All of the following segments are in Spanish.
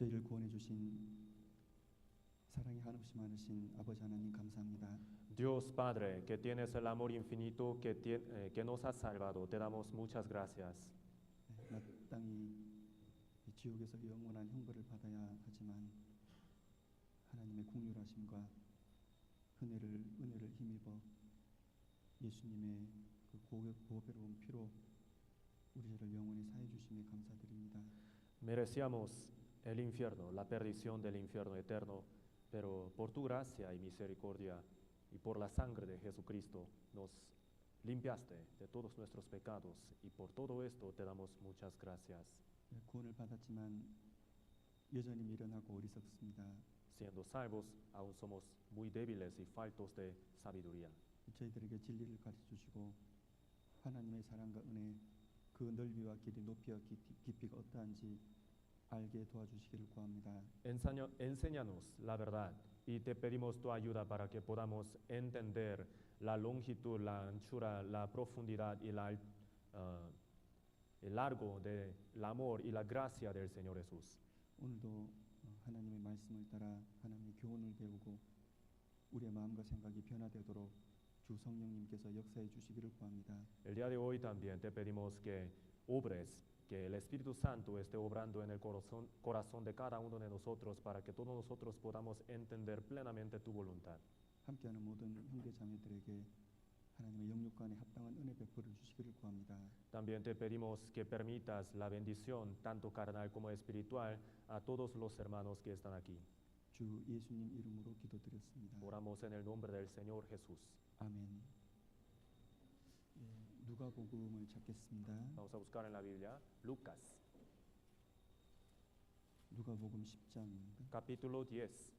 저희를 구원해 주신 사랑이 한없이 많으신 아버지 하나님 감사합니다. Dios Padre, que tienes el amor infinito que nos has salvado, te damos muchas gracias. 마땅히 이 지옥에서 영원한 형벌을 받아야 하지만 하나님의 긍휼하심과 은혜를 힘입어 예수님의 그 보배로운 피로 우리 죄를 영원히 사해 주심에 감사드립니다. Merecíamos el infierno, la perdición del infierno eterno, pero por tu gracia y misericordia y por la sangre de Jesucristo nos limpiaste de todos nuestros pecados y por todo esto te damos muchas gracias. 구원을 받았지만 여전히 미련하고 어리석습니다. Siendo salvos, aún somos muy débiles y faltos de sabiduría. 저희들에게 진리를 가르쳐 주시고 하나님의 사랑과 은혜 그 넓이와 길이 높이와 깊이가 어떠한지 알게 도와주시기를 구합니다. Enséñanos la verdad y te pedimos tu ayuda para que podamos entender la longitud, la anchura, la profundidad y el largo del amor y la gracia del Señor Jesús. 오늘도 하나님의 말씀을 따라 하나님의 교훈을 배우고 우리의 마음과 생각이 변화되도록 주 성령님께서 역사해 주시기를 구합니다. El día de hoy también te pedimos que obres, que el Espíritu Santo esté obrando en el corazón de cada uno de nosotros para que todos nosotros podamos entender plenamente tu voluntad. 함께하는 모든 형제 자매들에게 하나님의 영육간에 합당한 은혜 베풀어 주시기를 구합니다. También te pedimos que permitas la bendición tanto carnal como espiritual a todos los hermanos que están aquí. 주 예수님 이름으로 기도드렸습니다. Oramos en el nombre del Señor Jesús. 아멘. 누가복음을 찾겠습니다. Vamos a buscar en la Biblia Lucas, 누가복음 10장입니다. capítulo 10.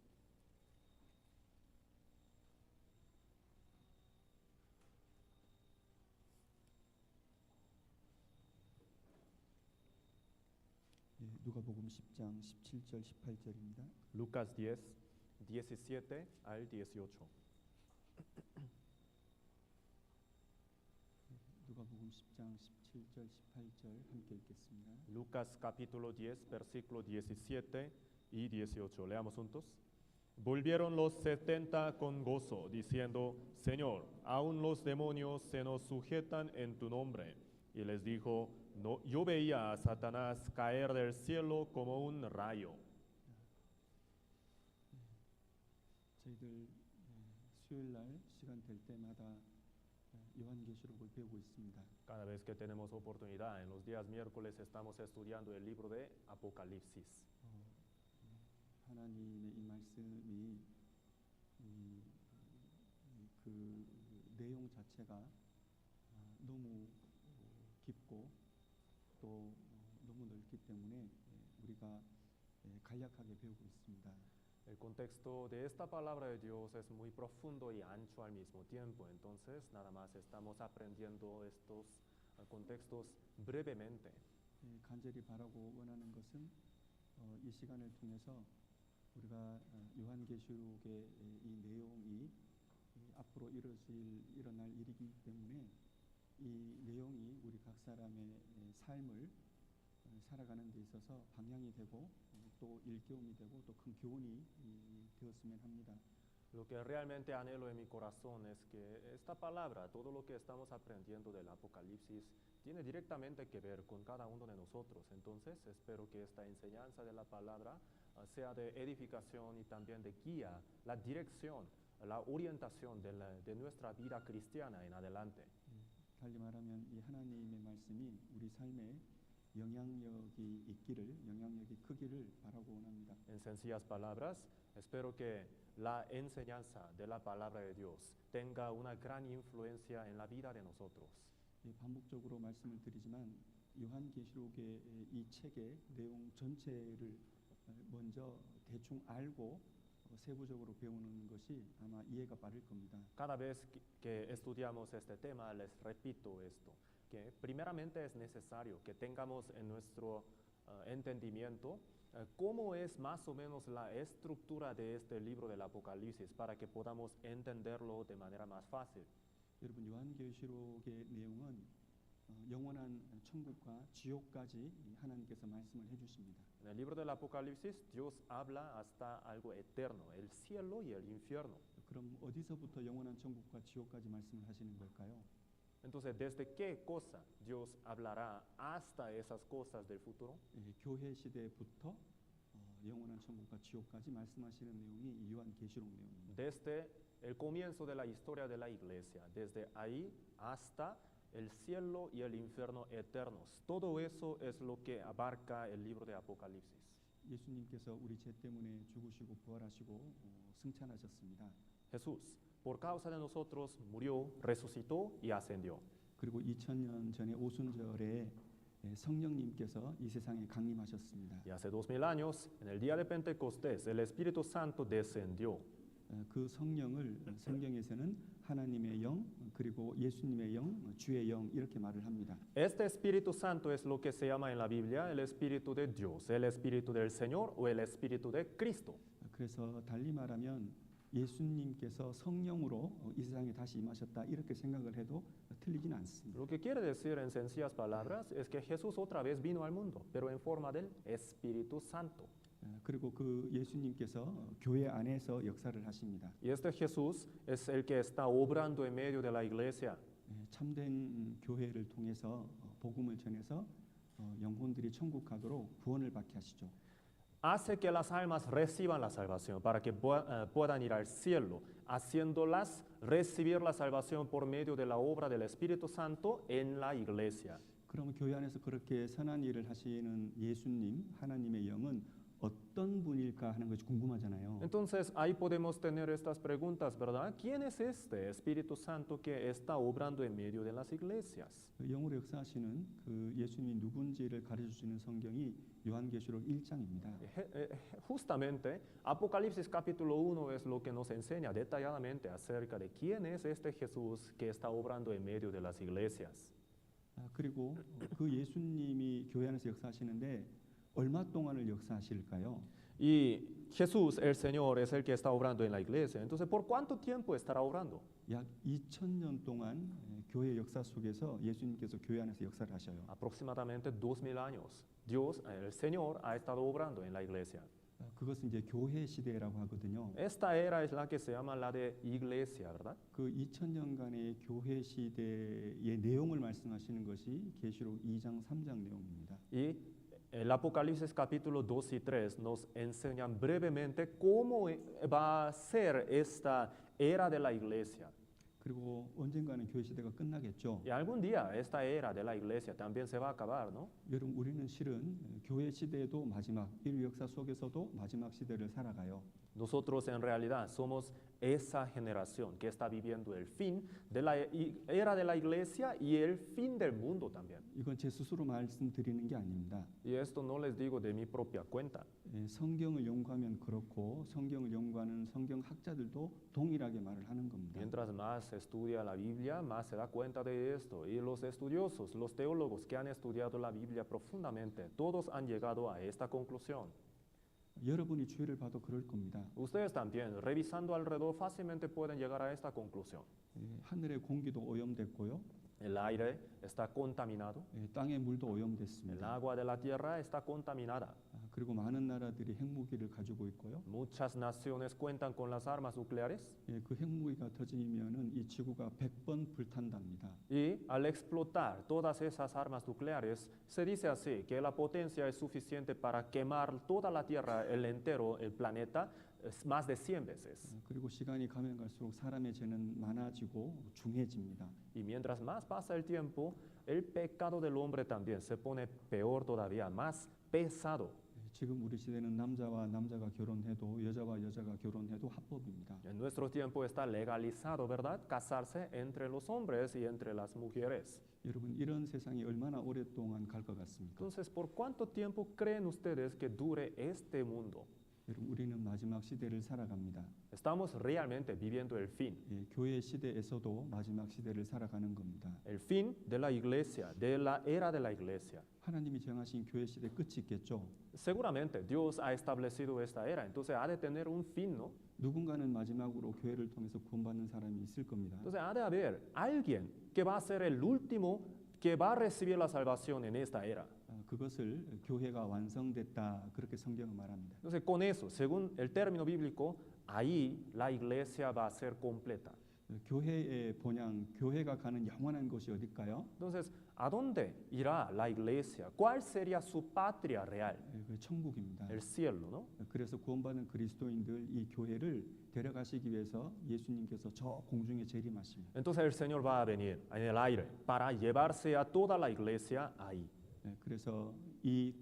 누가복음 10장 17절 18절입니다. Lucas 10, 17 al 18. 누가복음 10장 17절 18절 함께 읽겠습니다. Lucas capítulo 10, versículo 17 y 18. Leamos juntos. Volvieron los 70 con gozo, diciendo, Señor, aún los demonios se nos sujetan en tu nombre. Y les dijo, no, yo veía a Satanás caer del cielo como un rayo. 저희들 수요일 날 시간 될 때마다 요한계시록을 배우고 있습니다. Cada vez que tenemos oportunidad, en los días miércoles estamos estudiando el libro de Apocalipsis. 하나님의 이 말씀이 그 내용 자체가 너무 깊고 또 너무 넓기 때문에 우리가 간략하게 배우고 있습니다. El contexto de esta palabra de Dios es muy profundo y ancho al mismo tiempo, entonces nada más estamos aprendiendo estos contextos brevemente. 간절히 바라고 원하는 것은 이 시간을 통해서 우리가 요한계시록의 이 내용이 앞으로 일어날 일이기 때문에 이 내용이 우리 각 사람의 삶을 살아가는 데 있어서 방향이 되고 또 일깨움이 되고 또 큰 교훈이 되었으면 합니다. Lo que realmente anhelo en mi corazón es que esta palabra, todo lo que estamos aprendiendo del Apocalipsis, tiene directamente que ver con cada uno de nosotros. Entonces, espero que esta enseñanza de la palabra sea de edificación y también de guía, la dirección, la orientación de nuestra vida cristiana en adelante. 달리 말하면 이 하나님의 말씀이 우리 삶에 영향력이 크기를 바라고 원합니다. En sencillas palabras, espero que la enseñanza de la palabra de Dios tenga una gran influencia en la vida de nosotros. 반복적으로 말씀을 드리지만 요한계시록의 이 책의 내용 전체를 먼저 대충 알고 세부적으로 배우는 것이 아마 이해가 빠를 겁니다. Cada vez que estudiamos este tema, les repito esto, que primeramente es necesario que tengamos en nuestro entendimiento cómo es más o menos la estructura de este libro del Apocalipsis para que podamos entenderlo de manera más fácil. 여러분 요한계시록의 내용은 영원한 천국과 지옥까지 하나님께서 말씀을 해주십니다. En el libro del Apocalipsis, Dios habla hasta algo eterno, el cielo y el infierno. 그럼 어디서부터 영원한 천국과 지옥까지 말씀을 하시는 걸까요? Entonces, ¿desde qué cosa Dios hablará hasta esas cosas del futuro? 교회 시대부터 영원한 천국과 지옥까지 말씀하시는 내용이 이 요한계시록 내용입니다. Desde el comienzo de la historia de la iglesia, desde ahí hasta el cielo y el infierno eternos. Todo eso es lo que abarca el libro de Apocalipsis. 예수님께서 우리 죄 때문에 죽으시고 부활하시고 승천하셨습니다. Jesús, por causa de nosotros, murió, resucitó y ascendió. 그리고 2000년 전에 오순절에 성령님께서 이 세상에 강림하셨습니다. Y hace 2000 años, en el día de Pentecostés, el Espíritu Santo descendió. 그 성령을 성경에서는 하나님의 영 그리고 예수님의 영, 주의 영 이렇게 말을 합니다. Este Espíritu Santo es lo que se llama en la Biblia el Espíritu de Dios, el Espíritu del Señor o el Espíritu de Cristo. 그래서 달리 말하면 예수님께서 성령으로 이 세상에 다시 임하셨다 이렇게 생각을 해도 틀리진 않습니다. Lo que quiere decir en sencillas palabras es que Jesús otra vez vino al mundo, pero en forma del Espíritu Santo. 그리고 그 예수님께서 교회 안에서 역사를 하십니다. Y este Jesús es el que está obrando en medio de la iglesia. 참된 교회를 통해서 복음을 전해서 영혼들이 천국 가도록 구원을 받게 하시죠. Hace que las almas reciban la salvación para que puedan ir al cielo, haciéndolas recibir la salvación por medio de la obra del Espíritu Santo en la iglesia. 그럼 교회 안에서 그렇게 선한 일을 하시는 예수님, 하나님의 영은 어떤 분일까 하는 것이 궁금하잖아요. Entonces ahí podemos tener estas preguntas, ¿verdad? ¿Quién es este Espíritu Santo que está obrando en medio de las iglesias? 영으로 역사하시는 그 예수님이 누군지를 가르쳐 주시는 성경이 요한계시록 1장입니다. Justamente Apocalipsis capítulo 1 es lo que nos enseña detalladamente acerca de quién es este Jesús que está obrando en medio de las iglesias. 그리고 그 예수님이 교회 안에서 역사하시는데 얼마 동안을 역사하실까요? Y Jesús, el Señor, es el que está obrando en la iglesia. Entonces, ¿por cuánto tiempo estará obrando? 약 2000년 동안 교회 역사 속에서 예수님께서 교회 안에서 역사를 하셔요. Aproximadamente 2000 años. Dios, el Señor, ha estado obrando en la iglesia. 그것은 이제 교회 시대라고 하거든요. Esta era es la que se llama la de iglesia, ¿verdad? 그 2000년간의 교회 시대의 내용을 말씀하시는 것이 계시록 2장 3장 내용입니다. Y el Apocalipsis capítulo 2 y 3 nos enseñan brevemente cómo va a ser esta era de la iglesia. 그리고 언젠가는 교회 시대가 끝나겠죠. Y algún día esta era de la iglesia también se va a acabar, ¿no? 여러분 우리는 실은 교회 시대에도 마지막 인류 역사 속에서도 마지막 시대를 살아가요. Nosotros en realidad somos esa generación que está viviendo el fin de la era de la iglesia y el fin del mundo también. 이건 제 스스로 말씀드리는 게 아닙니다. Y esto no les digo de mi propia cuenta. 성경을 연구하면 그렇고 성경을 연구하는 성경학자들도 동일하게 말을 하는 겁니다. Mientras más estudia la Biblia, más se da cuenta de esto. Y los estudiosos, los teólogos que han estudiado la Biblia profundamente, todos han llegado a esta conclusión. 여러분이 주의를 봐도 그럴 겁니다. Ustedes también, revisando alrededor, fácilmente pueden llegar a esta conclusión. 하늘의 공기도 오염됐고요. El aire está contaminado. 땅의 물도 El 오염됐습니다. agua de la tierra está contaminada. 그리고 많은 나라들이 핵무기를 가지고 있고요. Muchas naciones cuentan con las armas nucleares. 그 핵무기가 터지면은 이 지구가 100번 불탄답니다. Y al explotar todas esas armas nucleares, se dice así que la potencia es suficiente para quemar toda la Tierra, el entero, el planeta, más de 100 veces. 그리고 시간이 가면 갈수록 사람의 죄는 많아지고 중해집니다. Y mientras más pasa el tiempo, el pecado del hombre también se pone peor todavía, más pesado. 지금 우리 시대는 남자와 남자가 결혼해도 여자와 여자가 결혼해도 합법입니다. En nuestro tiempo está legalizado, ¿verdad? Casarse entre los hombres y entre las mujeres. 여러분 이런 세상이 얼마나 오랫동안 갈 것 같습니까? Entonces, ¿por cuánto tiempo creen ustedes que dure este mundo? 여러분 우리는 마지막 시대를 살아갑니다. Estamos realmente viviendo el fin. 교회 시대에서도 마지막 시대를 살아가는 겁니다. El fin de la iglesia, de la era de la iglesia. 하나님이 정하신 교회 시대 끝이 있겠죠. Seguramente Dios ha establecido esta era, entonces ha de tener un fin, ¿no? 누군가는 마지막으로 교회를 통해서 구원받는 사람이 있을 겁니다. Entonces ha de haber alguien que va a ser el último que va a recibir la salvación en esta era. 그것을 교회가 완성됐다 그렇게 성경은 말합니다. Entonces, con eso, según el término bíblico, ahí la iglesia va a ser completa. 교회의 본향, 교회가 가는 영원한 곳이 어딜까요? Entonces, ¿a dónde irá la iglesia? ¿Cuál sería su patria real? 그 천국입니다. El cielo, ¿no? 그래서 구원받은 그리스도인들 이 교회를 데려가시기 위해서 예수님께서 저 공중에 재림하십니다. Entonces el Señor va a venir en el aire para llevarse a toda la iglesia ahí. 그래서 이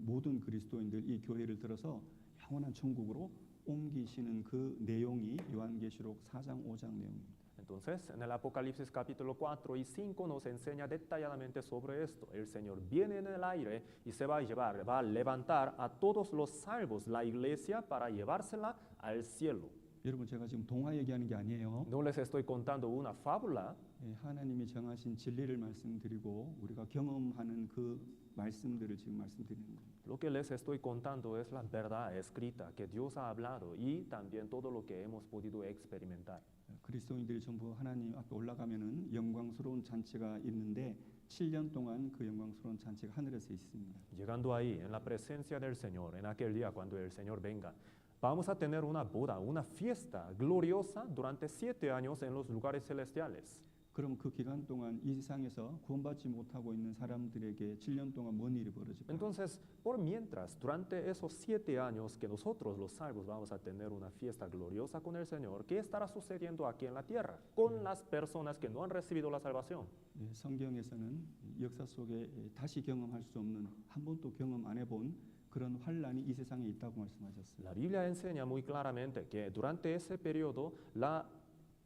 모든 그리스도인들 이 교회를 들어서 영원한 천국으로 옮기시는 그 내용이 요한계시록 4장 5장 내용입니다. Entonces, en el Apocalipsis capítulo 4 y 5 nos enseña detalladamente sobre esto. El Señor viene en el aire y se va a llevar, va a levantar a todos los salvos, la iglesia, para llevársela al cielo. 여러분 제가 지금 동화 얘기하는 게 아니에요. No les estoy contando una fábula. 하나님이 정하신 진리를 말씀드리고 우리가 경험하는 그 말씀들을 지금 말씀드리는 겁니다. Lo que les estoy contando es la verdad escrita que Dios ha hablado y también todo lo que hemos podido experimentar. 그리스도인들이 전부 하나님 앞에 올라가면은 영광스러운 잔치가 있는데 7년 동안 그 영광스러운 잔치가 하늘에서 있습니다. Llegando ahí, en la presencia del Señor, en aquel día cuando el Señor venga, vamos a tener una boda, una fiesta gloriosa durante 7 años en los lugares celestiales. 그럼 그 기간 동안 이 세상에서 구원받지 못하고 있는 사람들에게 7년 동안 뭔 일이 벌어질까요? Entonces, por mientras, durante esos 7 años que nosotros los salvos vamos a tener una fiesta gloriosa con el Señor, ¿qué estará sucediendo aquí en la tierra con las personas que no han recibido la salvación? 성경에서는 역사 속에 다시 경험할 수 없는 한 번도 경험 안 해본 그런 환란이 이 세상에 있다고 말씀하셨어요. La Biblia enseña muy claramente que durante ese periodo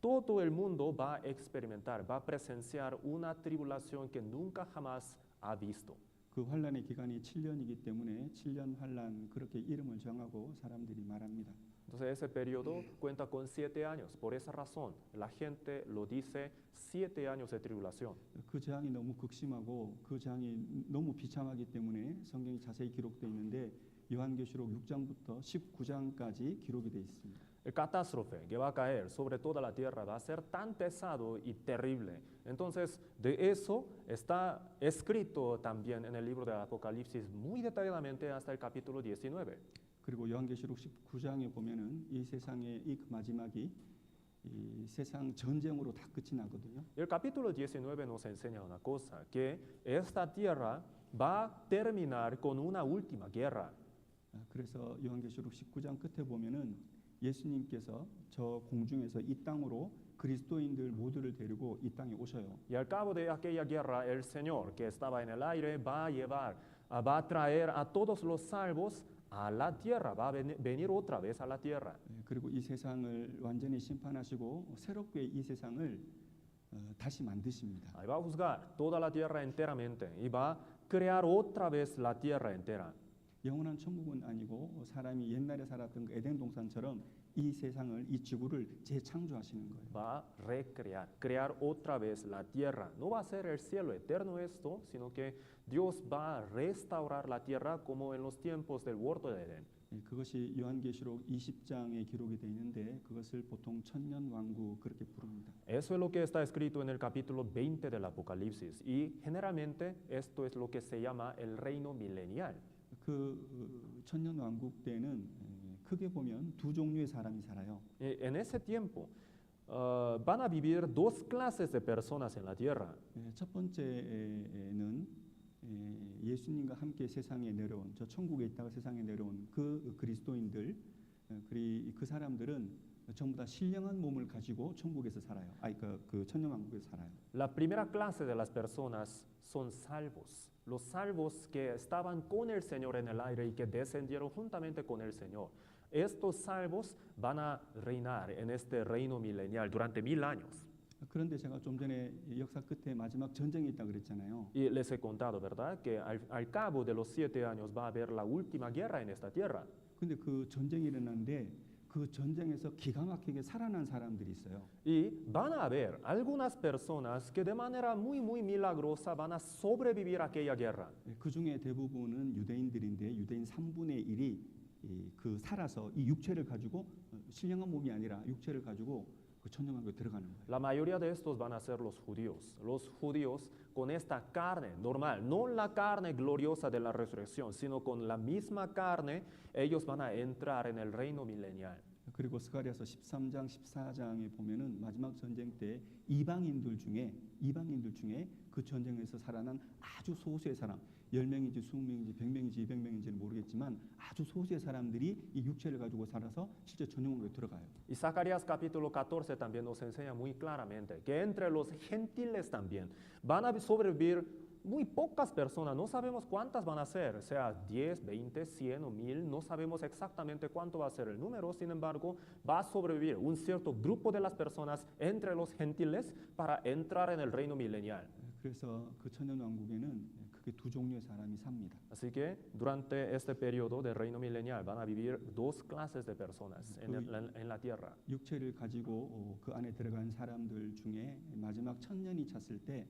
todo el mundo va a experimentar, va a presenciar una tribulación que nunca jamás ha visto. 그 환란의 기간이 7년이기 때문에 7년 환란 그렇게 이름을 정하고 사람들이 말합니다. Entonces ese periodo cuenta con 7 años. Por esa razón, la gente lo dice 7 años de tribulación. 그 재앙이 너무 극심하고 그 재앙이 너무 비참하기 때문에 성경이 자세히 기록되어 있는데 요한계시록 6장부터 19장까지 기록이 되어 있습니다. El catástrofe que va a caer sobre toda la tierra va a ser tan pesado y terrible. Entonces, de eso está escrito también en el libro del Apocalipsis muy detalladamente hasta el capítulo 19. 그리고 요한계시록 19장에 보면은 이 세상의 이 마지막이 이 세상 전쟁으로 다 끝이 나거든요. El capítulo 19 nos enseña una cosa, que esta tierra va a terminar con una última guerra. 그래서 요한계시록 19장 끝에 보면은 예수님께서 저 공중에서 이 땅으로 그리스도인들 모두를 데리고 이 땅에 오셔요. Y al cabo de aquella guerra, el Señor que estaba en el aire va a llevar, va a traer a todos los salvos a la tierra, va a venir otra vez a la tierra. 그리고 이 세상을 완전히 심판하시고 새롭게 이 세상을 다시 만드십니다. Ahí va a juzgar toda la tierra enteramente y va a crear otra vez la tierra entera. 영원한 천국은 아니고 사람이 옛날에 살았던 그 에덴 동산처럼 이 세상을 이 지구를 재창조하시는 거예요. Va a recrear, crear otra vez la tierra. No va a ser el cielo eterno esto, sino que Dios va a restaurar la tierra como en los tiempos del huerto de Edén. 그것이 요한계시록 20장에 기록이 되어 있는데 그것을 보통 천년 왕국 그렇게 부릅니다. Eso es lo que está escrito en el capítulo 20 del Apocalipsis y generalmente esto es lo que se llama el reino milenial. 그 천년 왕국 때는 크게 보면 두 종류의 사람이 살아요. En ese tiempo van a vivir 2 clases de personas en la tierra. 첫 번째는 예수님과 함께 세상에 내려온 저 천국에 있다가 세상에 내려온 그 그리스도인들 그 사람들은 전부 다 신령한 몸을 가지고 천국에서 살아요. 그 천년 왕국에서 살아요. La primera clase de las personas son salvos. Los salvos que estaban con el Señor en el aire y que descendieron juntamente con el Señor. Estos salvos van a reinar en este reino milenial durante 1000 años. 그런데 제가 좀 전에 역사 끝에 마지막 전쟁이 있다고 그랬잖아요. Y les he contado, ¿verdad? Que al cabo de los 7 años va a haber la última guerra en esta tierra. 근데 그 전쟁이 일어났는데 그 전쟁에서 기가 막히게 살아난 사람들이 있어요. Y van a haber algunas personas que de manera muy milagrosa van a sobrevivir a aquella guerra. 그 중에 대부분은 유대인들인데 유대인 3분의 1이 그 살아서 이 육체를 가지고 신령한 몸이 아니라 육체를 가지고 그 천년왕국에 들어가는 거예요. La mayoría de estos van a ser los judíos. Los judíos con esta carne normal, no la carne gloriosa de la resurrección, sino con la misma carne, ellos van a entrar en el reino milenial. 그리고 스가랴서 13장, 14장에 보면은 마지막 전쟁 때 이방인들 중에 그 전쟁에서 살아난 아주 소수의 사람, 10명인지 20명인지 100명인지 200명인지는 모르겠지만 아주 소수의 사람들이 이 육체를 가지고 살아서 실제 전용으로 들어가요. Y Zacarías capítulo 14 también nos enseña muy claramente que entre los gentiles también van a sobrevivir muy pocas personas, no sabemos cuántas van a ser, sea 10, 20, 100 o 1000, no sabemos exactamente cuánto va a ser el número, sin embargo, va a sobrevivir un cierto grupo de las personas entre los gentiles para entrar en el reino milenial. 그래서 그 천년왕국에는 크게 두 종류의 사람이 삽니다. Así que durante este periodo del reino milenial van a vivir dos clases de personas en la tierra. 육체를 가지고 그 안에 들어간 사람들 중에 마지막 천년이 찼을 때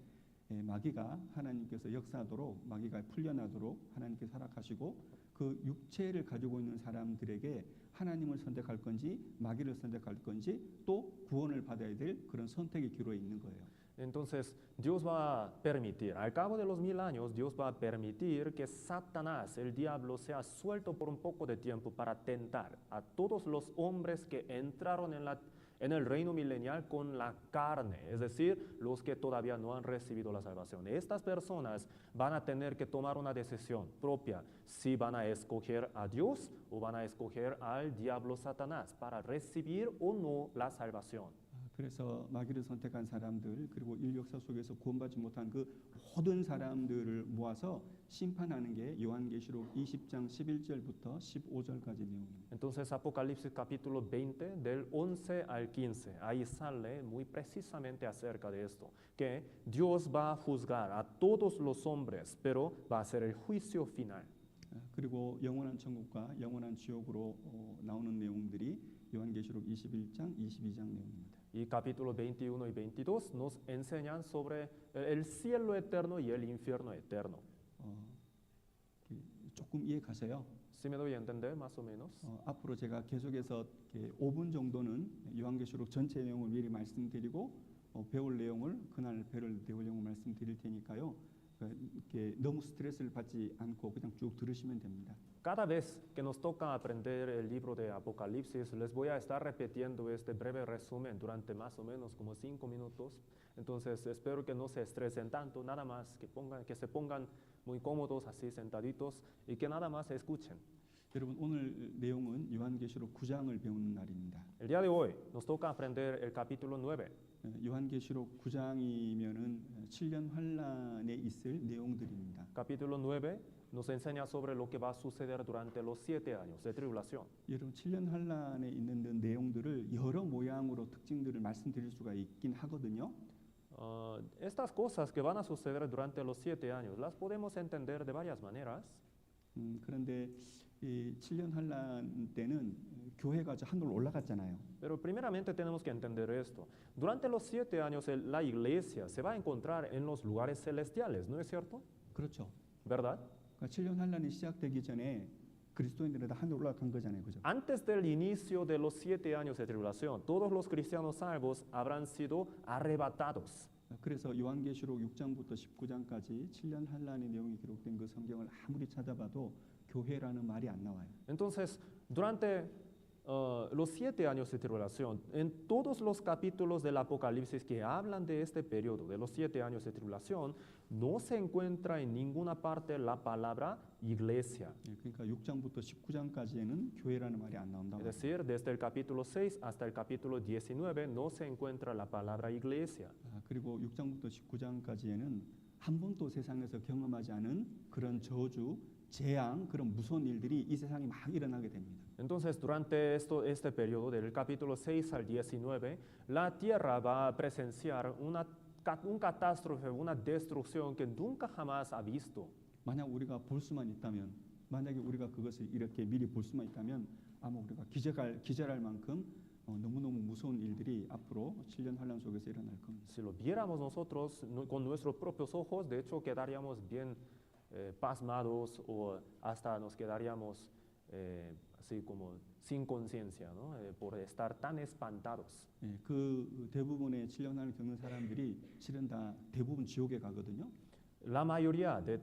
마귀가 하나님께서 역사하도록 마귀가 풀려나도록 하나님께서 허락하시고 그 육체를 가지고 있는 사람들에게 하나님을 선택할 건지 마귀를 선택할 건지 또 구원을 받아야 될 그런 선택의 기로에 있는 거예요. Entonces, Dios va a permitir, al cabo de los 1000 años, Dios va a permitir que Satanás, el diablo, sea suelto por un poco de tiempo para tentar a todos los hombres que entraron en el reino milenial con la carne, es decir, los que todavía no han recibido la salvación. Estas personas van a tener que tomar una decisión propia, si van a escoger a Dios o van a escoger al diablo Satanás para recibir o no la salvación. 그래서 마귀를 선택한 사람들 그리고 인류 역사 속에서 구원받지 못한 그 모든 사람들을 모아서 심판하는 게 요한계시록 20장 11절부터 15절까지 내용입니다. Entonces Apocalipsis capítulo 20 del 11 al 15, ahí sale muy precisamente acerca de esto, que Dios va a juzgar a todos los hombres, pero va a ser el juicio final. 그리고 영원한 천국과 영원한 지옥으로 나오는 내용들이 요한계시록 21장, 22장 내용입니다. Y capítulo 21 y 22 nos enseñan sobre el cielo eterno y el infierno eterno. 조금 이해 가세요? ¿Sí me doy a entender más o menos? 앞으로 제가 계속해서 5분 정도는 요한계시록 전체 내용을 미리 말씀드리고 배울 내용을 그날 배울 내용을 말씀드릴 테니까요. 이렇게 너무 스트레스를 받지 않고 그냥 쭉 들으시면 됩니다. Cada vez que nos toca aprender el libro de Apocalipsis, les voy a estar repitiendo este breve resumen durante más o menos como 5 minutos. Entonces espero que no se estresen tanto, nada más que se pongan muy cómodos así sentaditos y que nada más escuchen. 여러분 오늘 내용은 요한계시록 9장을 배우는 날입니다. El día de hoy nos toca aprender el capítulo 9. 요한계시록 9장이면은 7년 환란에 있을 내용들입니다. Capítulo 9 nos enseña sobre lo que va a suceder durante los 7 años de tribulación. 여러분 7년 환란에 있는 내용들을 여러 모양으로 특징들을 말씀드릴 수가 있긴 하거든요. Estas cosas que van a suceder durante los 7 años las podemos entender de varias maneras. 그런데 이 7년 환란 때는 교회가 하늘로 올라갔잖아요. Pero primeramente tenemos que entender esto. Durante los 7 años la iglesia se va a encontrar en los lugares celestiales, ¿no es cierto? 그렇죠. ¿Verdad? 그러니까 7년 환란이 시작되기 전에 그리스도인들은 다 하늘로 올라간 거잖아요. 그죠? Antes del inicio de los 7 años de tribulación, todos los cristianos salvos habrán sido arrebatados. 그래서 요한계시록 6장부터 19장까지 7년 환란의 내용이 기록된 그 성경을 아무리 찾아봐도 교회라는 말이 안 나와요. Entonces, durante los 7 años de tribulación, en todos los capítulos del Apocalipsis que hablan de este periodo, de los 7 años de tribulación, no se encuentra en ninguna parte la palabra iglesia. 그러니까 6장부터 19장까지에는 교회라는 말이 안 나온다. Es decir, desde el capítulo 6 hasta el capítulo 19 no se encuentra la palabra iglesia. 그리고 6장부터 19장까지에는 한 번도 세상에서 경험하지 않은 그런 저주, 재앙, 그런 무서운 일들이 이 세상에 막 일어나게 됩니다. Entonces, durante este periodo, del capítulo 6 al 19, la tierra va a presenciar un catástrofe, una destrucción que nunca jamás ha visto. 만약 우리가 볼 수만 있다면, 만약에 우리가 그것을 이렇게 미리 볼 수만 있다면 아마 우리가 기절할 만큼 너무너무 무서운 일들이 앞으로 7년 환란 속에서 일어날 겁니다. Si lo viéramos nosotros con nuestros propios ojos, de hecho quedaríamos bien pasmados o hasta nos quedaríamos así como sin conciencia, ¿no? Por estar tan espantados. 예, 그 대부분의 7년을 겪는 사람들이 실은 다 대부분 지옥에 가거든요. La mayoría de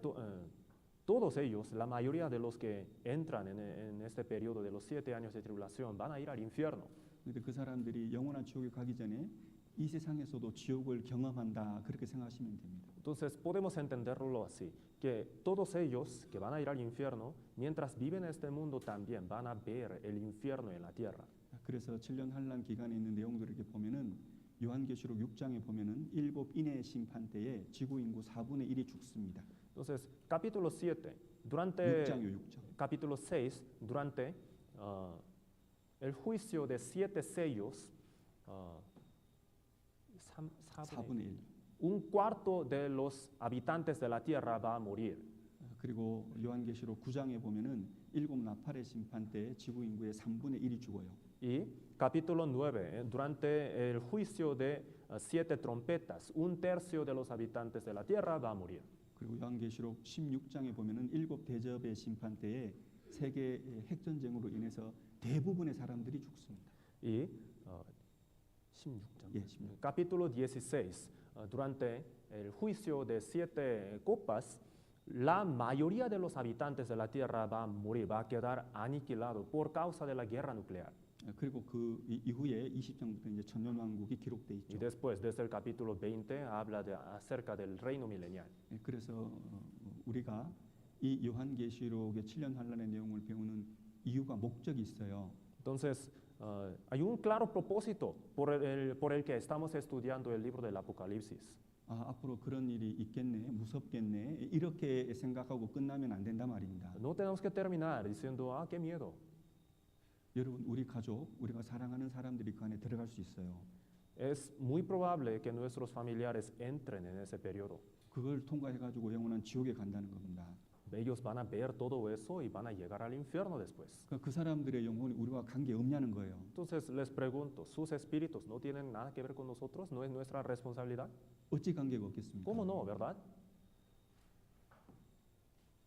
todos ellos, la mayoría de los que entran en este periodo de los 7 años de tribulación van a ir al infierno. 근데 그 사람들이 영원한 지옥에 가기 전에 이 세상에서도 지옥을 경험한다 그렇게 생각하시면 됩니다. Entonces podemos entenderlo así, que todos ellos que van a ir al infierno, mientras viven en este mundo también van a ver el infierno en la tierra. 그래서 7년 환란 기간에 있는 내용들을 이렇게 보면은 요한계시록 6장에 보면은 7인의 심판 때에 지구 인구 4분의 1이 죽습니다. Entonces, capítulo 7, durante 6장이요, 6장. capítulo 6, durante el juicio de 7 sellos, 4분의 1. un cuarto de los habitantes de la tierra va a morir. 그리고 요한계시록 9장에 보면은 7 나팔의 심판 때 지구 인구의 3분의 1이 죽어요. Y capítulo 9, durante el juicio de 7 trompetas, un tercio de los habitantes de la tierra va a morir. 그리고 요한계시록 16장에 보면은 7 대접의 심판 때에 세계 핵전쟁으로 인해서 대부분의 사람들이 죽습니다. Y 16장. 예, 16. Capítulo 16, durante el juicio de 7 copas, la mayoría de los habitantes de la tierra va a morir, va a quedar aniquilado por causa de la guerra nuclear. 그리고 그 이후에 20장부터 이제 천년왕국이 기록돼 있죠. Y después, desde el capítulo 20, habla acerca del reino milenial. 그래서 우리가 이 요한계시록의 7년 환란의 내용을 배우는 이유가 목적이 있어요. Entonces, hay un claro propósito por el que estamos estudiando el libro del Apocalipsis. 앞으로 그런 일이 있겠네, 무섭겠네 이렇게 생각하고 끝나면 안 된다 말입니다. No tenemos que terminar diciendo, qué miedo. 여러분, 우리 가족, 우리가 사랑하는 사람들이 그 안에 들어갈 수 있어요. Es muy probable que nuestros familiares entren en ese periodo. 그걸 통과해가지고 영원한 지옥에 간다는 겁니다. Ellos van a ver todo eso y van a llegar al infierno después. 그 사람들의 영혼이 우리와 관계 없냐는 거예요. Entonces les pregunto, ¿sus espíritus no tienen nada que ver con nosotros? ¿No es nuestra responsabilidad? 어찌 관계가 없겠습니까? ¿Cómo no, verdad?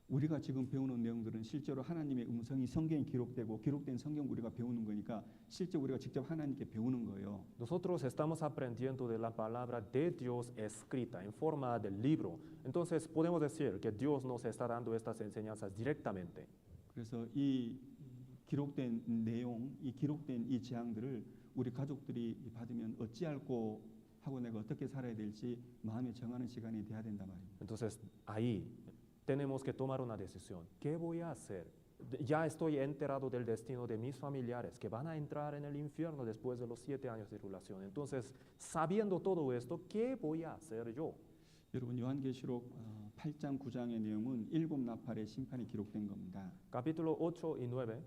우리가 지금 배우는 내용들은 실제로 하나님의 음성이 성경에 기록되고 기록된 성경 우리가 배우는 거니까 실제 우리가 직접 하나님께 배우는 거예요. Nosotros estamos aprendiendo de la palabra de Dios escrita en forma de libro. Entonces podemos decir que Dios nos está dando estas enseñanzas directamente. 그래서 이 기록된 내용, 이 기록된 이 재앙들을 우리 가족들이 받으면 어찌할꼬 하고 내가 어떻게 살아야 될지 마음에 정하는 시간이 돼야 된단 말입니다. Entonces ahí tenemos que tomar una decisión. ¿Qué voy a hacer? Ya estoy enterado del destino de mis familiares que van a entrar en el infierno después de los 7 años de tribulación. Entonces, sabiendo todo esto, ¿qué voy a hacer yo? 여러분, 요한계시록 8장 9장의 내용은 7 나팔의 심판이 기록된 겁니다. Capítulo 8 y 9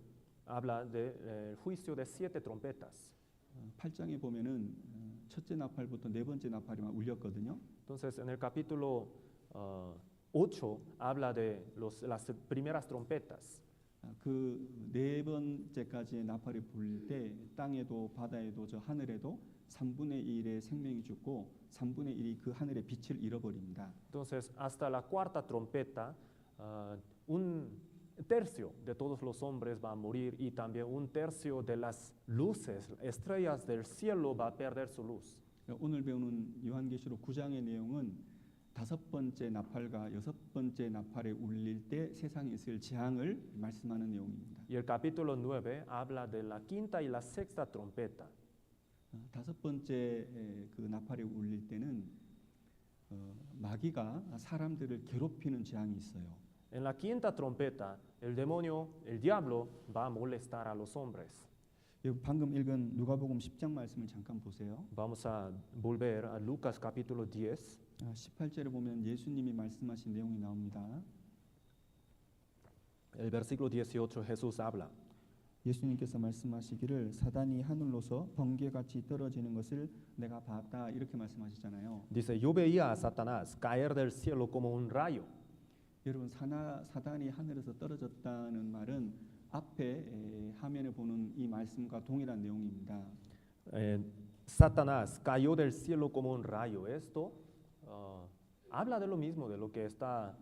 habla del juicio de 7 trompetas. 8장에 보면은 첫째 나팔부터 네 번째 나팔이만 울렸거든요. Entonces, en el capítulo 8 habla de las primeras trompetas. 그 네 번째까지의 나팔이 불릴 때 땅에도 바다에도 저 하늘에도 3분의 1의 생명이 죽고 3분의 1이 그 하늘의 빛을 잃어버립니다. Entonces, hasta la cuarta trompeta, un tercio de todos los hombres va a morir y también un tercio de las luces, estrellas del cielo va a perder su luz. 오늘 배우는 요한계시록 9장의 내용은 5번째 나팔과 6번째 나팔에 울릴 때 세상에 있을 재앙을 말씀하는 내용입니다. Y el capítulo 9 habla de la quinta y la sexta trompeta. 5번째 그 나팔에 울릴 때는 마귀가 사람들을 괴롭히는 재앙이 있어요. En la quinta trompeta, el demonio, el diablo, va a molestar a los hombres. 방금 읽은 누가복음 10장 말씀을 잠깐 보세요. Vamos a volver a Lucas capítulo 10. 18절에 보면 예수님이 말씀하신 내용이 나옵니다. El versículo 18 Jesús habla. 예수님께서 말씀하시기를 사단이 하늘로서 번개같이 떨어지는 것을 내가 봤다 이렇게 말씀하시잖아요. Dice, yo veía a Satanás caer del cielo como un rayo. 여러분, 사단이 하늘에서 떨어졌다는 말은 앞에 화면에 보는 이 말씀과 동일한 내용입니다. Satanás cayó del cielo como un rayo. Esto habla de lo mismo, de lo que está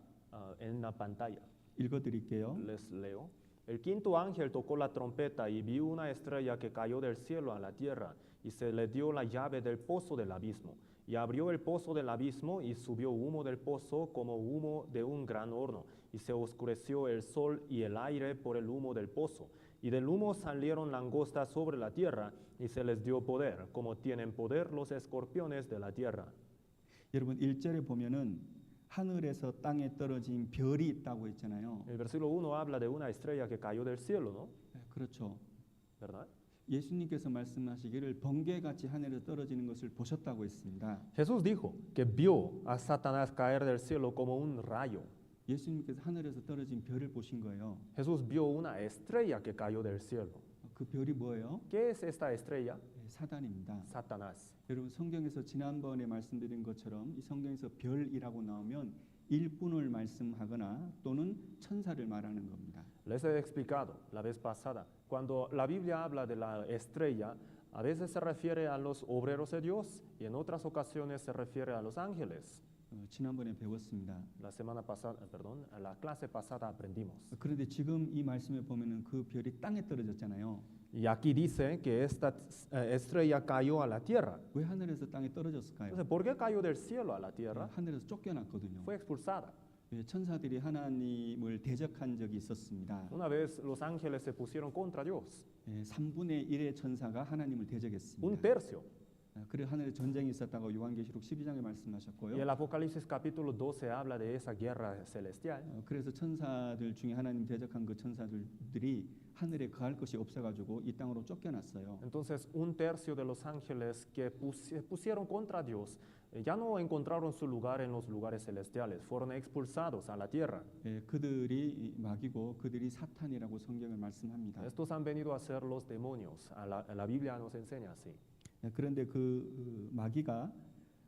en la pantalla. 읽어드릴게요. Les leo. El quinto ángel tocó la trompeta y vi una estrella que cayó del cielo a la tierra y se le dio la llave del pozo del abismo. Y abrió el pozo del abismo y subió humo del pozo como humo de un gran horno. Y se oscureció el sol y el aire por el humo del pozo. Y del humo salieron langostas sobre la tierra y se les dio poder, como tienen poder los escorpiones de la tierra. 여러분 1절에 보면은 하늘에서 땅에 떨어진 별이 있다고 했잖아요. El versículo 1 habla de una estrella que cayó del cielo, ¿no? 그렇죠. ¿Verdad? 예수님께서 말씀하시기를 번개같이 하늘에서 떨어지는 것을 보셨다고 했습니다. Jesús dijo que vio a Satanás caer del cielo como un rayo. 예수님께서 하늘에서 떨어진 별을 보신 거예요. Jesús vio una estrella que cayó del cielo. 그 별이 뭐예요? ¿Qué es esta estrella? 사단입니다. Satanás. 여러분 성경에서 지난번에 말씀드린 것처럼 이 성경에서 별이라고 나오면 일꾼을 말씀하거나 또는 천사를 말하는 겁니다. Les he explicado la vez pasada, cuando la Biblia habla de la estrella, a veces se refiere a los obreros de Dios y en otras ocasiones se refiere a los ángeles. 지난번에 배웠습니다. La semana pasada, perdón, en la clase pasada aprendimos. 그런데 지금 이 말씀에 보면은 그 별이 땅에 떨어졌잖아요. Y aquí dice que esta estrella cayó a la tierra. 왜 하늘에서 땅에 떨어졌을까요? Entonces, ¿por qué cayó del cielo a la tierra? 하늘에서 쫓겨났거든요. Fue expulsada. 천사들이 하나님을 대적한 적이 있었습니다. Una vez los ángeles se pusieron contra Dios. 3분의 1의 천사가 하나님을 Un 대적했습니다. tercio. 그래 하늘에 전쟁이 있었다고 요한계시록 12장에 Y 말씀하셨고요. el Apocalipsis capítulo 12 habla de esa guerra celestial. 그래서 천사들 중에 하나님 대적한 그 천사들이 하늘에 거할 것이 없어가지고 이 땅으로 쫓겨났어요. Entonces, un tercio de los ángeles que pusieron contra Dios ya no encontraron su lugar en los lugares celestiales, fueron expulsados a la tierra. 그들이 마귀고 그들이 사탄이라고 성경을 말씀합니다. Estos han venido a ser los demonios. La Biblia nos enseña así. 그런데 그 마귀가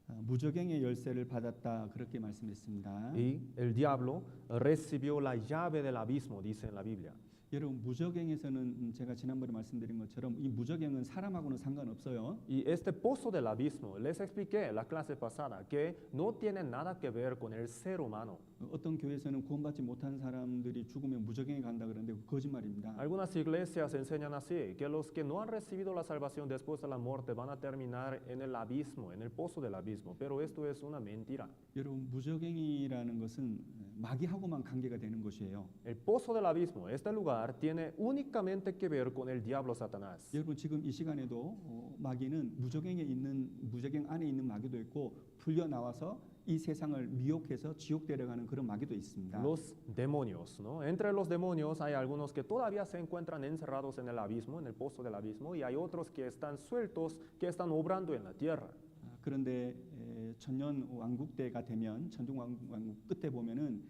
무저갱의 열쇠를 받았다 그렇게 말씀했습니다. Y el diablo recibió la llave del abismo, dice en la Biblia. 여러분 무저갱에서는 제가 지난번에 말씀드린 것처럼 이 무저갱은 사람하고는 상관없어요. Y este pozo del abismo, les expliqué en la clase pasada que no tiene nada que ver con el ser humano. 어떤 교회에서는 구원받지 못한 사람들이 죽으면 무저갱에 간다 그러는데 그거 거짓말입니다. Algunas iglesias enseñan así, que los que no han recibido la salvación después de la muerte van a terminar en el abismo, en el pozo del abismo, pero esto es una mentira. 여러분 무저갱이라는 것은 마귀하고만 관계가 되는 것이에요. El pozo del abismo, este lugar, tiene únicamente que ver con el diablo Satanás. 여러분 지금 이 시간에도 마귀는 무저갱 안에 있는 마귀도 있고 풀려 나와서 이 세상을 미혹해서 지옥 데려가는 그런 마귀도 있습니다. Los demonios, ¿no? Entre los demonios hay algunos que todavía se encuentran encerrados en el abismo, en el pozo del abismo, y hay otros que están sueltos, que están obrando en la tierra. 그런데 천년 왕국 때가 되면 천중 왕국 끝에 보면은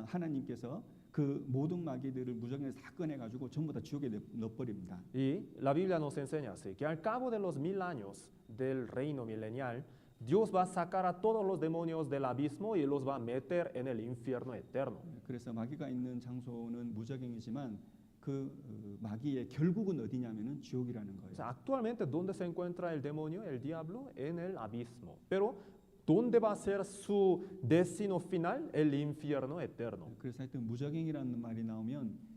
하나님께서 그 모든 마귀들을 무저갱에서 다 꺼내 가지고 전부 다 지옥에 넣어버립니다. Y la Biblia nos enseña así, que al cabo de los 1000 años del reino milenial, Dios va a sacar a todos los demonios del abismo y los va a meter en el infierno eterno. 그래서 마귀가 있는 장소는 무저갱이지만 그 마귀의 결국은 어디냐면은 지옥이라는 O 거예요. sea, actualmente, ¿dónde se encuentra el demonio, el diablo? En el abismo. Pero, ¿dónde va a ser su destino final? El infierno eterno. 그래서 하여튼 무저갱이라는 말이 나오면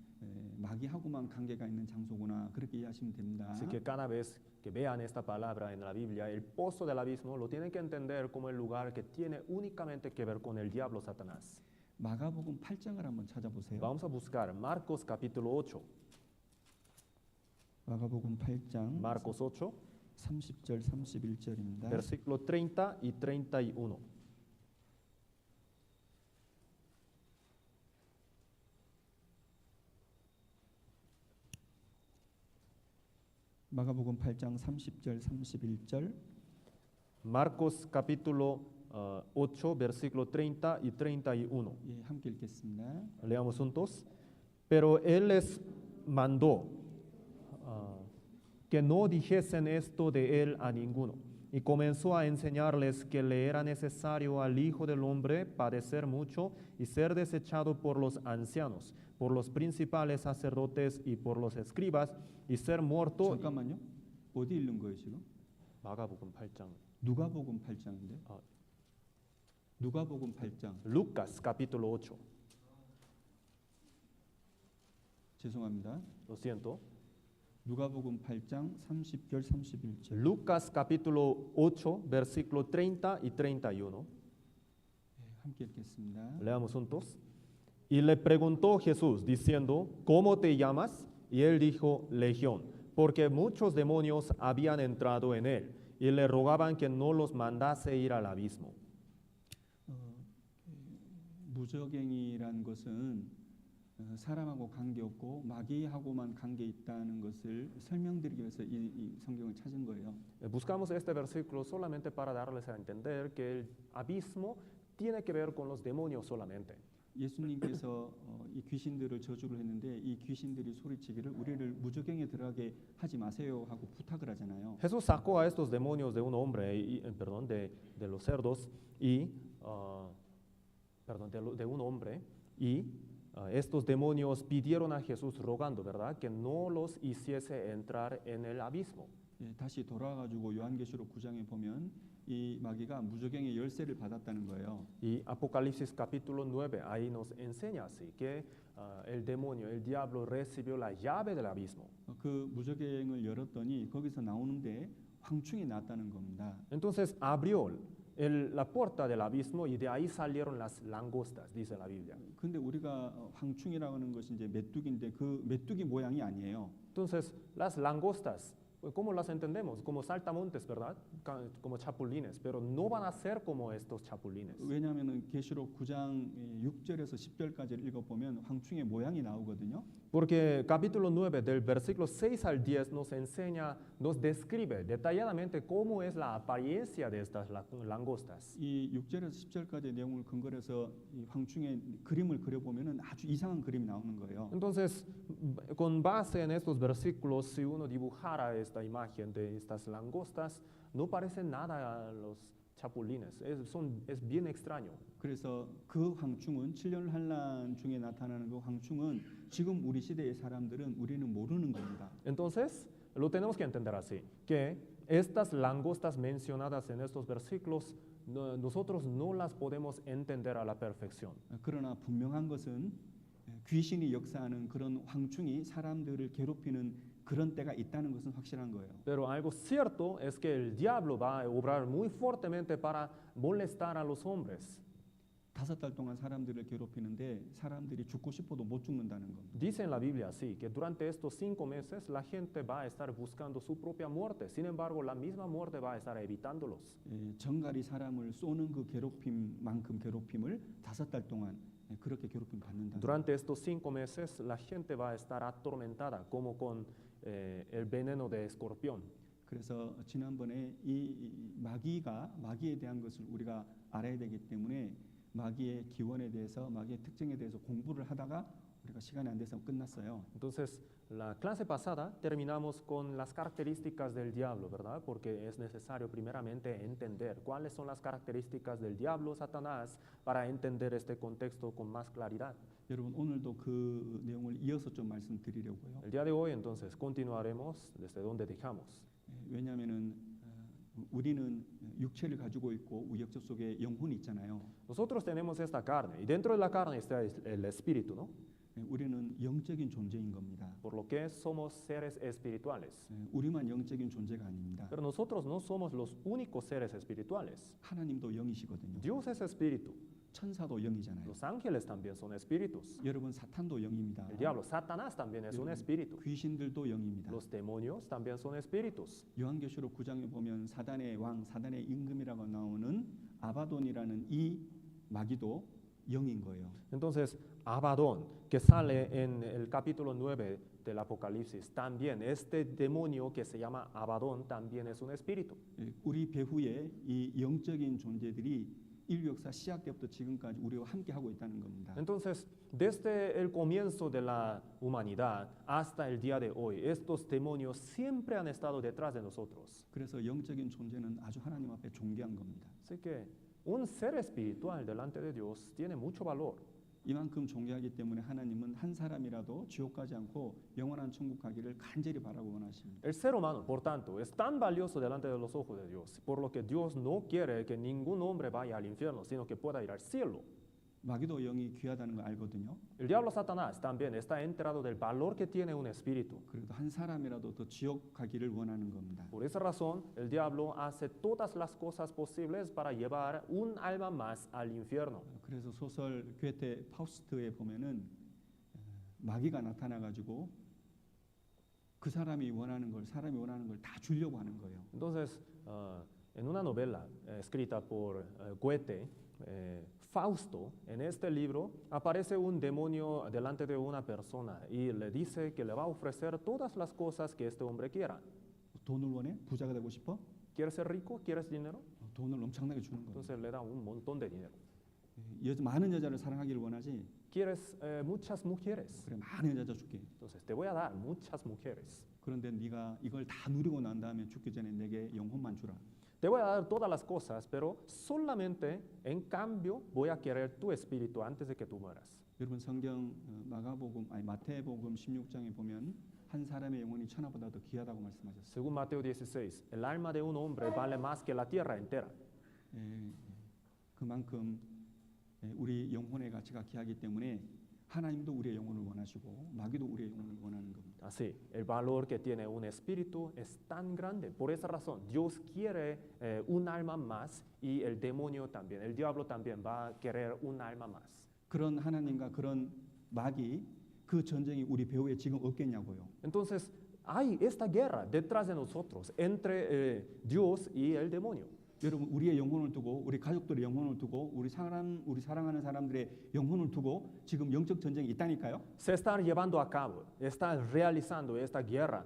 마귀하고만 관계가 있는 장소구나 그렇게 이해하시면 됩니다. Así que cada vez que vean esta palabra en la Biblia, el pozo del abismo lo tienen que entender como el lugar que tiene únicamente que ver con el diablo Satanás. 마가복음 8장을 한번 찾아보세요. Vamos a buscar Marcos capítulo 8. 마가복음 8장 Marcos 8, 30절 31절입니다. versículo 30 y 31. 마가복음 8장 30절 31절 Marcos capítulo 8, versículo 30 y 31. 예, 함께 읽겠습니다. Leamos juntos. Pero él les mandó que no dijesen esto de él a ninguno. Y comenzó a enseñarles que le era necesario al Hijo del Hombre padecer mucho y ser desechado por los ancianos, por los principales sacerdotes y por los escribas, y ser muerto. 잠깐만요. 어디 읽는 거예요 지금? 마가복음 8장. 누가복음 8장인데. 아. 누가복음 8장. Lucas capítulo 8. 죄송합니다. Lo siento. 누가복음 8장 30절 31절. Lucas capítulo 8, versículo 30 y 31. 함께 읽겠습니다. Leamos juntos. Y le preguntó Jesús, diciendo, ¿cómo te llamas? Y él dijo, Legión, porque muchos demonios habían entrado en él, y le rogaban que no los mandase ir al abismo. 무적행이란 것은 사람하고 관계없고 마귀하고만 관계 있다는 것을 설명드리기 위해서 이 성경을 찾은 거예요. Buscamos este versículo solamente para darles a entender que el abismo tiene que ver con los demonios solamente. 예수님께서 이 귀신들을 저주를 했는데 이 귀신들이 소리치기를 우리를 무적행에 들어가게 하지 마세요 하고 부탁을 하잖아요. Jesús sacó a estos demonios de un hombre, de los cerdos, y, de un hombre, y estos demonios pidieron a Jesús rogando, ¿verdad?, que no los hiciese entrar en el abismo. 다시 돌아가지고 요한계시록 9장에 보면 이 마귀가 무적행의 열쇠를 받았다는 거예요. Y Apocalipsis capítulo 9, ahí nos enseña así, que el demonio, el diablo recibió la llave del abismo. 그 무적행을 열었더니 거기서 나오는데 황충이 나왔다는 겁니다. Entonces abrió la puerta del abismo y de ahí salieron las langostas, dice la Biblia. 근데 우리가 황충이라고 하는 것이 이제 메뚜기인데 그 메뚜기 모양이 아니에요. Entonces las langostas, ¿cómo las entendemos? Como saltamontes, ¿verdad? Como chapulines, pero no van a ser como estos chapulines. 왜냐하면 계시록 9장 6절에서 10절까지를 읽어보면 황충의 모양이 나오거든요. Porque capítulo 9 del versículo 6 al 10 nos enseña, nos describe detalladamente cómo es la apariencia de estas langostas. 이 6절에서 10절까지의 내용을 근거로 해서 이 황충의 그림을 그려보면 아주 이상한 그림이 나오는 거예요. Entonces, con base en estos versículos, si uno dibujara esta imagen de estas langostas, no parece nada a los chapulines, es bien extraño. 그래서 그 황충은 7년 환란 중에 나타나는 그 황충은 지금 우리 시대의 사람들은 우리는 모르는 겁니다. Entonces, lo tenemos que entender así, que estas langostas mencionadas en estos versículos, nosotros no las podemos entender a la perfección. 그러나 분명한 것은 귀신이 역사하는 그런 황충이 사람들을 괴롭히는 그런 때가 있다는 것은 확실한 거예요. Pero algo cierto es que el diablo va a obrar muy fuertemente para molestar a los hombres. 5달 동안 사람들을 괴롭히는데 사람들이 죽고 싶어도 못 죽는다는 겁니다. Dice en la Biblia así, que durante estos 5 meses la gente va a estar buscando su propia muerte. Sin embargo, la misma muerte va a estar evitándolos. 정갈이 사람을 쏘는 그 괴롭힘만큼 괴롭힘을 5달 동안 그렇게 괴롭힘 받는다. Durante estos 5 meses la gente va a estar atormentada como con el veneno de escorpión. 그래서 지난번에 이 마귀에 대한 것을 우리가 알아야 되기 때문에 마귀의 기원에 대해서 마귀의 특징에 대해서 공부를 하다가 우리가 시간이 안 돼서 끝났어요. Entonces, la clase pasada terminamos con las características del diablo, ¿verdad? Porque es necesario primeramente entender cuáles son las características del diablo, Satanás, para entender este contexto con más claridad. 여러분 오늘도 그 내용을 이어서 좀 말씀드리려고요. El día de hoy, entonces, continuaremos desde donde dejamos. 왜냐하면은 우리는 육체를 가지고 있고 우역적 속에 영혼이 있잖아요. Nosotros tenemos esta carne y dentro de la carne está el espíritu, ¿no? 우리는 영적인 존재인 겁니다. Por lo que somos seres espirituales. 우리만 영적인 존재가 아닙니다. Pero nosotros no somos los únicos seres espirituales. 하나님도 영이시거든요. Dios es espíritu. 천사도 영이잖아요. Los ángeles también son espíritus. 여러분 사탄도 영입니다. El diablo, Satanás también es un espíritu. 귀신들도 영입니다. Los demonios también son espíritus. 요한계시록 9장에 보면 사단의 왕, 사단의 임금이라고 나오는 아바돈이라는 이 마귀도 영인 거예요. Entonces, Abadón, que sale en el capítulo 9 del Apocalipsis, también este demonio que se llama Abadón también es un espíritu. 우리 배후에 이 영적인 존재들이 인류 역사 시작 때부터 지금까지 우리와 함께 하고 있다는 겁니다. Entonces, desde el comienzo de la humanidad hasta el día de hoy, estos demonios siempre han estado detrás de nosotros. 그래서 영적인 존재는 아주 하나님 앞에 존귀한 겁니다. Así que un ser espiritual delante de Dios tiene mucho valor. 이만큼 존귀하기 때문에 하나님은 한 사람이라도 지옥 가지 않고 영원한 천국 가기를 간절히 바라고 원하십니다. El ser humano, por tanto, es tan valioso delante de los ojos de Dios, por lo que Dios no quiere que ningún hombre vaya al infierno, sino que pueda ir al cielo. 마귀도 영이 귀하다는 걸 알거든요. El diablo Satanás también está enterado del valor que tiene un espíritu. 그래도 한 사람이라도 더 지옥 가기를 원하는 겁니다. Por esa razón, el diablo hace todas las cosas posibles para llevar un alma más al infierno. 그래서 소설 괴테 파우스트에 보면은 마귀가 나타나 가지고 그 사람이 원하는 걸 다 주려고 하는 거예요. Entonces, en una novela escrita por Goethe, Fausto, en este libro aparece un demonio delante de una persona y le dice que le va a ofrecer todas las cosas que este hombre quiera. 돈을 원해? 부자가 되고 싶어? ¿Quieres ser rico? ¿Quieres dinero? 돈을 엄청나게 주는 거예요. Entonces le da un montón de dinero. 많은 여자를 사랑하기를 원하지. ¿Quieres muchas mujeres? 그래, 많은 여자 줄게. Entonces te voy a dar muchas mujeres. 그런데 네가 이걸 다 누리고 난 다음에 죽기 전에 내게 영혼만 주라. Te voy a dar todas las cosas, pero solamente en cambio voy a querer tu espíritu antes de que tú mueras. 여러분 성경 마태복음 16장에 보면 한 사람의 영혼이 천하보다 더 귀하다고 말씀하셨어요. Según Mateo 16, el alma de un hombre vale más que la tierra entera. 그만큼 우리 영혼의 가치가 귀하기 때문에 하나님도 우리의 영혼을 원하시고 마귀도 우리의 영혼을 원하는 겁니다. Así, el valor que tiene un espíritu es tan grande. Por esa razón, Dios quiere un alma más y el demonio también, el diablo también va a querer un alma más. 그런 하나님과 그런 마귀 그 전쟁이 우리 배후에 지금 없겠냐고요. Entonces, hay esta guerra detrás de nosotros entre Dios y el demonio. 여러분 우리의 영혼을 두고 우리 가족들의 영혼을 두고 우리 사랑하는 사람들의 영혼을 두고 지금 영적 전쟁이 있다니까요. Se está llevando a cabo, está realizando esta guerra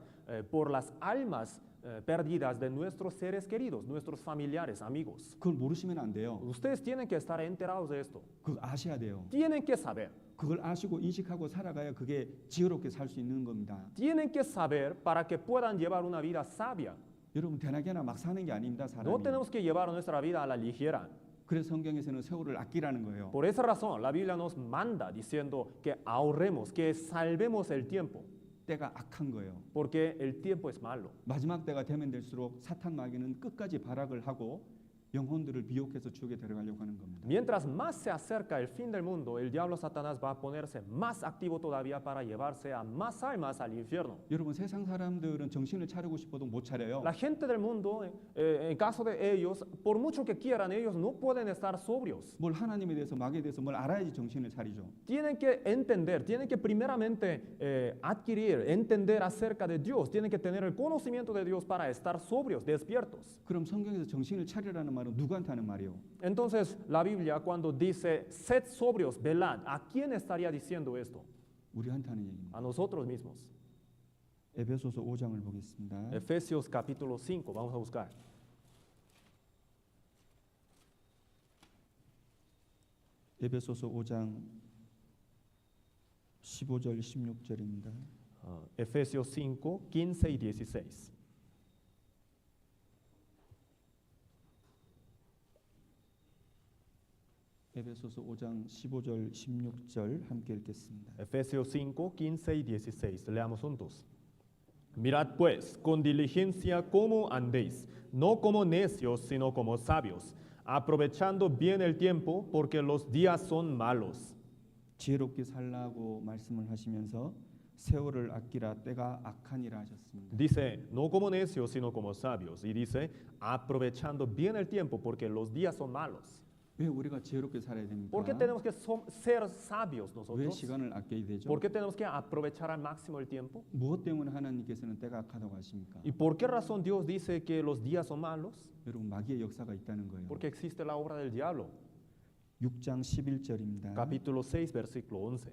por las almas perdidas de nuestros seres queridos, nuestros familiares, amigos. 그걸 모르시면 안 돼요. Ustedes tienen que estar enterados de esto. 그걸 아셔야 돼요. Tienen que saber. 그걸 아시고 인식하고 살아가야 그게 지혜롭게 살 수 있는 겁니다. Tienen que saber para que puedan llevar una vida sabia. 여러분 대낮에나 막 사는 게 아닙니다. 사람이. No tenemos que llevar nuestra vida a la ligera. 그래서 성경에서는 세월을 아끼라는 거예요. Por esa razón, la Biblia nos manda diciendo que ahorremos, que salvemos el tiempo. 때가 악한 거예요. Porque el tiempo es malo. 마지막 때가 되면 될수록 사탄 마귀는 끝까지 발악을 하고 영혼들을 비옥해서 지옥에 데려가려고 하는 겁니다. Mientras más se acerca el fin del mundo, el diablo Satanás va a ponerse más activo todavía para llevarse a más almas al infierno. 여러분 세상 사람들은 정신을 차리고 싶어도 못 차려요. La gente del mundo, en caso de ellos, por mucho que quieran, ellos no pueden estar sobrios. 뭘 하나님에 대해서 마귀에 대해서 뭘 알아야지 정신을 차리죠. Tienen que entender, tienen que primeramente adquirir, entender acerca de Dios, tienen que tener el conocimiento de Dios para estar sobrios, despiertos. 그럼 성경에서 정신을 차리라는 말은 누구한테 하는 말이에요? Entonces, la Biblia cuando dice, sed sobrios, velad, ¿a quién estaría diciendo esto? 우리한테 하는 얘기입니다. A nosotros mismos. 에베소서 5장을 보겠습니다. Efesios capítulo 5, vamos a buscar. 에베소서 5장 15절 16절입니다. Efesios 5, 15 y 16. 에베소서 5장 15절 16절 함께 읽겠습니다. Efesios 5, 15 y 16. Leamos juntos. Mirad pues con diligencia cómo andéis, no como necios, sino como sabios, aprovechando bien el tiempo, porque los días son malos. 지혜롭게 살라고 말씀을 하시면서 세월을 아끼라 때가 악하니라 하셨습니다. Dice, no como necios, sino como sabios. Y dice, aprovechando bien el tiempo, porque los días son malos. 왜 우리가 지혜롭게 살아야 됩니까? ¿Por qué tenemos que ser sabios 왜 nosotros? 시간을 아껴야 되죠? ¿Por qué tenemos que aprovechar al máximo el tiempo? 무엇 때문에 하나님께서는 때가 악하다고 하십니까? ¿Y por qué razón Dios dice que los días son malos? 여러분 마귀의 역사가 있다는 거예요. Porque existe la obra del diablo. 6장 11절입니다. Capítulo 6, versículo 11.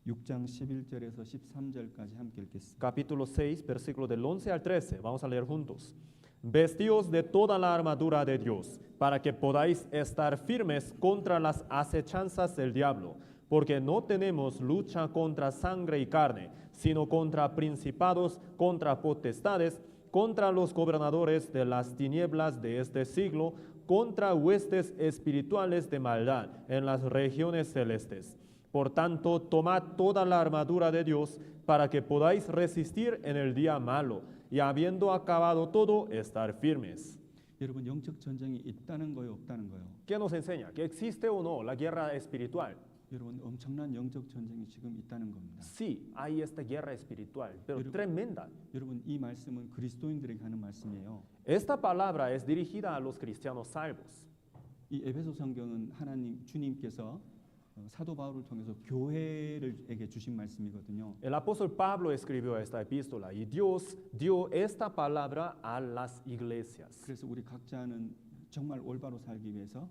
6장 11절에서 13절까지 함께 읽겠습니다. Capítulo 6, versículo del 11 al 13. Vamos a leer juntos. Vestíos de toda la armadura de Dios, para que podáis estar firmes contra las acechanzas del diablo, porque no tenemos lucha contra sangre y carne, sino contra principados, contra potestades, contra los gobernadores de las tinieblas de este siglo, contra huestes espirituales de maldad en las regiones celestes. Por tanto, tomad toda la armadura de Dios para que podáis resistir en el día malo y habiendo acabado todo, estar firmes. 여러분 영적 전쟁이 있다는 거요, 없다는 거요? ¿Qué nos enseña? ¿Que existe o no la guerra espiritual? 여러분 엄청난 영적 전쟁이 지금 있다는 겁니다. Sí, hay esta guerra espiritual, pero Pero- tremenda. 여러분 이 말씀은 그리스도인들에게 하는 말씀이에요. Esta palabra es dirigida a los cristianos salvos. 이 에베소 성경은 하나님 주님께서 사도 바울을 통해서 교회에게 주신 말씀이거든요. El apóstol Pablo escribió esta epístola y Dios dio esta palabra a las iglesias. 그래서 우리 각자는 정말 올바로 살기 위해서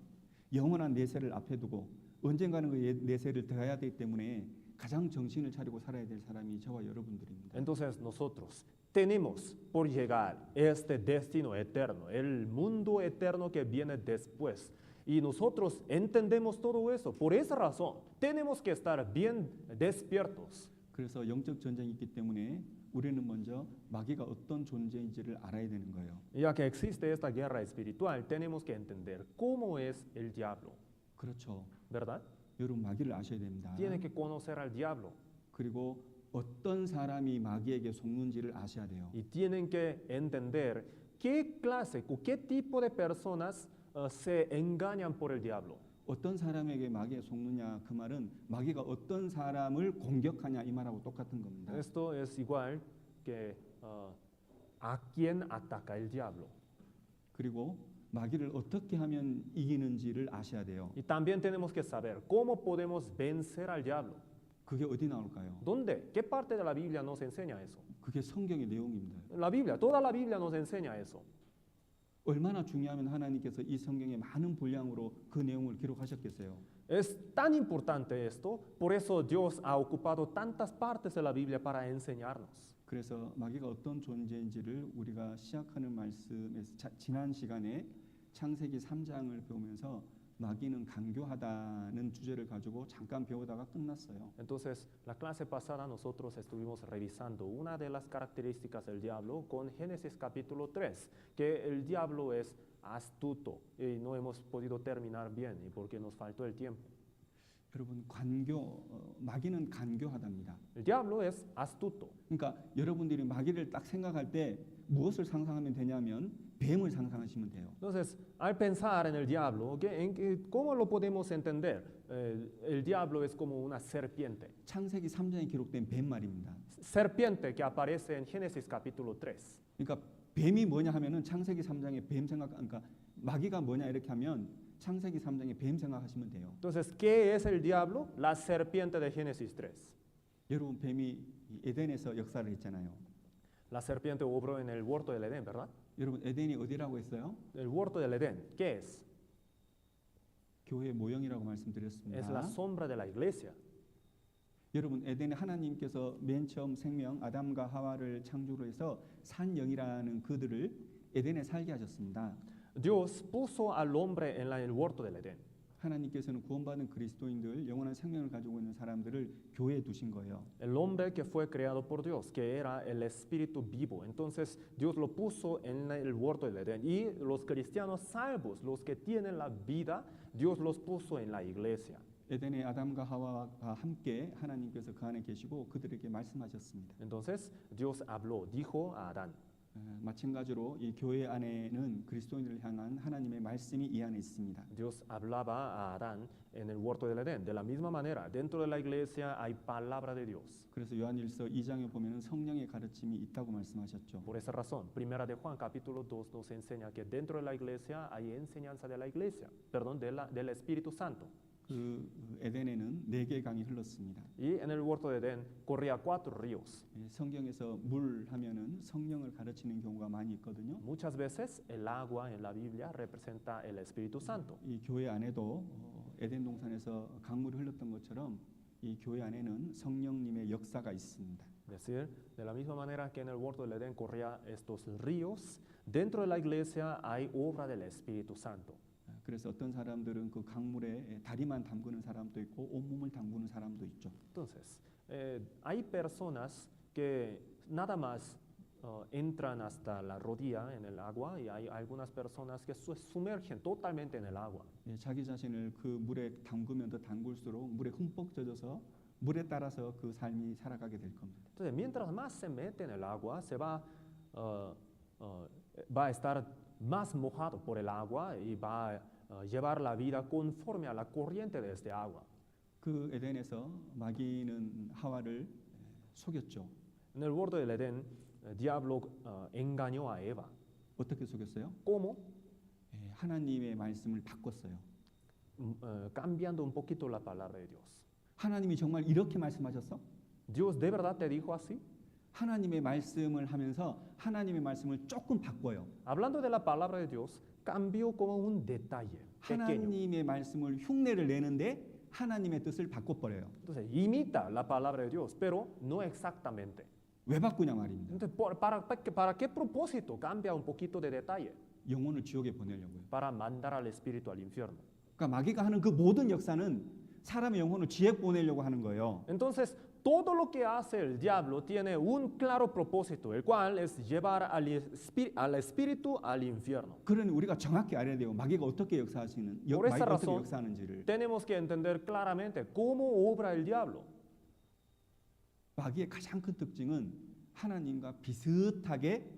영원한 내세를 앞에 두고 언젠가는 그 내세를 더해야 되기 때문에 가장 정신을 차리고 살아야 될 사람이 저와 여러분들입니다. Entonces nosotros tenemos por llegar este destino eterno, el mundo eterno que viene después. Y nosotros entendemos todo eso. Por esa razón, tenemos que estar bien despiertos. 그래서 영적 전쟁이 있기 때문에 우리는 먼저 마귀가 어떤 존재인지를 알아야 되는 거예요. Ya que existe esta guerra espiritual, tenemos que entender cómo es el diablo, 그렇죠. ¿verdad? 여러분 마귀를 아셔야 됩니다. Tiene que conocer al diablo 그리고 어떤 사람이 마귀에게 속는지를 아셔야 돼요. y tienen que entender qué clase o qué tipo de personas se engañan por el diablo. 어떤 사람에게 마귀에 속느냐 그 말은 마귀가 어떤 사람을 공격하냐 이 말하고 똑같은 겁니다. Esto es igual que a quién ataca el diablo. 그리고 마귀를 어떻게 하면 이기는지를 아셔야 돼요. Y también tenemos que saber cómo podemos vencer al diablo. 그게 어디 나올까요? ¿Dónde? ¿Qué parte de la Biblia nos enseña eso? 그게 성경의 내용입니다. La Biblia, toda la Biblia nos enseña eso. 얼마나 중요하면 하나님께서 이 성경에 많은 분량으로 그 내용을 기록하셨겠어요. Es tan importante esto, por eso Dios ha ocupado tantas partes de la Biblia para enseñarnos. 그래서 마귀가 어떤 존재인지를 우리가 시작하는 말씀에서 지난 시간에 창세기 3장을 배우면서 마귀는 간교하다는 주제를 가지고 잠깐 배우다가 끝났어요. Entonces, la clase pasada nosotros estuvimos revisando una de las características del diablo con Génesis capítulo 3, que el diablo es astuto y no hemos podido terminar bien y porque nos faltó el tiempo. 여러분 마귀는 간교하답니다. El diablo es astuto. 그러니까 여러분들이 마귀를 딱 생각할 때 무엇을 상상하면 되냐면 뱀을 상상하시면 돼요. Entonces, al pensar en el diablo, ¿cómo lo podemos entender? El diablo es como una serpiente. 창세기 3장에 기록된 뱀 말입니다. Serpiente que aparece en Génesis capítulo 3. 그러니까 뱀이 뭐냐 하면은 창세기 3장에 뱀 생각 그러니까 마귀가 뭐냐 이렇게 하면 창세기 3장에 뱀 생각하시면 돼요. Entonces, ¿qué es el diablo? La serpiente de Génesis 3. 여러분 뱀이 에덴에서 역사를 했잖아요. La serpiente obró en el huerto del Edén, ¿verdad? 여러분 에덴이 어디라고 했어요? El huerto del Edén, ¿qué es? 교회의 모형이라고 Es la 말씀드렸습니다. sombra de la iglesia. 여러분 에덴에 하나님께서 맨 처음 생명 아담과 하와를 창조로 해서 산영이라는 그들을 에덴에 살게 하셨습니다. Dios puso al hombre en el huerto del Edén. 하나님께서는 구원받은 그리스도인들 영원한 생명을 가지고 있는 사람들을 교회에 두신 거예요. El hombre que fue creado por Dios, que era el espíritu vivo. Entonces Dios lo puso en el huerto del Edén. Y los cristianos salvos, los que tienen la vida, Dios los puso en la iglesia. 에덴에 아담과 하와가 함께 하나님께서 그 안에 계시고 그들에게 말씀하셨습니다. Entonces Dios habló, dijo a Adán. 마찬가지로 이 교회 안에는 그리스도인들을 향한 하나님의 말씀이 이 안에 있습니다. Dios hablaba a Adán en el huerto del Edén. De la misma manera, dentro de la iglesia hay palabra de Dios. 그래서 요한일서 2장에 보면은 성령의 가르침이 있다고 말씀하셨죠. Por esa razón, Primera de Juan capítulo 2 nos enseña que dentro de la iglesia hay enseñanza de la iglesia, perdón, del Espíritu Santo. 그 에덴에는 4개의 강이 흘렀습니다. Y en el huerto de Edén corría 4 ríos. 성경에서 물 하면은 성령을 가르치는 경우가 많이 있거든요. Muchas veces el agua en la Biblia representa el Espíritu Santo. 이 교회 안에도 에덴 동산에서 강물이 흘렀던 것처럼 이 교회 안에는 성령님의 역사가 있습니다. Es decir, de la misma manera que en el huerto del Edén corría estos ríos, dentro de la iglesia hay obra del Espíritu Santo. 그래서 어떤 사람들은 그 강물에 다리만 담그는 사람도 있고 온몸을 담그는 사람도 있죠. Entonces, hay personas que nada más entran hasta la rodilla en el agua y hay algunas personas que se sumergen totalmente en el agua. 자기 자신을 그 물에 담그면 더 담글수록 물에 흠뻑 젖어서 물에 따라서 그 삶이 살아가게 될 겁니다. Entonces, mientras más se mete en el agua, se va a estar más mojado por el agua y va a llevar la vida conforme a la corriente de este agua. 그 에덴에서 마귀는 하와를 속였죠. En el borde del Edén, el diablo engañó a Eva. 어떻게 속였어요? ¿Cómo? 하나님의 말씀을 바꿨어요. Cambiando un poquito la palabra de Dios. 하나님이 정말 이렇게 말씀하셨어? ¿Dios de verdad te dijo así? 하나님의 말씀을 하면서 하나님의 말씀을 조금 바꿔요. Hablando de la palabra de Dios, cambió como un detalle pequeño. 하나님의 말씀을 흉내를 내는데 하나님의 뜻을 바꿔버려요. Entonces, imita la palabra de Dios, pero no exactamente. 왜 바꾸냐 말입니다. Entonces, ¿para qué propósito cambia un poquito de detalle? 영혼을 지옥에 보내려고요. Para mandar al espíritu al infierno. 그러니까 마귀가 하는 그 모든 역사는 사람의 영혼을 지옥 보내려고 하는 거예요. Entonces, todo lo que hace el diablo tiene un claro propósito, el cual es llevar al espíritu al infierno. 그러니 우리가 정확히 알아야 돼요. 마귀가 어떻게 역사하시는, Por esa 마귀가 어떻게 razón, 역사하는지를. tenemos que entender claramente cómo obra el diablo. 마귀의 가장 큰 특징은 하나님과 비슷하게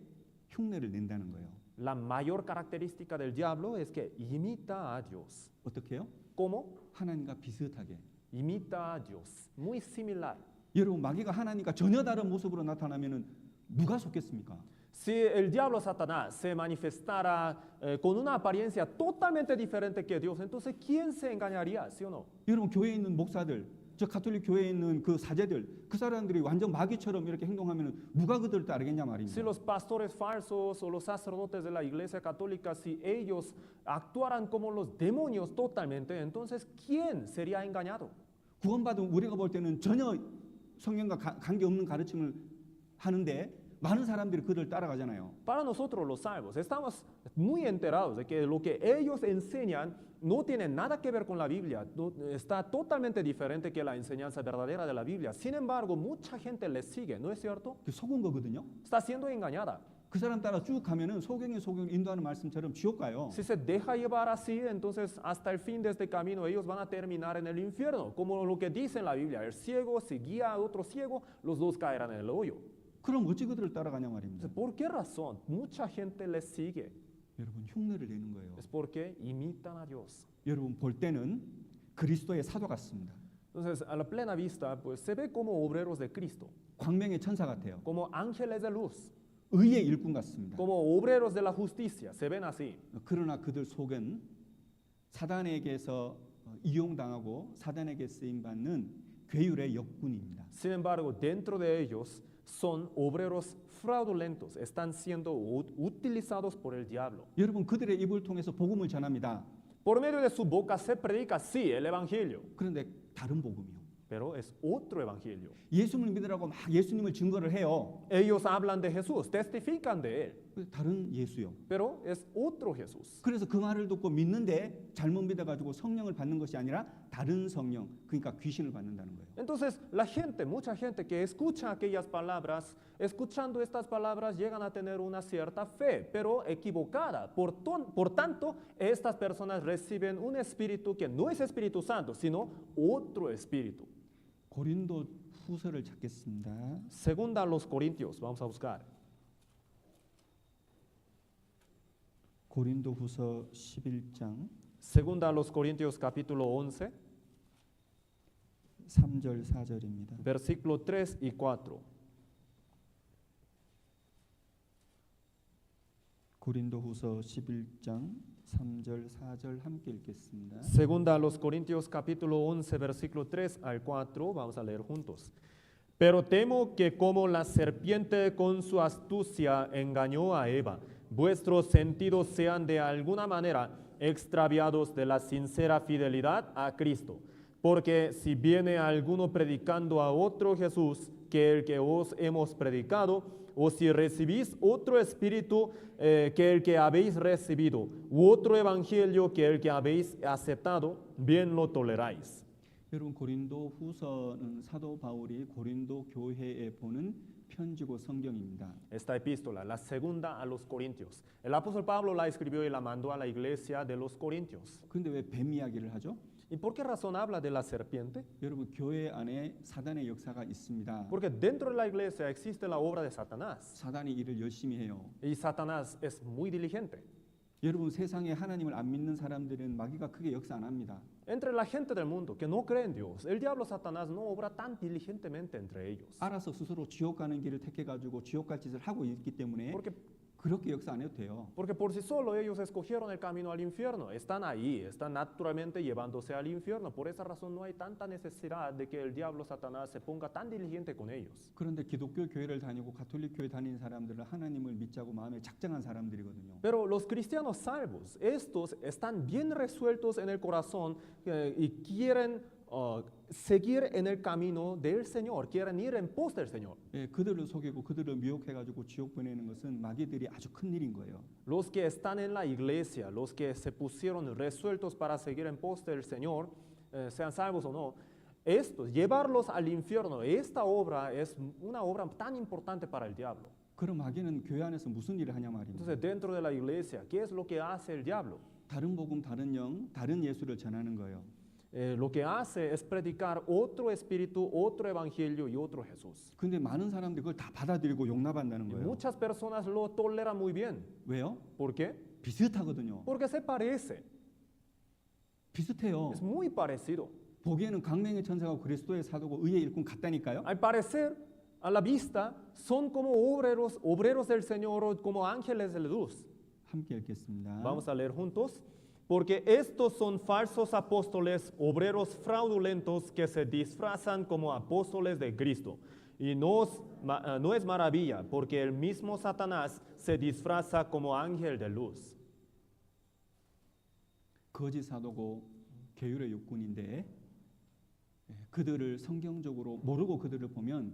흉내를 낸다는 거예요. La mayor característica del diablo es que imita a Dios. 어떻게 해요? ¿Cómo? 하나님과 비슷하게. Imita a Dios. Muy similar. 여러분 마귀가 하나님과 전혀 다른 모습으로 나타나면은 누가 속겠습니까? Si el diablo Satanás se manifestara con una apariencia totalmente diferente que Dios, entonces ¿quién se engañaría, sí o no? 여러분 교회에 있는 목사들, 저 가톨릭 교회에 있는 그 사제들, 그 사람들이 완전 마귀처럼 이렇게 행동하면은 누가 그들을 따르겠냐 말입니다. Si los pastores falsos o los sacerdotes de la iglesia católica, si ellos actuaran como los demonios totalmente, entonces ¿quién sería engañado? 구원받은 우리가 볼 때는 전혀 성경과 관계없는 가르침을 하는데 많은 사람들이 그들을 따라가잖아요. Para nosotros los salvos, estamos muy enterados de que lo que ellos enseñan no tiene nada que ver con la Biblia, está totalmente diferente que la enseñanza verdadera de la Biblia. Sin embargo, mucha gente les sigue, ¿no es cierto? 그 속은 거거든요. Está siendo engañada. 그 사람 따라 쭉 가면은 소경이 인도하는 말씀처럼 지옥 가요. Si se deja llevar así, entonces hasta el fin de este camino ellos van a terminar en el infierno, como lo que dice en la Biblia, el ciego si guía a otro ciego, los dos caerán en el hoyo. 그럼 어찌 그들을 따라가냐 말입니다. Entonces, ¿por qué razón mucha gente les sigue? 여러분 흉내를 내는 거예요. Es porque imitan a Dios. 여러분 볼 때는 그리스도의 사도 같습니다. Entonces, a la plena vista, pues se ve como obreros de Cristo, 광명의 천사 같아요. como ángeles de luz, 의의 일꾼 같습니다. como obreros de la justicia, se ven así. 그러나 그들 속은 사단에게서 이용당하고 사단에게 쓰임 받는 괴율의 역군입니다. Sin embargo, dentro de ellos son obreros fraudulentos, están siendo utilizados por el diablo. 여러분 그들의 입을 통해서 복음을 전합니다. Por medio de su boca se predica, sí, el evangelio, 그런데 다른 복음이요. pero es otro evangelio. 예수님을 믿으라고 막 예수님을 증거를 해요. Ellos hablan de Jesús, testifican de él, 다른 예수요. pero es otro Jesús. 그래서 그 말을 듣고 믿는데 잘못 믿어가지고 성령을 받는 것이 아니라 다른 성령, 그러니까 귀신을 받는다는 거예요. Entonces, la gente, mucha gente que escucha aquellas palabras, escuchando estas palabras llegan a tener una cierta fe, pero equivocada. Por tanto, estas personas reciben un espíritu que no es Espíritu Santo, sino otro espíritu. 고린도 후서를 찾겠습니다. Segunda a los Corintios, vamos a buscar. 고린도 후서 11장 Segunda a los Corintios capítulo 11, 3절 4절입니다. versículo 3 y 4. 고린도 후서 11장 3절 4절 함께 읽겠습니다. Segunda a los Corintios capítulo 11, versículo 3 al 4, vamos a leer juntos. Pero temo que como la serpiente con su astucia engañó a Eva, vuestros sentidos sean de alguna manera extraviados de la sincera fidelidad a Cristo. Porque si viene alguno predicando a otro Jesús que el que os hemos predicado, o si recibís otro espíritu que el que habéis recibido, u otro evangelio que el que habéis aceptado, bien lo toleráis. 여러분 고린도 후서는 사도 바울이 고린도 교회에 보는 편지고 성경입니다. Esta epístola, la segunda a los Corintios. El apóstol Pablo la escribió y la mandó a la iglesia de los Corintios. 그런데 왜 뱀 이야기를 하죠? ¿Y por qué razón habla de la serpiente? 여러분 교회 안에 사단의 역사가 있습니다. Porque dentro de la iglesia existe la obra de Satanás. 사단이 일을 열심히 해요. Y Satanás es muy diligente. 여러분 세상에 하나님을 안 믿는 사람들은 마귀가 크게 역사 안 합니다. Entre la gente del mundo que no cree en Dios, el diablo Satanás no obra tan diligentemente entre ellos. 알아서 스스로 지옥 가는 길을 택해 가지고 지옥 갈 짓을 하고 있기 때문에 Porque, 그렇게 역사 안 해도 돼요. porque por sí solo ellos escogieron el camino al infierno. Están ahí, están naturalmente llevándose al infierno. Por esa razón no hay tanta necesidad de que el diablo Satanás se ponga tan diligente con ellos. 그런데 기독교 교회를 다니고 가톨릭 교회 다니는 사람들은 하나님을 믿자고 마음에 작정한 사람들이거든요. Pero los cristianos salvos, estos están bien resueltos en el corazón y quieren seguir en el camino del Señor, quieren ir en pos del Señor. 예, 그들을 속이고 그들을 미혹해 가지고 지옥 보내는 것은 마귀들이 아주 큰 일인 거예요. Los que están en la iglesia, los que se pusieron resueltos para seguir en pos del Señor, sean salvos o no, estos, llevarlos al infierno, esta obra es una obra tan importante para el diablo. 그럼 마귀는 교회 안에서 무슨 일을 하냐 말입니다. Entonces, dentro de la iglesia, ¿qué es lo que hace el diablo? 다른 복음, 다른 영, 다른 예수를 전하는 거예요. Lo que hace es predicar otro espíritu, otro evangelio y otro Jesús. 근데 많은 사람들이 그걸 다 받아들이고 용납한다는 Y 거예요. muchas personas lo toleran muy bien. 왜요? ¿Por qué? 비슷하거든요. Porque se parece, 비슷해요. es muy parecido. 보기에는 광명의 천사가 그리스도의 사도고 의의 일꾼 같다니까요. Al parecer, a la vista, son como obreros del Señor o como ángeles de luz. 함께 읽겠습니다. Vamos a leer juntos. Porque estos son falsos apóstoles, obreros fraudulentos que se disfrazan como apóstoles de Cristo. Y no es maravilla, porque el mismo Satanás se disfraza como ángel de luz. 거짓 사도고 계율의 육군인데 그들을 성경적으로 모르고 그들을 보면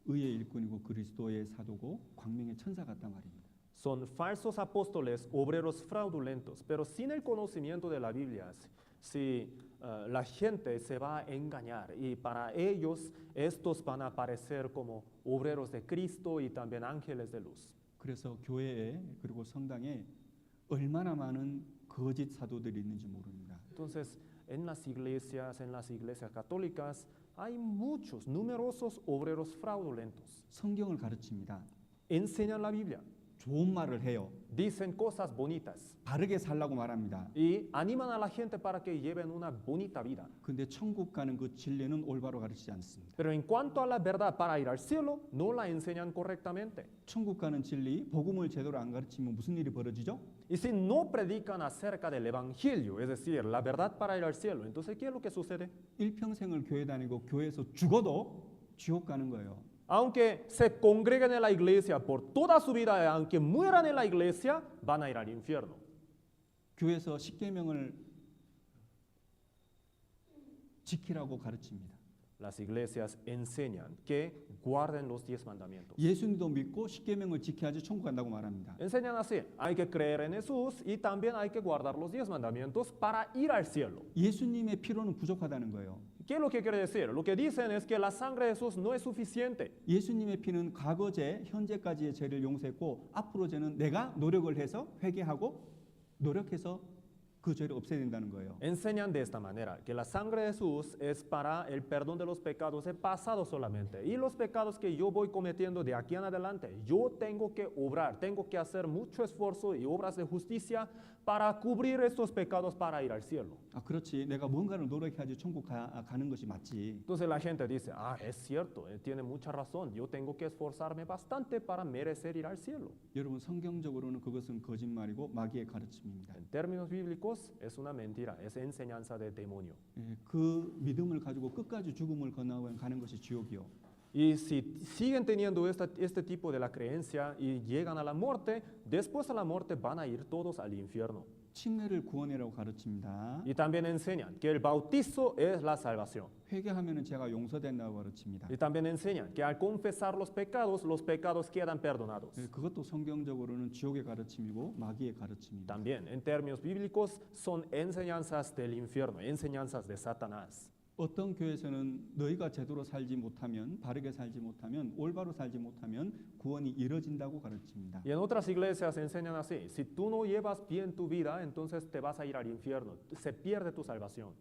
의의 일꾼이고 그리스도의 사도고 광명의 천사 같단 말입니다. Son falsos apóstoles, obreros fraudulentos, pero sin el conocimiento de la Biblia, si la gente se va a engañar y para ellos estos van a aparecer como obreros de Cristo y también ángeles de luz. 그래서 교회에 그리고 성당에 얼마나 많은 거짓 사도들이 있는지 모릅니다. Entonces, en las iglesias católicas, hay muchos, numerosos obreros fraudulentos. 성경을 가르칩니다. Enseñan la Biblia, 좋은 말을 해요. dicen cosas bonitas 바르게 살라고 말합니다. y animan a la gente para que lleven una bonita vida. 근데 천국 가는 그 진리는 올바로 가르치지 않습니다. Pero en cuanto a la verdad para ir al cielo, no la enseñan correctamente. 천국 가는 진리, 복음을 제대로 안 가르치면 무슨 일이 벌어지죠? Y si no predican acerca del evangelio, es decir, la verdad para ir al cielo, entonces ¿qué es lo que sucede? 일평생을 교회 다니고 교회에서 죽어도 지옥 가는 거예요. Aunque se congreguen en la iglesia por toda su vida, aunque mueran en la iglesia, van a ir al infierno. 교회에서 십계명을 지키라고 가르칩니다. Las iglesias enseñan que guarden los 10 mandamientos. 예수님도 믿고 십계명을 지켜야지 천국 간다고 말합니다. Enseñan así, hay que creer en Jesús y también hay que guardar los 10 mandamientos para ir al cielo. 예수님의 피로는 부족하다는 거예요. ¿Qué es lo que quiere decir? Lo que dicen es que la sangre de Jesús no es suficiente. 예수님의 피는 과거제, 현재까지의 죄를 용서했고 앞으로 죄는 내가 노력을 해서 회개하고 노력해서 그 죄를 없애야 된다는 거예요. Enseñan de esta manera que la sangre de Jesús es para el perdón de los pecados del pasado solamente. Y los pecados que yo voy cometiendo de aquí en adelante, yo tengo que obrar, tengo que hacer mucho esfuerzo y obras de justicia para cubrir estos pecados para ir al cielo. 아, 그렇지. 내가 뭔가를 노력해야지 천국 가는 것이 맞지. Entonces la gente dice, es cierto, tiene mucha razón, yo tengo que esforzarme bastante para merecer ir al cielo. 여러분 성경적으로는 그것은 거짓말이고 마귀의 가르침입니다. En términos bíblicos, es una mentira, es enseñanza de demonio. 예, 그 믿음을 가지고 끝까지 죽음을 건너가는 것이 지옥이요. Y si siguen teniendo este tipo de la creencia y llegan a la muerte, después de la muerte van a ir todos al infierno. 침례를 구원이라고 가르칩니다. Y también enseñan que el bautizo es la salvación. 회개하면은 죄가 용서된다고 가르칩니다. Y también enseñan que al confesar los pecados quedan perdonados. 예, 그것도 성경적으로는 지옥의 가르침이고 마귀의 가르침입니다. También en términos bíblicos son enseñanzas del infierno, enseñanzas de Satanás. 어떤 교회에서는 너희가 제대로 살지 못하면 바르게 살지 못하면 올바로 살지 못하면 구원이 이뤄진다고 가르칩니다. Y en otras iglesias enseñan así, si tú no llevas bien tu vida, entonces te vas a ir al infierno, se pierde tu salvación.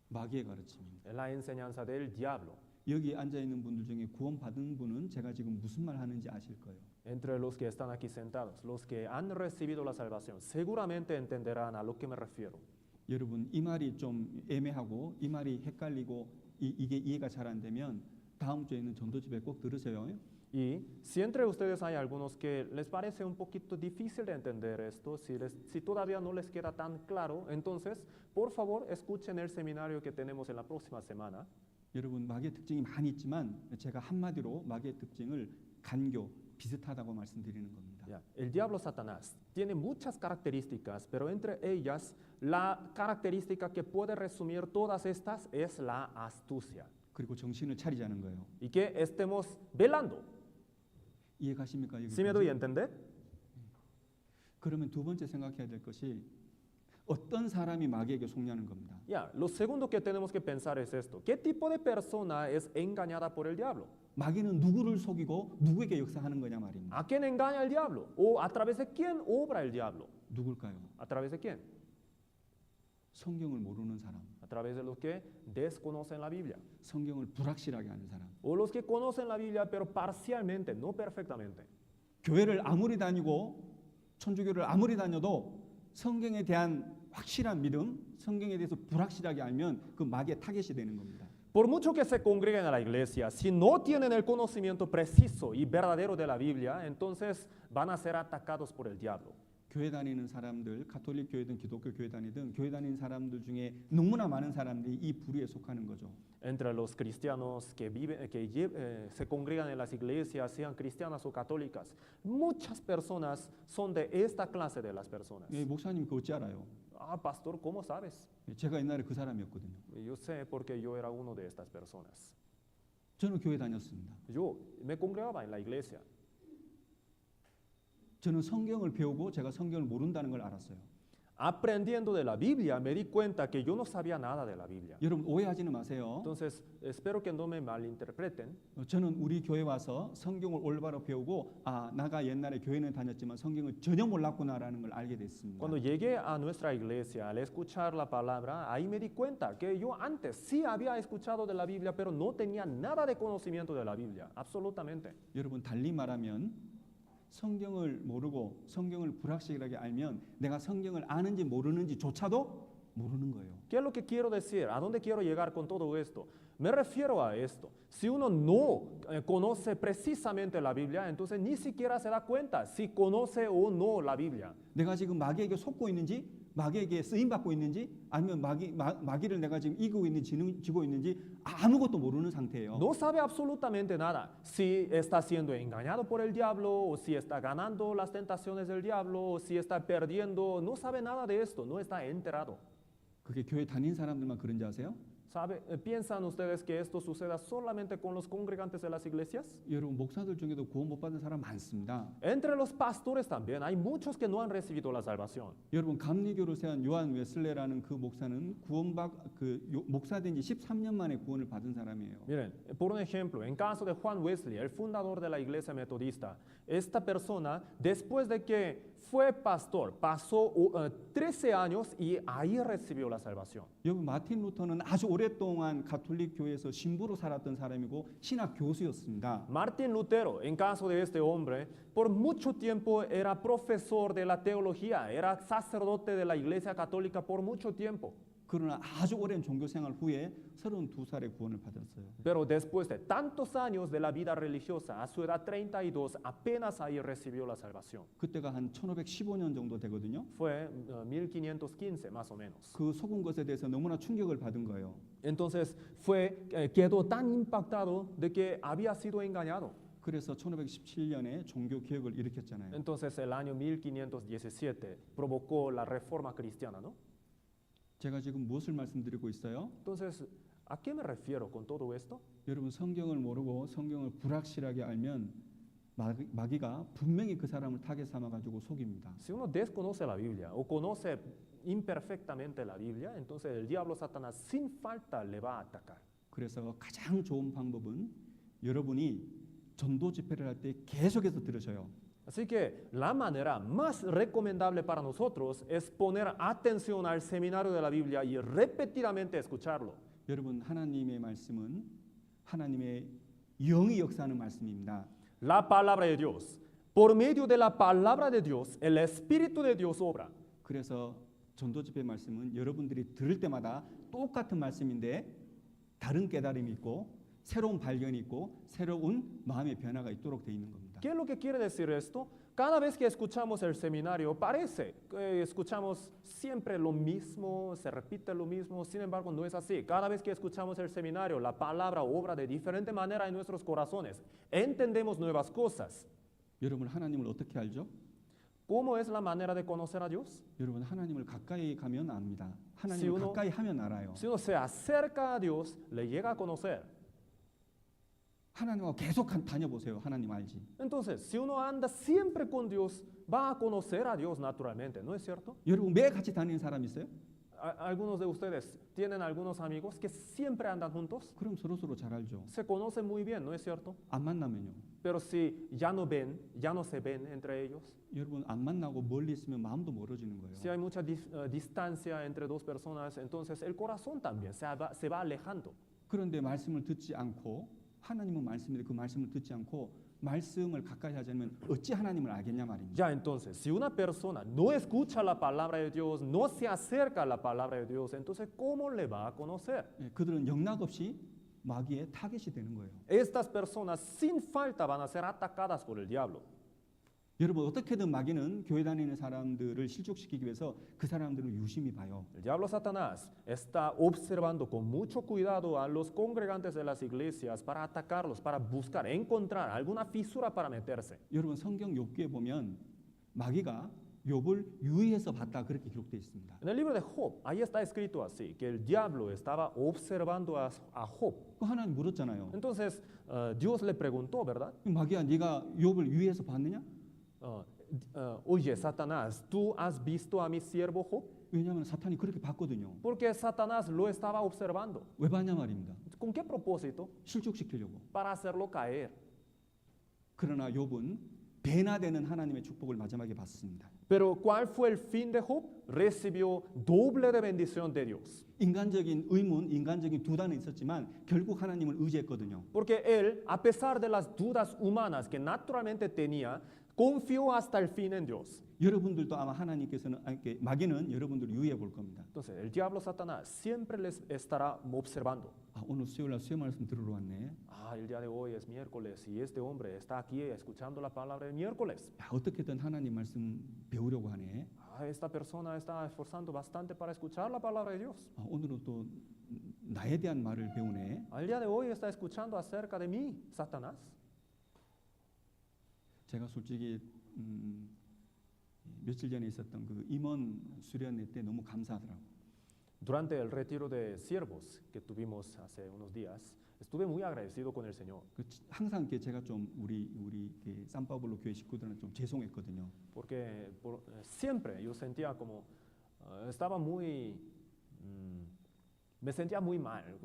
마귀의 가르침입니다. Es la enseñanza del diablo. 여기 앉아 있는 분들 중에 구원받은 분은 제가 지금 무슨 말 하는지 아실 거예요. Entre los que están aquí sentados, los que han recibido la salvación, seguramente entenderán a lo que me refiero. 여러분 이 말이 좀 애매하고 이 말이 헷갈리고 이게 이해가 잘 안 되면 다음 주에 있는 전도 집회 꼭 들으세요. Y si entre ustedes hay algunos que les parece un poquito difícil de entender esto, si todavía no les queda tan claro, entonces, por favor, escuchen el seminario que tenemos en la próxima semana. 여러분 마귀의 특징이 많이 있지만 제가 한마디로 마귀의 특징을 간교, 비슷하다고 말씀드리는 겁니다. Ya, el diablo Satanás tiene muchas características, pero entre ellas la característica que puede resumir todas estas es la astucia. 그리고 정신을 차리자는 거예요. Y que estemos velando. 이해가십니까? ¿Sí me doy a entender? 그러면 두 번째 생각해야 될 것이 어떤 사람이 마귀에게 속냐는 겁니다. Ya, lo segundo que tenemos que pensar es esto. ¿Qué tipo de persona es engañada por el diablo? 마귀는 누구를 속이고 누구에게 역사하는 거냐 말입니다. ¿A quién engaña el diablo? ¿O a través de quién obra el diablo? 누굴까요? ¿A través de quién? 성경을 모르는 사람, A través de los que desconocen la Biblia. 성경을 불확실하게 아는 사람. O los que conocen la Biblia pero parcialmente, no perfectamente. 교회를 아무리 다니고 천주교를 아무리 다녀도 성경에 대한 확실한 믿음, 성경에 대해서 불확실하게 알면 그 마귀의 타겟이 되는 겁니다. Por mucho que se congreguen a la iglesia, si no tienen el conocimiento preciso y verdadero de la Biblia, entonces van a ser atacados por el diablo. 교회 다니는 사람들, 가톨릭 교회든 기독교 교회 다니든 교회 다니는 사람들 중에 너무나 많은 사람들이 이 부류에 속하는 거죠. Entre los cristianos que se congregan en las iglesias, sean cristianas o católicas, muchas personas son de esta clase de las personas. 예, 목사님 그거 어찌 알아요? Ah, pastor, ¿cómo sabes? 제가 옛날에 그 사람이었거든요. Yo sé porque yo era uno de estas personas. 저는 교회 다녔습니다. Yo me congregaba en la iglesia. 저는 성경을 배우고 제가 성경을 모른다는 걸 알았어요. Aprendiendo de la Biblia, me di cuenta que yo no sabía nada de la Biblia. 여러분 오해하지는 마세요. Entonces, espero que no me malinterpreten. 저는 우리 교회 와서 성경을 올바로 배우고 나가 옛날에 교회는 다녔지만 성경을 전혀 몰랐구나라는 걸 알게 됐습니다. Cuando llegué a nuestra iglesia, al escuchar la palabra, ahí me di cuenta que yo antes sí había escuchado de la Biblia, pero no tenía nada de conocimiento de la Biblia, absolutamente. 여러분 달리 말하면 성경을 모르고 성경을 불확실하게 알면 내가 성경을 아는지 모르는지조차도 모르는 거예요. ¿Qué es lo que quiero decir? ¿A dónde quiero llegar con todo esto? Me refiero a esto. Si uno no conoce precisamente la Biblia, entonces ni siquiera se da cuenta si conoce o no la Biblia. 내가 지금 마귀에게 속고 있는지 마귀에게 쓰임 받고 있는지 아니면 마귀를 내가 지금 이기고 있는지 지고 있는지 아무것도 모르는 상태예요. No sabe absolutamente nada si está siendo engañado por el diablo o si está ganando las tentaciones del diablo o si está perdiendo. No sabe nada de esto, no está enterado. 그게 교회 다닌 사람들만 그런지 아세요? ¿Piensan ustedes que esto suceda solamente con los congregantes de las iglesias? 여러분 목사들 중에도 구원 못 받은 사람 많습니다. Entre los pastores también hay muchos que no han recibido la salvación. 여러분 감리교를 세운 요한 웨슬레라는 그 목사는 목사된 지 13년 만에 구원을 받은 사람이에요. Miren, por un ejemplo, en caso de Juan Wesley, el fundador de la iglesia metodista, esta persona, después de que fue pastor, pasó 13 años y ahí recibió la salvación. 여러분 마틴 루터는 아주 오랫동안 가톨릭 교회에서 신부로 살았던 사람이고 신학 교수였습니다. Martín Lutero, en caso de este hombre, por mucho tiempo era profesor de la teología, era sacerdote de la iglesia católica por mucho tiempo. 그러나 아주 오랜 종교 생활 후에 32살에 구원을 받았어요. Pero después de tantos años de la vida religiosa, a su edad 32, apenas ahí recibió la salvación. 그때가 한 1515년 정도 되거든요. Fue 1515 más o menos. 그 속은 것에 대해서 너무나 충격을 받은 거예요. Entonces quedó tan impactado de que había sido engañado. 그래서 1517년에 종교 개혁을 일으켰잖아요. Entonces el año 1517 provocó la reforma cristiana, ¿no? 제가 지금 무엇을 말씀드리고 있어요? Entonces, ¿a qué me refiero con todo esto? 여러분 성경을 모르고 성경을 불확실하게 알면 마귀가 분명히 그 사람을 타겟 삼아 가지고 속입니다. Si uno desconoce la Biblia o conoce imperfectamente la Biblia, entonces el diablo Satanás sin falta le va a atacar. 그래서 가장 좋은 방법은 여러분이 전도 집회를 할 때 계속해서 들으셔요. Así que la manera más recomendable para nosotros es poner atención al seminario de la Biblia y repetidamente escucharlo. 여러분 하나님의 말씀은 하나님의 영이 역사하는 말씀입니다. La palabra de Dios. Por medio de la palabra de Dios, el Espíritu de Dios obra. 그래서 전도 집회 말씀은 여러분들이 들을 때마다 똑같은 말씀인데 다른 깨달음이 있고 새로운 발견이 있고 새로운 마음의 변화가 있도록 되어 있는 겁니다. ¿Qué es lo que quiere decir esto? Cada vez que escuchamos el seminario, parece que escuchamos siempre lo mismo, se repite lo mismo, sin embargo no es así. Cada vez que escuchamos el seminario, la palabra obra de diferente manera en nuestros corazones. Entendemos nuevas cosas. 여러분 하나님을 어떻게 알죠? ¿Cómo es la manera de conocer a Dios? 여러분 하나님을 가까이 가면 압니다. Si 하나님을 uno- 가까이 하면 알아요. Si uno se acerca a Dios, le llega a conocer. 하나님하고 계속 다녀보세요. 하나님 알지? Entonces, si uno anda siempre con Dios, va a conocer a Dios naturalmente, ¿no es cierto? 여러분 매일 같이 다니는 사람 있어요? Algunos de ustedes tienen algunos amigos que siempre andan juntos, 그럼 서로 잘 알죠. se conocen muy bien, ¿no es cierto? 안 만나면요. Pero si ya no ven, ya no se ven entre ellos, 여러분 안 만나고 멀리 있으면 마음도 멀어지는 거예요. si hay mucha distancia entre dos personas, entonces el corazón también se va alejando. 그런데 말씀을 듣지 않고 하나님은 말씀인데 그 말씀을 듣지 않고 말씀을 가까이 하지 않으면 어찌 하나님을 알겠냐 말입니다. Ya entonces, si una persona no escucha la palabra de Dios, no se acerca a la palabra de Dios, entonces ¿cómo le va a conocer? 예, 그들은 영락없이 마귀의 타겟이 되는 거예요. Estas personas sin falta van a ser atacadas por el diablo. 여러분 어떻게든 마귀는 교회 다니는 사람들을 실족시키기 위해서 그 사람들을 유심히 봐요. El diablo Satanás está observando con mucho cuidado a los congregantes de las iglesias para atacarlos, para buscar, encontrar alguna fisura para meterse. 여러분 성경 욥기에 보면 마귀가 욥을 유의해서 봤다 그렇게 기록되어 있습니다. En el libro de Job, ahí está escrito así, que el diablo estaba observando a Job. 그 하나님 물었잖아요. Entonces, Dios le preguntó, ¿verdad? 마귀야 네가 욥을 유의해서 봤느냐? Oye, Satanás, ¿tú has visto a mi siervo Job? 왜냐하면 사탄이 그렇게 봤거든요. Porque Satanás lo estaba observando. 왜 봤냐 말입니다. ¿Con qué propósito? 실족시키려고. Para hacerlo caer. 그러나 욥은 배나되는 하나님의 축복을 마지막에 받습니다. Pero ¿cuál fue el fin de Job? Recibió doble de bendición de Dios. 인간적인 의문, 인간적인 두단은 있었지만 결국 하나님을 의지했거든요. Porque él, a pesar de las dudas humanas que naturalmente tenía, confió hasta el fin en Dios. 여러분들도 아마 하나님께서는 마귀는 여러분들을 유의해 볼 겁니다. Entonces, el diablo Satanás siempre les estará observando. 아, 오늘 수요일 날 수요 말씀 들으러 왔네. El día de hoy es miércoles y este hombre está aquí escuchando la palabra de miércoles. 야, 어떻게든 하나님 말씀 배우려고 하네. Esta persona está esforzando bastante para escuchar la palabra de Dios. 아, 오늘은 또 나에 대한 말을 배우네. El día de hoy está escuchando acerca de mí, Satanás. 제가 솔직히 며칠 전에 있었던 그 임원 수련회 때 너무 감사하더라고. Durante el retiro de siervos que tuvimos hace unos días, estuve muy agradecido con el Señor. 항상 제가 좀 우리 산파울로 교회 식구들은 좀 죄송했거든요. Porque siempre yo sentía como estaba muy me sentía muy mal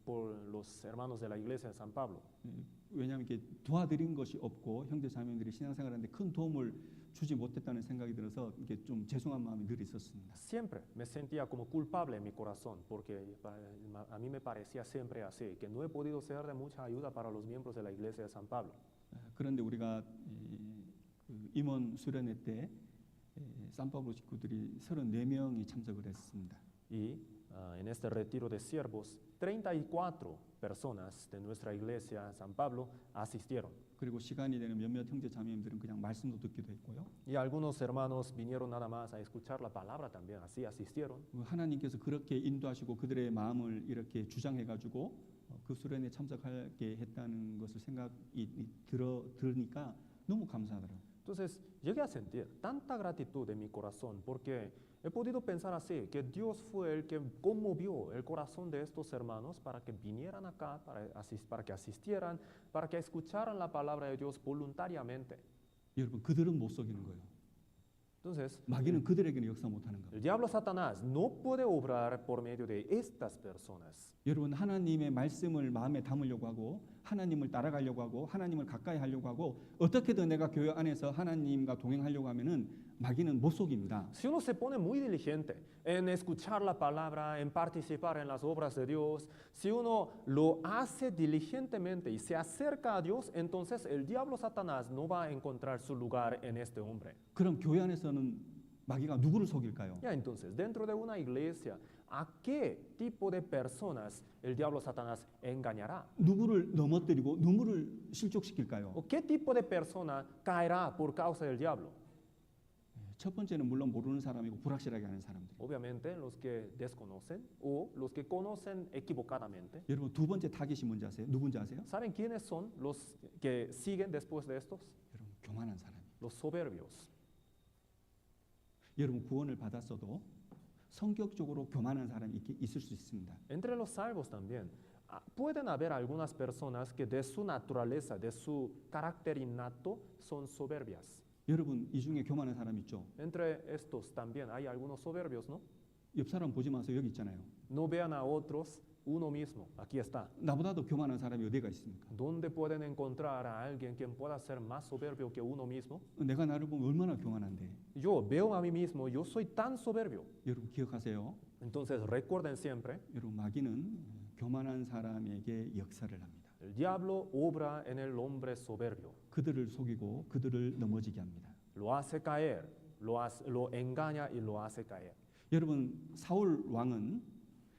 por los hermanos de la iglesia de San Pablo. 왜냐하면 이렇게 도와드린 것이 없고 형제 자매들이 신앙생활하는데 큰 도움을 주지 못했다는 생각이 들어서 이게 좀 죄송한 마음이 늘 있었습니다. Siempre me sentía como culpable en mi corazón porque a mí me parecía siempre así, que no he podido ser de mucha ayuda para los miembros de la iglesia de San Pablo. 그런데 우리가 임원 수련회 때 산파울로 식구들이 34명이 참석을 했습니다. Y en este retiro de siervos, 34 personas de nuestra iglesia San Pablo asistieron. 그리고 시간이 되는 몇몇 형제 자매님들은 그냥 말씀도 듣기도 했고요. Y algunos hermanos vinieron nada más a escuchar la palabra también, así asistieron. 하나님께서 그렇게 인도하시고 그들의 마음을 이렇게 주장해가지고 그 수련회에 참석하게 했다는 것을 생각이 들으니까 너무 감사하더라고요. Entonces llegué a sentir tanta gratitud en mi corazón porque he podido pensar así, que Dios fue el que conmovió el corazón de estos hermanos para que vinieran acá, para que asistieran, para que escucharan la palabra de Dios voluntariamente. 여러분 그들은 못 속이는 거예요. Entonces, 마귀는 그들에게는 역사 못하는 거예요. el diablo Satanás no puede obrar por medio de estas personas. 여러분 하나님의 말씀을 마음에 담으려고 하고 하나님을 따라가려고 하고 하나님을 가까이 하려고 하고 어떻게든 내가 교회 안에서 하나님과 동행하려고 하면은 마귀는 못 속입니다. Si uno se pone muy diligente en escuchar la palabra, en participar en las obras de Dios, si uno lo hace diligentemente y se acerca a Dios, entonces el diablo Satanás no va a encontrar su lugar en este hombre. 그럼 교회 안에서는 마귀가 누구를 속일까요? Ya entonces, dentro de una iglesia, ¿a qué tipo de personas el diablo Satanás engañará? 누구를 넘어뜨리고 누구를 실족시킬까요? ¿O qué tipo de persona caerá por causa del diablo? 첫 번째는 물론 모르는 사람이고 불확실하게 하는 사람들. Obviamente los que desconocen o los que conocen equivocadamente. 여러분 두 번째 타깃이 뭔지 아세요? 누군지 아세요? ¿Saben quiénes son los que siguen después de estos? 여러분 교만한 사람. Los soberbios. 여러분 구원을 받았어도 성격적으로 교만한 사람이 있을 수 있습니다. Entre los salvos también pueden haber algunas personas que de su naturaleza, de su carácter innato, son soberbias. 여러분 이 중에 교만한 사람 있죠? Entre estos también hay algunos soberbios, ¿no? 옆 사람 보지 마세요. 여기 있잖아요. No vean a otros, uno mismo. Aquí está. 나보다도 교만한 사람이 어디가 있습니까? ¿Dónde pueden encontrar a alguien quien pueda ser más soberbio que uno mismo? 내가 나를 보면 얼마나 교만한데. Yo veo a mí mismo, yo soy tan soberbio. 여러분 기억하세요. Entonces recuerden siempre, 여러분 마귀는 교만한 사람에게 역사를 합니다. el diablo obra en el hombre soberbio. 그들을 속이고 그들을 넘어지게 합니다. Lo hace caer, lo engaña y lo hace caer. 여러분 사울 왕은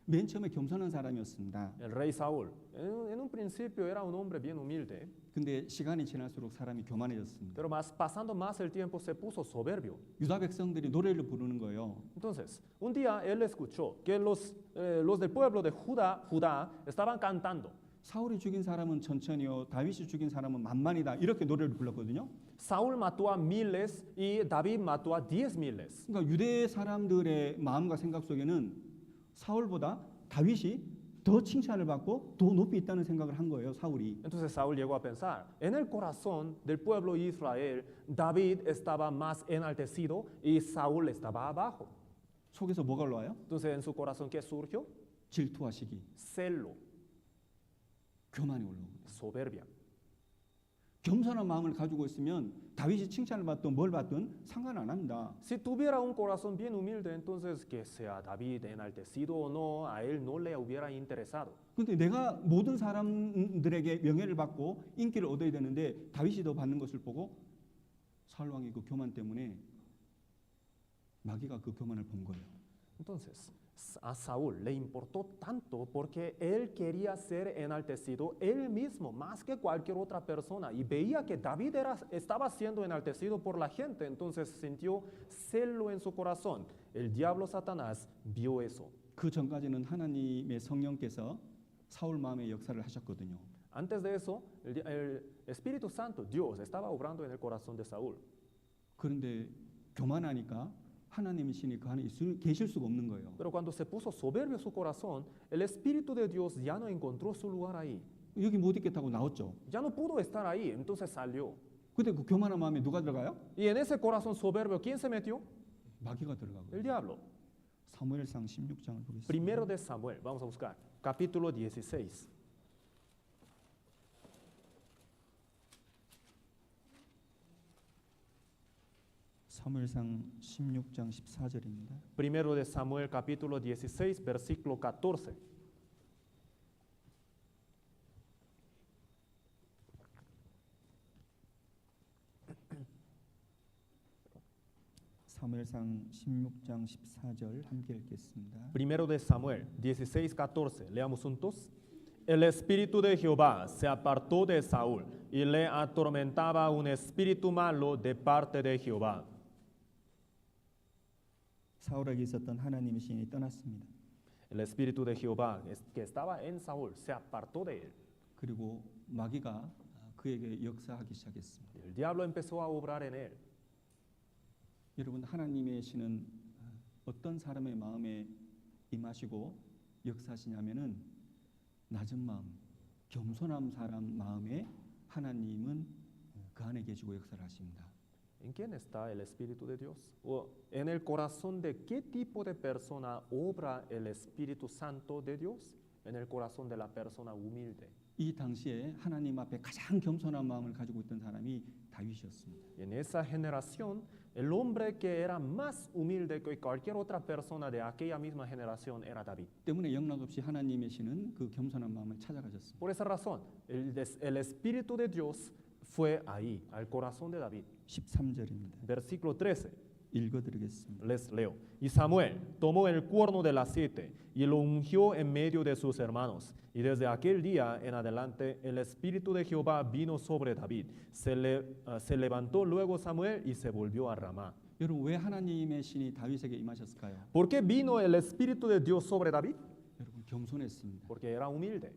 맨 처음에 겸손한 사람이었습니다. El rey Saúl, en un principio era un hombre bien humilde, 근데 시간이 지날수록 사람이 교만해졌습니다. pero pasando más el tiempo se puso soberbio. 유다 백성들이 노래를 부르는 거예요. Entonces, un día él escuchó que los del pueblo de Judá estaban cantando. 사울이 죽인 사람은 천천히요, 다윗이 죽인 사람은 만만이다. 이렇게 노래를 불렀거든요. Saúl mató a miles y David mató a 10 miles. 그러니까 유대 사람들의 마음과 생각 속에는 사울보다 다윗이 더 칭찬을 받고 더 높이 있다는 생각을 한 거예요, 사울이. Entonces Saúl llegó a pensar, en el corazón del pueblo de Israel, David estaba más enaltecido y Saúl estaba abajo. 속에서 뭐가 올라와요? Entonces en su corazón, ¿qué surgió? 질투와 시기, Celo, 교만이 올라옵니다. soberbia. 겸손한 마음을 가지고 있으면 다윗이 칭찬을 받든 뭘 받든 상관 안 합니다. Si tuviera un corazón bien humilde, entonces que sea David enaltecido o no, a él no le hubiera interesado. 근데 내가 모든 사람들에게 명예를 받고 인기를 얻어야 되는데 다윗이 더 받는 것을 보고 사울 왕이 그 교만 때문에 마귀가 그 교만을 본 거예요. Entonces, a Saúl le importó tanto porque él quería ser enaltecido él mismo más que cualquier otra persona y veía que David estaba siendo enaltecido por la gente, entonces sintió celo en su corazón. El diablo Satanás vio eso. 그 전까지는 하나님의 성령께서 사울 마음의 역사를 하셨거든요. Antes de eso, el Espíritu Santo, Dios, estaba obrando en el corazón de Saúl. 그런데 교만하니까 하나님이시니 그 안에 계실 수가 없는 거예요. Pero cuando se puso soberbio su corazón, el Espíritu de Dios ya no encontró su lugar ahí. 여기 못 있겠다고 나왔죠. Ya no pudo estar ahí, entonces salió. 근데 그 교만한 마음에 누가 들어가요? Y en ese corazón soberbio, ¿quién se metió? 마귀가 들어가고. El diablo. 사무엘상 16장을 보겠습니다. Primero de Samuel, vamos a buscar, capítulo 16. 사무엘상 16장 14절입니다. Primero de Samuel, capítulo 16, versículo 14. 사무엘상 16장 14절 함께 읽겠습니다. Primero de Samuel 16, 14. Leamos juntos. El espíritu de Jehová se apartó de Saúl y le atormentaba un espíritu malo de parte de Jehová. 사울에게 있었던 하나님의 신이 떠났습니다. El espíritu de Jehová que estaba en Saúl se apartó de él. 그리고 마귀가 그에게 역사하기 시작했습니다. El diablo empezó a obrar en él. 여러분 하나님의 신은 어떤 사람의 마음에 임하시고 역사하시냐면은 낮은 마음, 겸손한 사람 마음에 하나님은 그 안에 계시고 역사를 하십니다. ¿En quién está el Espíritu de Dios? ¿O en el corazón de qué tipo de persona obra el Espíritu Santo de Dios? En el corazón de la persona humilde. 이 당시에 하나님 앞에 가장 겸손한 마음을 가지고 있던 사람이 다윗이었습니다. Y en esa generación, el hombre que era más humilde que cualquier otra persona de aquella misma generación era David. 때문에 영락없이 하나님의 신은 그 겸손한 마음을 찾아가셨습니다. Por esa razón, el Espíritu de Dios fue ahí, al corazón de David. 13절입니다. Versículo 13. 읽어드리겠습니다. Les leo. Y Samuel tomó el cuerno del aceite y lo ungió en medio de sus hermanos. Y desde aquel día en adelante el Espíritu de Jehová vino sobre David. Se levantó luego Samuel y se volvió a Ramá. 여러분 왜 하나님의 신이 다윗에게 임하셨을까요? ¿Por qué vino el Espíritu de Dios sobre David? 여러분 겸손했습니다. Porque era humilde.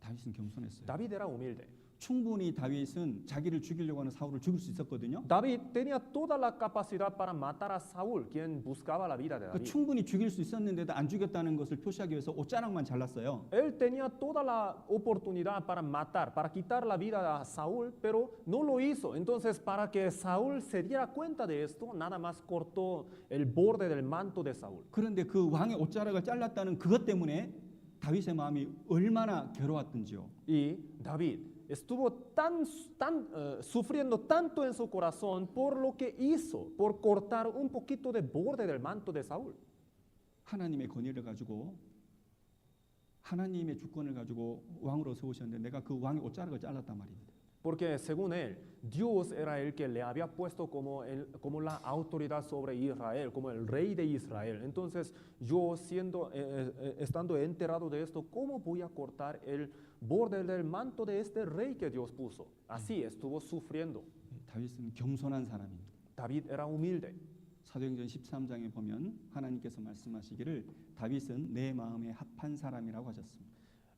다윗은 겸손했어요. David era humilde. 충분히 다윗은 자기를 죽이려고 하는 사울을 죽일 수 있었거든요. David tenía toda la capacidad para matar a Saúl, quien buscaba la vida de 그 David. 충분히 죽일 수 있었는데도 안 죽였다는 것을 표시하기 위해서 옷자락만 잘랐어요. Él tenía toda la oportunidad para matar, para quitar la vida a Saúl, pero no lo hizo. Entonces, para que Saúl se diera cuenta de esto, nada más cortó el borde del manto de Saúl. 그런데 그 왕의 옷자락을 잘랐다는 그것 때문에 다윗의 마음이 얼마나 괴로웠던지요. Y David estuvo sufriendo tanto en su corazón por lo que hizo, por cortar un poquito de borde del manto de Saúl. 하나님의 권위를 가지고 하나님의 주권을 가지고 왕으로 세우셨는데 내가 그 왕의 옷자락을 잘랐단 말입니다. Porque según él, Dios era el que le había puesto como la autoridad sobre Israel, como el rey de Israel. Entonces, yo estando enterado de esto, ¿cómo voy a cortar el borde del manto de este rey que Dios puso? Así estuvo sufriendo. 다윗은 겸손한 사람입니다. David era humilde. 사도행전 13장에 보면 하나님께서 말씀하시기를 다윗은 내 마음에 합한 사람이라고 하셨습니다.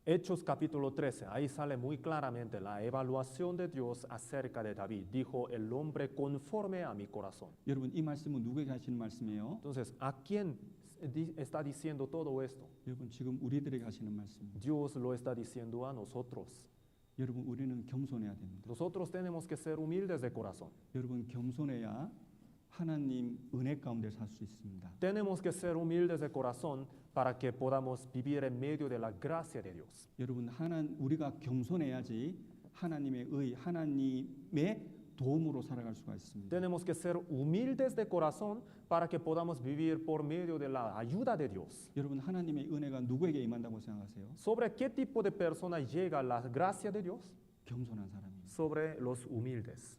Hechos capítulo 13, ahí sale muy claramente la evaluación de Dios acerca de David. Dijo, el hombre conforme a mi corazón. 여러분 이 말씀은 누구에게 하시는 말씀이에요? Entonces, ¿a quién está diciendo todo esto? 여러분 지금 우리들에게 하시는 말씀입니다. Dios lo está diciendo a nosotros. 여러분 우리는 겸손해야 됩니다. Nosotros tenemos que ser humildes de corazón. 여러분 겸손해야 하나님 은혜 가운데 살 수 있습니다. Tenemos que ser humildes de corazón para que podamos vivir en medio de la gracia de Dios. 여러분 우리가 겸손해야지 하나님의 의, 하나님의 도움으로 살아갈 수가 있습니다. Tenemos que ser humildes de corazón para que podamos vivir por medio de la ayuda de Dios. 여러분 하나님의 은혜가 누구에게 임한다고 생각하세요? ¿Sobre qué tipo de persona llega la gracia de Dios? 겸손한 사람입니다. Sobre los humildes.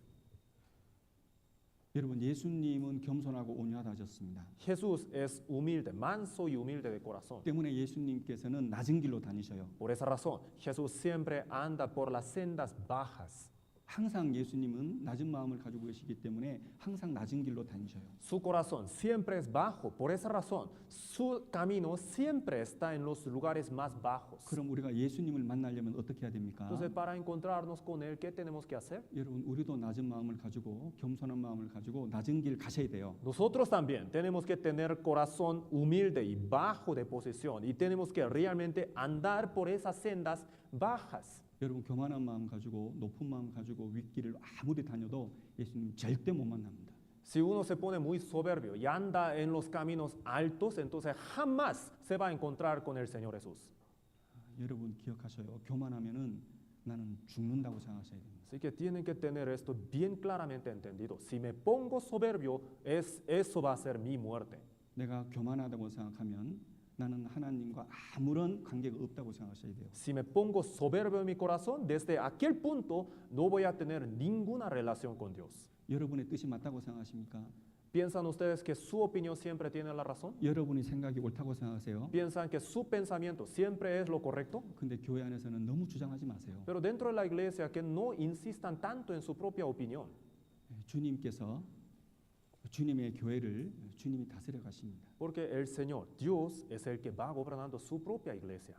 여러분 예수님은 겸손하고 온유하다 하셨습니다. Jesús es humilde, manso y humilde de corazón. 때문에 예수님께서는 낮은 길로 다니셔요. Por esa razón, Jesús siempre anda por las sendas bajas. 항상 예수님은 낮은 마음을 가지고 계시기 때문에 항상 낮은 길로 다니셔요. Su corazón siempre es bajo. Por esa razón, su camino siempre está en los lugares más bajos. 그럼 우리가 예수님을 만나려면 어떻게 해야 됩니까? Entonces, para encontrarnos con Él, ¿qué tenemos que hacer? 여러분 우리도 낮은 마음을 가지고 겸손한 마음을 가지고 낮은 길 가셔야 돼요. Nosotros también tenemos que tener corazón humilde y bajo de posición y tenemos que realmente andar por esas sendas bajas. 여러분 교만한 마음 가지고 높은 마음 가지고 윗길을 아무리 다녀도 예수님 절대 못 만납니다. Si uno se pone muy soberbio y anda en los caminos altos, entonces jamás se va a encontrar con el Señor Jesús. 여러분 기억하셔요. 교만하면은 나는 죽는다고 생각하셔야 됩니다. Así que tienen que tener esto bien claramente entendido. Si me pongo soberbio, eso va a ser mi muerte. 내가 교만하다고 생각하면 나는 하나님과 아무런 관계가 없다고 생각하셔야 돼요. Si me pongo soberbio en mi corazón, desde aquel punto no voy a tener ninguna relación con Dios. 여러분의 뜻이 맞다고 생각하십니까? ¿Piensan ustedes que su opinión siempre tiene la razón? 여러분이 생각이 옳다고 생각하세요? ¿Piensan que su pensamiento siempre es lo correcto? 근데 교회 안에서는 너무 주장하지 마세요. Pero dentro de la iglesia que no insistan tanto en su propia opinión. 주님께서 주님의 교회를 주님이 다스려 가십니다. Porque el Señor, Dios, es el que va gobernando su propia iglesia.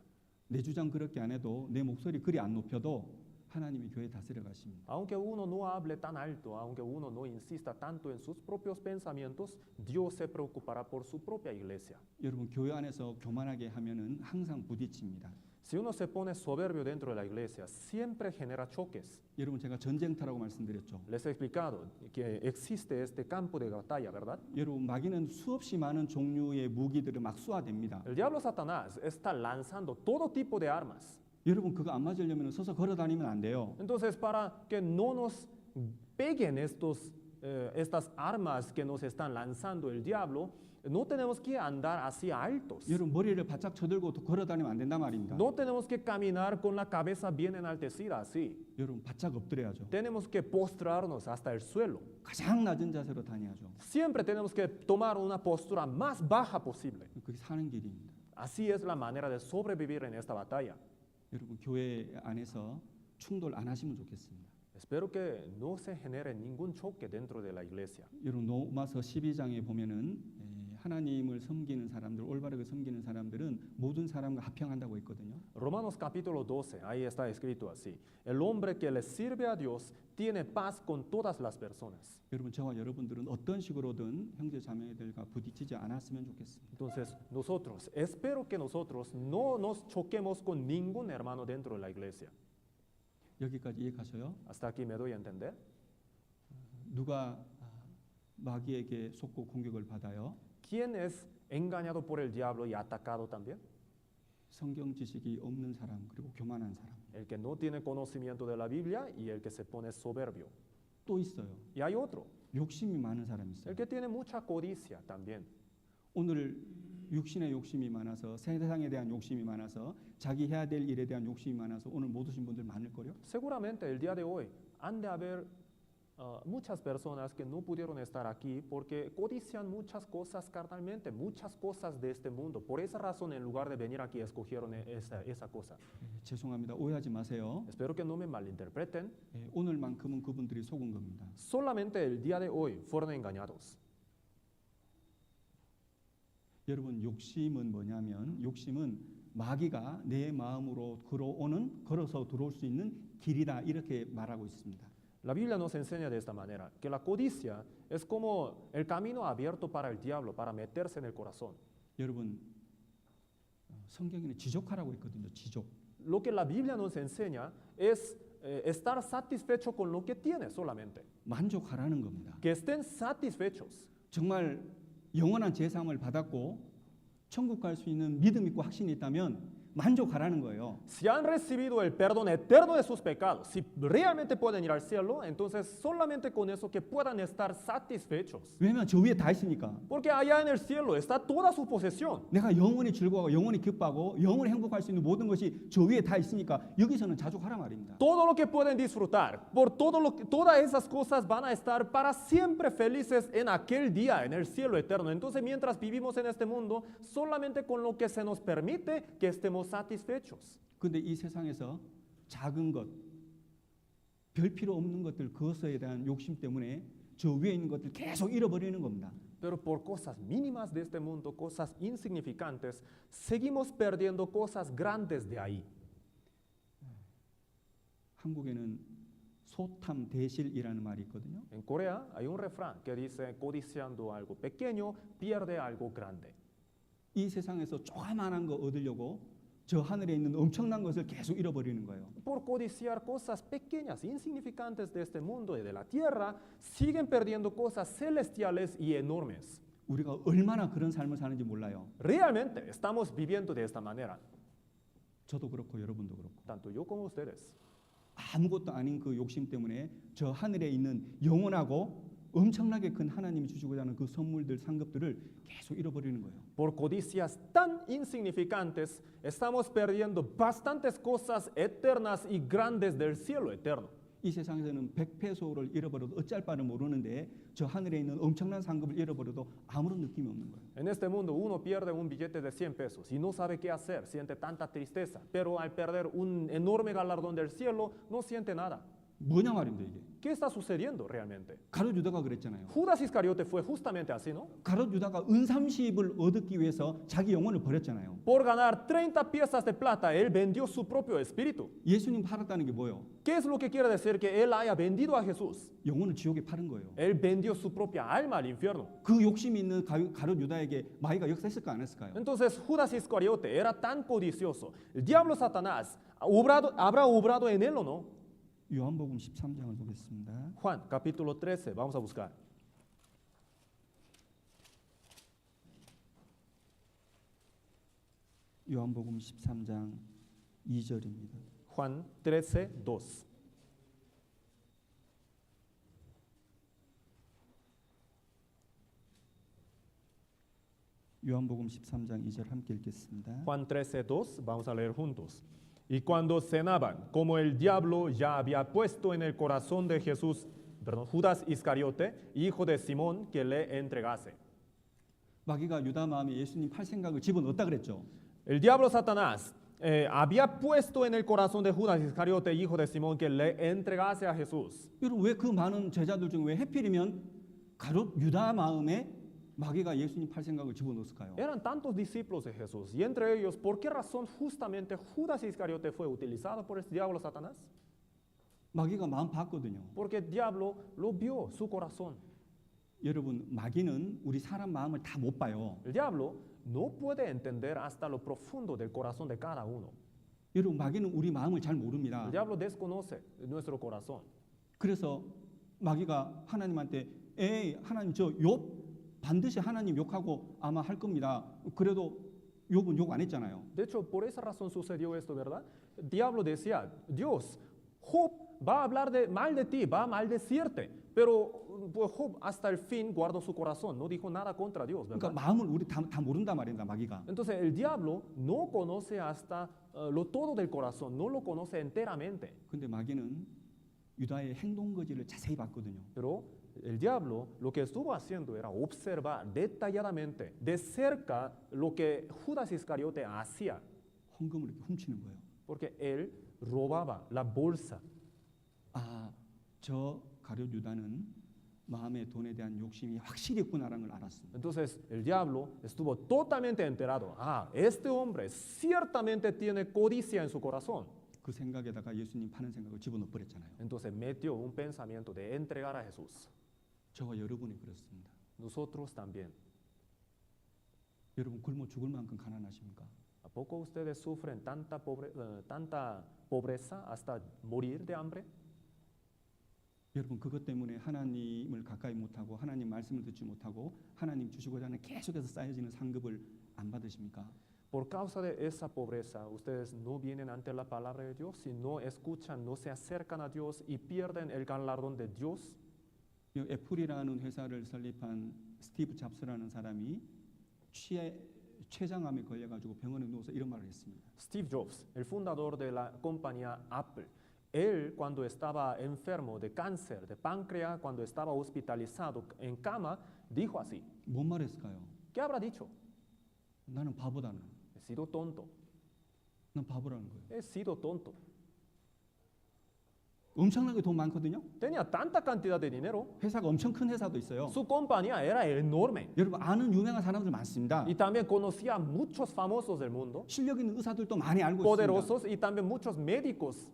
내 주장 그렇게 안 해도 내 목소리 그리 안 높여도 하나님의 교회 다스려 가십니다. Aunque uno no hable tan alto, aunque uno no insista tanto en sus propios pensamientos, Dios se preocupará por su propia iglesia. 여러분 교회 안에서 교만하게 하면은 항상 부딪힙니다. Si uno se pone soberbio dentro de la iglesia, siempre genera choques. 여러분 제가 전쟁터라고 말씀드렸죠. Les he explicado que existe este campo de batalla, ¿verdad? 여러분 마귀는 수없이 많은 종류의 무기들을 막 쏘아댑니다. El diablo Satanás está lanzando todo tipo de armas. 여러분 그거 안 맞으려면 서서 걸어 다니면 안 돼요. Entonces, para que no nos peguen estas armas que nos están lanzando el diablo, no tenemos que andar así altos. 여러분 머리를 바짝 쳐들고 걸어 다니면 안 된단 말입니다. No tenemos que caminar con la cabeza bien enaltecida así. 여러분 바짝 엎드려야죠. Tenemos que postrarnos hasta el suelo. 가장 낮은 자세로 다녀야죠. Siempre tenemos que tomar una postura más baja posible. 그게 사는 길입니다. Así es la manera de sobrevivir en esta batalla. 여러분 교회 안에서 충돌 안 하시면 좋겠습니다. Espero que no se genere ningún choque dentro de la iglesia. 여러분 로마서 12장에 보면은 하나님을 섬기는 사람들, 올바르게 섬기는 사람들은 모든 사람과 합평한다고 했거든요. Romanos capítulo 12, ahí está escrito así. El hombre que le sirve a Dios tiene paz con todas las personas. 여러분 저와 여러분들은 어떤 식으로든 형제 자매들과 부딪히지 않았으면 좋겠습니다. Entonces, nosotros, espero que nosotros no nos choquemos con ningún hermano dentro de la iglesia. 여기까지 이해가셔요? Hasta aquí me doy a entender. 누가 마귀에게 속고 공격을 받아요? ¿Quién es engañado por el diablo y atacado también? 성경 지식이 없는 사람 그리고 교만한 사람. El que no tiene conocimiento de la Biblia y el que se pone soberbio. 또 있어요. Y hay otro, 욕심이 많은 사람이 있어요. el que tiene mucha codicia también. 오늘 육신의 욕심이 많아서 세상에 대한 욕심이 많아서 자기 해야 될 일에 대한 욕심이 많아서 오늘 못 오신 분들 많을 거요. Seguramente el día de hoy han de haber muchas personas que no pudieron estar aquí porque codician muchas cosas carnalmente, muchas cosas de este mundo. Por esa razón, en lugar de venir aquí, escogieron esa cosa. 죄송합니다. 오해하지 마세요. Espero que no me malinterpreten. 오늘만큼은 그분들이 속은 겁니다. Solamente el día de hoy fueron engañados. 여러분 욕심은 뭐냐면 욕심은 마귀가 내 마음으로 걸어서 들어올 수 있는 길이다 이렇게 말하고 있습니다. La Biblia nos enseña de esta manera, que la codicia es como el camino abierto para el diablo, para meterse en el corazón. 여러분 성경에는 지족하라고 했거든요. 지족. Lo que la Biblia nos enseña es estar satisfecho con lo que tiene solamente. 만족하라는 겁니다. Que estén satisfechos. 정말 영원한 제사함을 받았고 천국 갈 수 있는 믿음 있고 확신이 있다면 만족하라는 거예요. Si han recibido el perdón eterno de sus pecados, si realmente pueden ir al cielo, entonces solamente con eso que puedan estar satisfechos. 왜냐하면 저 위에 다 있으니까. Porque allá en el cielo está toda su posesión. 내가 영원히 즐거워하고 영원히 기뻐하고 영원히 행복할 수 있는 모든 것이 저 위에 다 있으니까 여기서는 자족하라 말입니다. Todo lo que pueden disfrutar, por todas esas cosas van a estar para siempre felices en aquel día, en el cielo eterno. Entonces, mientras vivimos en este mundo, solamente con lo que se nos permite que estemos satisfechos. 근데 이 세상에서 작은 것, 별 필요 없는 것들 그것에 대한 욕심 때문에 저 위에 있는 것들 계속 잃어버리는 겁니다. Pero por cosas mínimas de este mundo, cosas insignificantes, seguimos perdiendo cosas grandes de ahí. 한국에는 소탐대실이라는 말이 있거든요. En Corea hay un refrán que dice, codiciando algo pequeño, pierde algo grande. 이 세상에서 조그만한 거 얻으려고 저 하늘에 있는 엄청난 것을 계속 잃어버리는 거예요. Por codiciar cosas pequeñas, insignificantes de este mundo y de la tierra, siguen perdiendo cosas celestiales y enormes. 우리가 얼마나 그런 삶을 사는지 몰라요. Realmente estamos viviendo de esta manera, 저도 그렇고 여러분도 그렇고. tanto yo como ustedes. 아무것도 아닌 그 욕심 때문에 저 하늘에 있는 영원하고 엄청나게 큰 하나님이 주시고자 하는 그 선물들, 상급들을 계속 잃어버리는 거예요. Por codicias tan insignificantes, estamos perdiendo bastantes cosas eternas y grandes del cielo eterno. 이 세상에서는 100페소를 잃어버려도 어쩔 바를 모르는데 저 하늘에 있는 엄청난 상급을 잃어버려도 아무런 느낌이 없는 거예요. En este mundo uno pierde un billete de 100 pesos y no sabe qué hacer, siente tanta tristeza, pero al perder un enorme galardón del cielo no siente nada. 뭐냐 말입니다 이게. ¿Qué está sucediendo realmente? 가룟 유다가 그랬잖아요. Judas Iscariote fue justamente así, ¿no? 가룟 유다가 은 30을 얻기 위해서 자기 영혼을 버렸잖아요. Por ganar 30 piezas de plata, él vendió su propio espíritu. 예수님 팔았다는 게 뭐예요? ¿Qué es lo que quiere decir que él haya vendido a Jesús? 영혼을 지옥에 파는 거예요. Él vendió su propia alma al infierno. 그 욕심이 있는 가룟 유다에게 마귀가 역사했을까 안 했을까요? Entonces Judas Iscariote era tan codicioso. El diablo Satanás habrá obrado en él o no? 요한복음 13장을 보겠습니다. Juan, capítulo 13, vamos a buscar. 요한복음 13장 2절입니다. Juan 13:2. 요한복음 13장 2절 함께 읽겠습니다. Juan 13:2, vamos a leer juntos. Y cuando cenaban, como el diablo ya había puesto en el corazón de Jesús, Judas Iscariote, hijo de Simón, que le entregase. 마귀가 유다 마음에 예수님 팔 생각을 집어넣었다 그랬죠. El diablo Satanás había puesto en el corazón de Judas Iscariote, hijo de Simón, que le entregase a Jesús. 여러분 왜 그 많은 제자들 중에 왜 해필이면 가롯 유다 마음에 마귀가 예수님 팔 생각을 집어넣었을까요? Eran tantos discípulos de Jesús, y entre ellos, ¿por qué razón justamente Judas Iscariote fue utilizado por el diablo Satanás? 마귀가 마음 봤거든요. Porque el diablo lo vio, su corazón. 여러분 마귀는 우리 사람 마음을 다 못 봐요. El diablo no puede entender hasta lo profundo del corazón de cada uno. 여러분 마귀는 우리 마음을 잘 모릅니다. El diablo desconoce nuestro corazón. 그래서 마귀가 하나님한테 에이 하나님 저 욥 반드시 하나님 욕하고 아마 할 겁니다. 그래도 욥은 욕 안 했잖아요. De hecho, por esa razón sucedió esto, ¿verdad? El diablo decía, Dios, Job va a hablar mal de ti, va a maldecirte. Pero pues, Job hasta el fin guardó su corazón, no dijo nada contra Dios, 그러니까 ¿verdad? 마음을 우리 다 모른단 말입니다. 마귀가. Entonces el diablo no conoce hasta lo todo del corazón, no lo conoce enteramente. 근데 마귀는 유다의 행동 거지를 자세히 봤거든요. Pero el diablo lo que estuvo haciendo era observar detalladamente, de cerca, lo que Judas Iscariote hacía. 헌금을 이렇게 훔치는 거예요. Porque él robaba la bolsa. 아, 저 가룟 유다는 마음의 돈에 대한 욕심이 확실히 있구나라는 걸 알았습니다. Entonces el diablo estuvo totalmente enterado. Ah, este hombre ciertamente tiene codicia en su corazón. 그 생각에다가 예수님 파는 생각을 집어넣어 버렸잖아요. Entonces metió un pensamiento de entregar a Jesús. 저와 여러분이 그렇습니다. Nosotros también. 여러분 굶어 죽을 만큼 가난하십니까? ¿A poco ustedes sufren tanta pobreza hasta morir de hambre? 여러분 그것 때문에 하나님을 가까이 못하고 하나님 말씀을 듣지 못하고 하나님 주시고자 하는 계속해서 쌓여지는 상급을 안 받으십니까? Por causa de esa pobreza, ustedes no vienen ante la palabra de Dios, y no escuchan, no se acercan a Dios y pierden el galardón de Dios. 애플이라는 회사를 설립한 스티브 잡스라는 사람이 췌장암에 걸려가지고 병원에 누워서 이런 말을 했습니다. Steve Jobs, el fundador de la compañía Apple, él cuando estaba enfermo de cáncer de páncreas, cuando estaba hospitalizado en cama, dijo así. 뭔 말했을까요? ¿Qué habrá dicho? 나는 바보다는. He sido tonto. 난 바보라는 거예요. He sido tonto. 엄청나게 돈 많거든요. Tenía tanta cantidad de dinero. 회사가 엄청 큰 회사도 있어요. Su compañía era enorme. 여러분 아는 유명한 사람들 많습니다. Y también conocía a muchos famosos del mundo, 실력 있는 의사들도 많이 알고 있습니다. poderosos y también muchos médicos.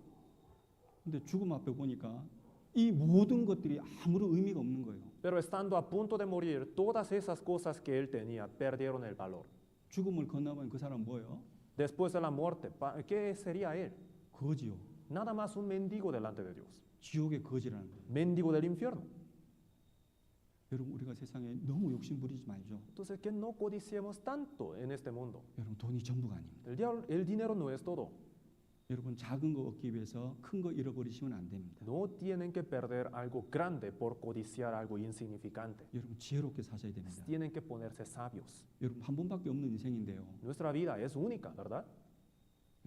근데 죽음 앞에 보니까 이 모든 것들이 아무런 의미가 없는 거예요. Pero estando a punto de morir, todas esas cosas que él tenía perdieron el valor. 죽음을 건너면 그 사람 뭐예요? Después de la muerte, ¿qué sería él? 거지요. Nada más un mendigo delante de Dios. 지옥의 거지라는 거예요. Mendigo del infierno. 여러분 우리가 세상에 너무 욕심 부리지 말죠. Entonces, que no codiciemos tanto en este mundo. 여러분 돈이 전부가 아닙니다. El dinero no es todo. 여러분 작은 거 얻기 위해서 큰 거 잃어버리시면 안 됩니다. No tienen que perder algo grande por codiciar algo insignificante. 여러분 지혜롭게 사셔야 됩니다. Tienen que ponerse sabios. 여러분 한 번밖에 없는 인생인데요. Nuestra vida es única, ¿verdad?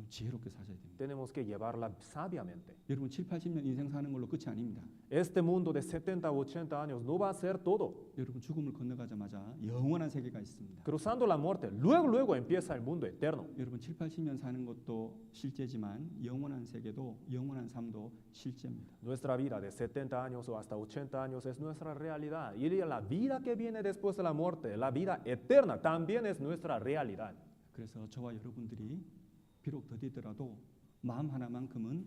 지혜롭게 사셔야 됩니다. Tenemos que llevarla sabiamente. 여러분 7, 80년 인생 사는 걸로 끝이 아닙니다. Este mundo de 70, 80 años no va a ser todo. 여러분 죽음을 건너가자마자 영원한 세계가 있습니다. Cruzando la muerte, luego empieza el mundo eterno. 여러분 7, 80년 사는 것도 실제지만 영원한 세계도 영원한 삶도 실제입니다. Nuestra vida de 70 años o hasta 80 años es nuestra realidad. Y la vida que viene después de la muerte, la vida eterna, también es nuestra realidad. 그래서 저와 여러분들이 비록 더디더라도 마음 하나만큼은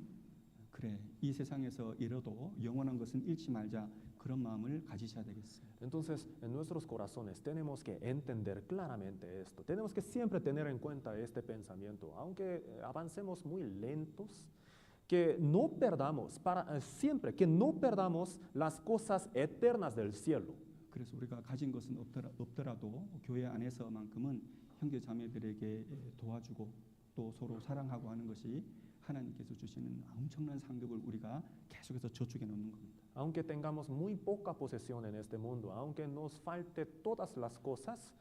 그래 이 세상에서 잃어도 영원한 것은 잃지 말자 그런 마음을 가지셔야 되겠습니다. Entonces, en nuestros corazones tenemos que entender claramente esto. Tenemos que siempre tener en cuenta este pensamiento, aunque avancemos muy lentos, que no perdamos, siempre que no perdamos las cosas eternas del cielo. 그래서 우리가 가진 것은 없더라도 교회 안에서만큼은 형제 자매들에게 도와주고 또 서로 사랑하고 하는 것이 하나님께서 주시는 엄청난 상급을 우리가 계속해서 저축해 놓는 겁니다. Aunque tengamos muy poca posesión en este mundo, aunque nos falte todas las cosas,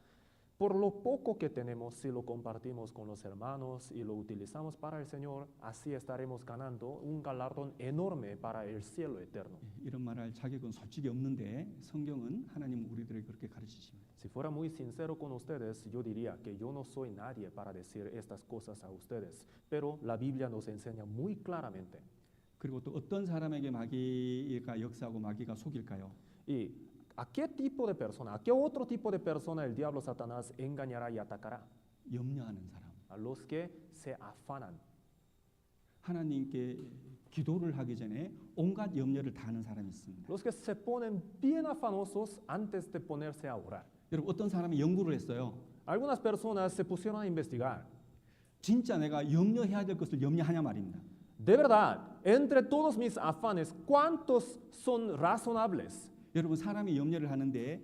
por lo poco que tenemos, si lo compartimos con los hermanos y lo utilizamos para el Señor, así estaremos ganando un galardón enorme para el cielo eterno. 이런 말할 자격은 솔직히 없는데 성경은 하나님 우리들에게 그렇게 가르치십니다. Si fuera muy sincero con ustedes, yo diría que yo no soy nadie para decir estas cosas a ustedes, pero la Biblia nos enseña muy claramente. 그리고 또 어떤 사람에게 마귀가 역사하고 마귀가 속일까요? ¿Y a qué tipo de persona, a qué otro tipo de persona el diablo Satanás engañará y atacará? 염려하는 사람. A los que se afanan. 하나님께 기도를 하기 전에 온갖 염려를 다 하는 사람이 있습니다. Los que se ponen bien afanosos antes de ponerse a orar. 여러분 어떤 사람이 연구를 했어요. Algunas personas se pusieron a investigar. 진짜 내가 염려해야 될 것을 염려하냐 말입니다. De verdad, entre todos mis afanes, ¿cuántos son razonables? 여러분 사람이 염려를 하는데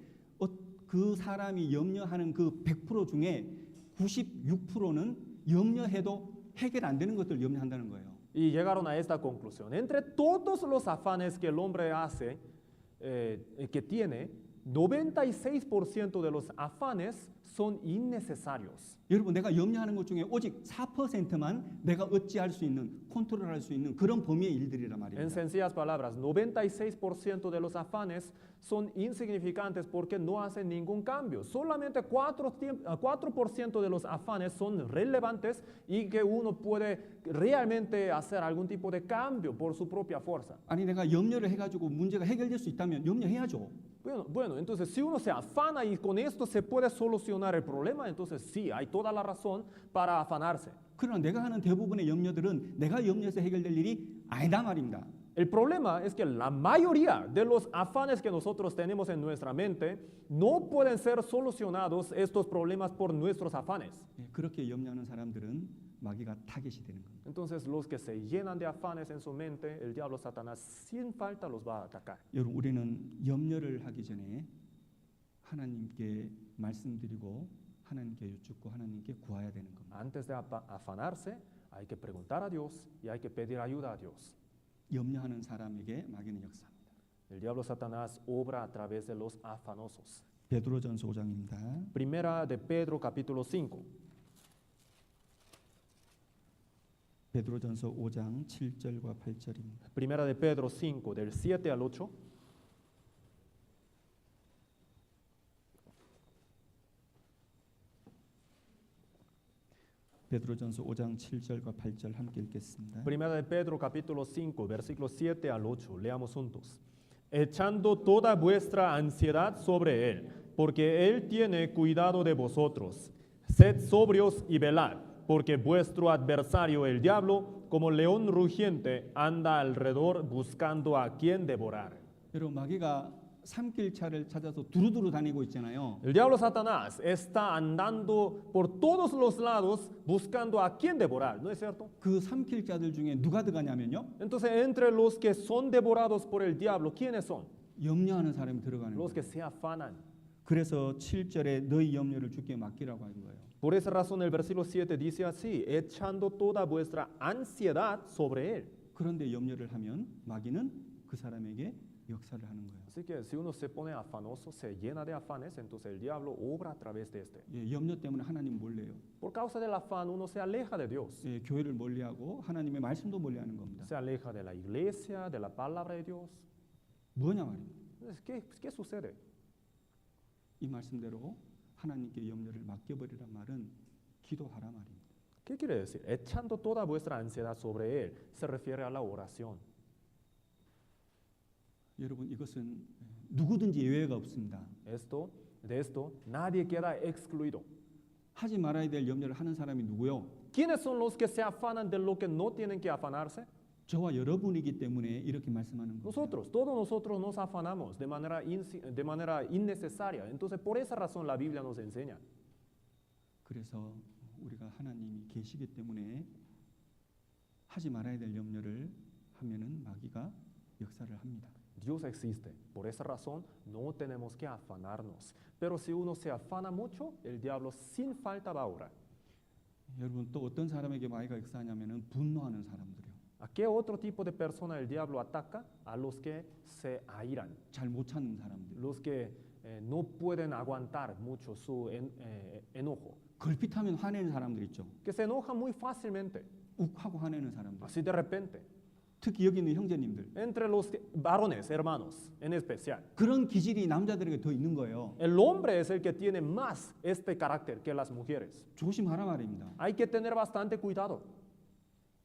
그 사람이 염려하는 그 100% 중에 96%는 염려해도 해결 안 되는 것들을 염려한다는 거예요. Y llegaron a esta conclusión. Entre todos los afanes que el hombre hace, que tiene, 96% de los afanes son innecesarios. 여러분 내가 염려하는 것 중에 오직 4%만 내가 어찌할 수 있는 컨트롤할 수 있는 그런 범위의 일들이란 En 말입니다. sencillas palabras, 96% de los afanes son insignificantes porque no hacen ningún cambio. Solamente 4% de los afanes son relevantes y que uno puede realmente hacer algún tipo de cambio por su propia fuerza. 아니 내가 염려를 해가지고 문제가 해결될 수 있다면 염려해야죠. Bueno, entonces si uno se afana y con esto se puede solucionar el problema, entonces sí, hay toda la razón para afanarse. 그러나 내가 하는 대부분의 염려들은 내가 염려해서 해결될 일이 아니다 말입니다. El problema es que la mayoría de los afanes que nosotros tenemos en nuestra mente no pueden ser solucionados estos problemas por nuestros afanes. 그렇게 염려하는 사람들은 마귀가 타겟이 되는 겁니다. Entonces los que se llenan de afanes en su mente, el diablo Satanás sin falta los va a atacar. 여러분 우리는 염려를 하기 전에 하나님께 말씀드리고 하나님께 여쭙고 하나님께 구해야 되는 겁니다. Antes de afanarse, hay que preguntar a Dios y hay que pedir ayuda a Dios. 염려하는 사람에게 마귀는 역사합니다. El diablo Satanás obra a través de los afanosos. 베드로전서 5장입니다. Primera de Pedro capítulo 5. 베드로전서 5장 7절과 8절입니다. Primera de Pedro 5 del 7 al 8. 베드로전서 5장 7절과 8절 함께 읽겠습니다. Primera de Pedro capítulo 5 versículos 7 al 8. Leamos juntos. Echando toda vuestra ansiedad sobre él, porque él tiene cuidado de vosotros. Sed sobrios y velad, porque vuestro adversario el diablo, como león rugiente, anda alrededor buscando a quien devorar. 여러분 마귀가 삼킬 차를 찾아서 두루두루 다니고 있잖아요. El diablo Satanás está andando por todos los lados buscando a quien devorar, ¿no es cierto? 그 삼킬 자들 중에 누가 들어가냐면요. Entonces, entre los que son devorados por el diablo, ¿quiénes son? 염려하는 사람이 들어가는 Los 거예요. que se afanan. 그래서 7절에 너희 염려를 주께 맡기라고 한 거예요. Por esa razón el versículo 7 dice así, echando toda vuestra ansiedad sobre él. 그런데 염려를 하면 마귀는 그 사람에게 역사를 하는 거예요. Así que si uno se pone afanoso, se llena de afanes, entonces el diablo obra a través de este. 예, 염려 때문에 하나님 몰래요. Por causa del afán uno se aleja de Dios. 예, 교회를 멀리하고 하나님의 말씀도 멀리하는 겁니다. Se aleja de la iglesia, de la palabra de Dios. 뭐냐 말입니다. Entonces, ¿qué sucede? 이 말씀대로 하나님께 염려를 맡겨버리란 말은 기도하라 말입니다. ¿Qué quiere decir? Echando toda vuestra ansiedad sobre él se refiere a la oración. 여러분 이것은 누구든지 예외가 없습니다. De esto nadie queda excluido. 하지 말아야 될 염려를 하는 사람이 누구요? ¿Quiénes son los que se afanan de lo que no tienen que afanarse? 저와 여러분이기 때문에 이렇게 말씀하는 겁니다. Nosotros, todos nosotros nos afanamos de manera innecesaria. Entonces, por esa razón la Biblia nos enseña. 그래서 우리가 하나님이 계시기 때문에 하지 말아야 될 염려를 하면은 마귀가 역사를 합니다. Dios existe. Por esa razón no tenemos que afanarnos. Pero si uno se afana mucho, el diablo sin falta va a obrar. 여러분 또 어떤 사람에게 마귀가 역사하냐면은 분노하는 사람들이요. ¿A qué otro tipo de persona el diablo ataca? A los que se airan, 잘 못 참는 사람들. los que no pueden aguantar mucho su enojo, 걸핏하면 화내는 사람들 있죠. que se enojan muy fácilmente, 욱하고 화내는 사람들. así de repente. 특히 여기 있는 형제님들. Entre los varones, hermanos, en especial. 그런 기질이 남자들에게 더 있는 거예요. El hombre es el que tiene más este carácter que las mujeres. 조심하라 말입니다. Hay que tener bastante cuidado.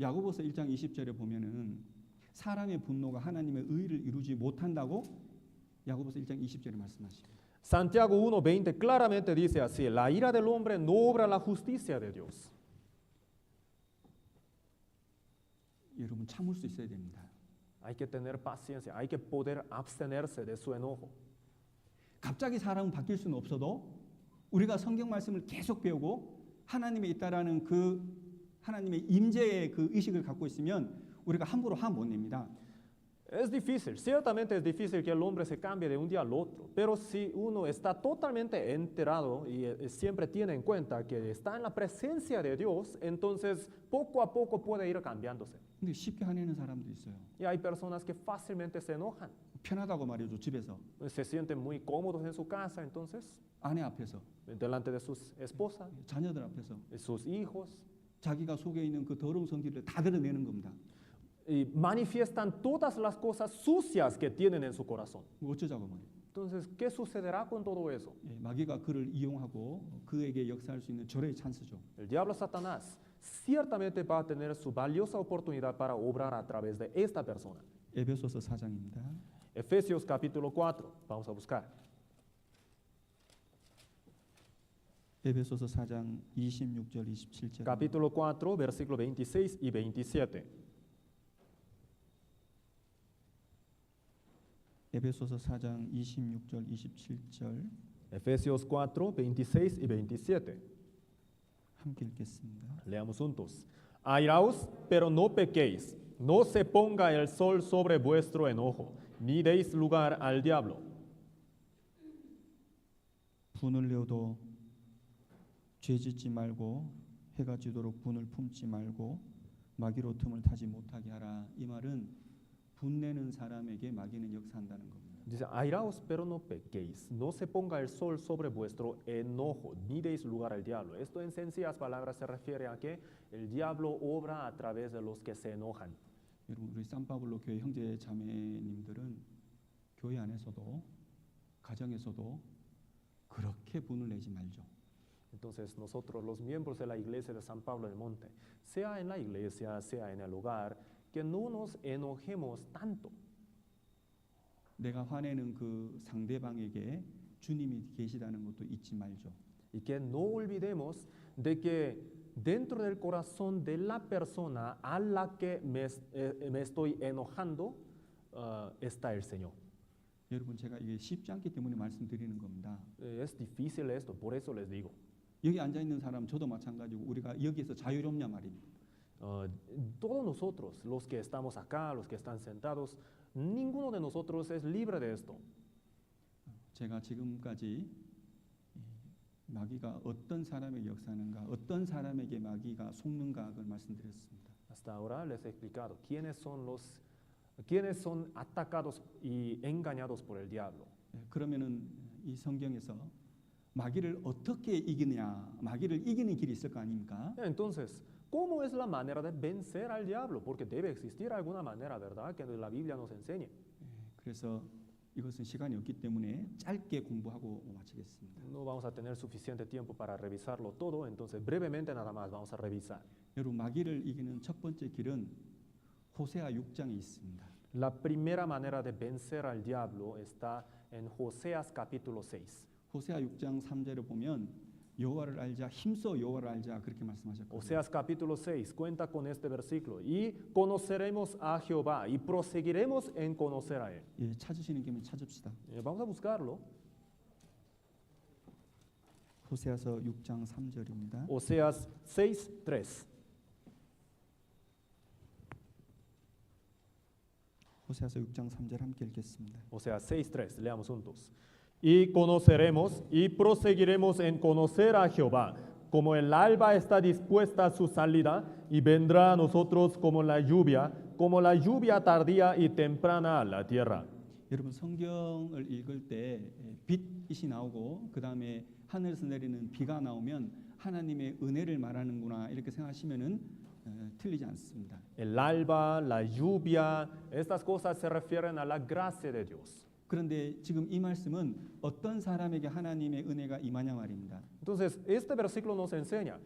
야고보서 1장 20절에 보면은 사람의 분노가 하나님의 의를 이루지 못한다고 야고보서 1장 20절에 말씀하십니다. Santiago 1:20 claramente dice así: la ira del hombre no obra la justicia de Dios. 여러분 참을 수 있어야 됩니다. Hay que tener paciencia, hay que poder abstenerse de su enojo. 갑자기 사람은 바뀔 수는 없어도 우리가 성경 말씀을 계속 배우고 하나님에 있다라는 그 하나님의 임재의 그 의식을 갖고 있으면 우리가 함부로 화 못 냅니다. Es difícil, ciertamente es difícil que el hombre se cambie de un día al otro, pero si uno está totalmente enterado y siempre tiene en cuenta que está en la presencia de Dios, entonces poco a poco puede ir cambiándose. 근데 쉽게 화내는 사람도 있어요. Y hay personas que fácilmente se enojan, 편하다고 말이죠. 집에서 se sienten muy cómodos en su casa, entonces, 아내 앞에서 delante de sus esposas, 자녀들 앞에서 de sus hijos, 자기가 속에 있는 그 더러운 성질을 다 드러내는 겁니다. y manifiestan todas las cosas sucias que tienen en su corazón. 뭐 어쩌자고 말이에요. Entonces, ¿qué sucederá con todo eso? 예, 마귀가 그를 이용하고 그에게 역사할 수 있는 절호의 찬스죠. El diablo Satanás ciertamente va a tener su valiosa oportunidad para obrar a través de esta persona. 에베소서 4장입니다. Efesios capítulo 4, vamos a buscar. 에베소서 4장 26절 27절. Capítulo 4, versículo 26 y 27. 에베소서 4장 26절 27절 Efesios 4, 26 y 27. 함께 읽겠습니다. Leamos juntos. Airaos, pero no pequéis. No se ponga el sol sobre vuestro enojo, ni deis lugar al diablo. 분을 내어도 죄짓지 말고 해가 지도록 분을 품지 말고 마귀로 틈을 타지 못하게 하라. 이 말은 분내는 사람에게 마귀는 역사한다는 겁니다. Dice, airaos, pero no pequéis. No se ponga el sol sobre vuestro enojo, ni deis lugar al diablo. Esto en sencillas palabras se refiere a que el diablo obra a través de los que se enojan. 여러분 우리 산파블로 교회 형제 자매님들은 교회 안에서도 가정에서도 그렇게 분을 내지 말죠. Entonces nosotros, los miembros de la iglesia de San Pablo del Monte, sea en la iglesia, sea en el hogar, que no nos enojemos tanto. 내가 화내는 그 상대방에게 주님이 계시다는 것도 잊지 말죠. Y que no olvidemos de que dentro del corazón de la persona a la que me estoy enojando está el Señor. 여러분 제가 이게 쉽지 않기 때문에 말씀드리는 겁니다. Es difícil esto, por eso les digo. 여기 앉아 있는 사람 저도 마찬가지고 우리가 여기에서 자유롭냐 말입니다. Todos nosotros, los que estamos acá, los que están sentados, ninguno de nosotros es libre de esto. 제가 지금까지 마귀가 어떤 사람에게 역사하는가, 어떤 사람에게 마귀가 속는가 그걸 말씀드렸습니다. Hasta ahora les he explicado quiénes son atacados y engañados por el diablo. 그러면은 이 성경에서 마귀를 어떻게 이기느냐, 마귀를 이기는 길이 있을 거 아닙니까? Entonces, ¿cómo es la manera de vencer al diablo? Porque debe existir alguna manera, ¿verdad? Que la Biblia nos enseñe. 그래서 이것은 시간이 없기 때문에 짧게 공부하고 마치겠습니다. No vamos a tener suficiente tiempo para revisarlo todo, entonces brevemente nada más vamos a revisar. 여러분 마귀를 이기는 첫 번째 길은 호세아 6장에 있습니다. La primera manera de vencer al diablo está en Joseas capítulo 6. 호세아 6장 3절을 보면 여호와를 알자, 힘써 여호와를 알자 그렇게 말씀하셨거든요. Oseas capítulo 6 cuenta con este versículo. Y conoceremos a Jehová y proseguiremos en conocer a él. 예, 찾으시는 김에 찾읍시다. Vamos a buscarlo. 호세아서 6장 3절입니다. Oseas 6, 3. 호세아서 6장 3절 함께 읽겠습니다. Oseas 6, 3. Leamos juntos. Y conoceremos y proseguiremos en conocer a Jehová. como el alba está dispuesta a su salida y vendrá a nosotros como la lluvia tardía y temprana a la tierra. 여러분 성경을 읽을 때 빛이 나오고 그 다음에 하늘에서 내리는 비가 나오면 하나님의 은혜를 말하는구나 이렇게 생각하시면은 틀리지 않습니다. El alba, la lluvia, estas cosas se refieren a la gracia de Dios. 그런데 지금 이 말씀은 어떤 사람에게 하나님의 은혜가 임하냐 말입니다. Entonces, este versículo nos enseña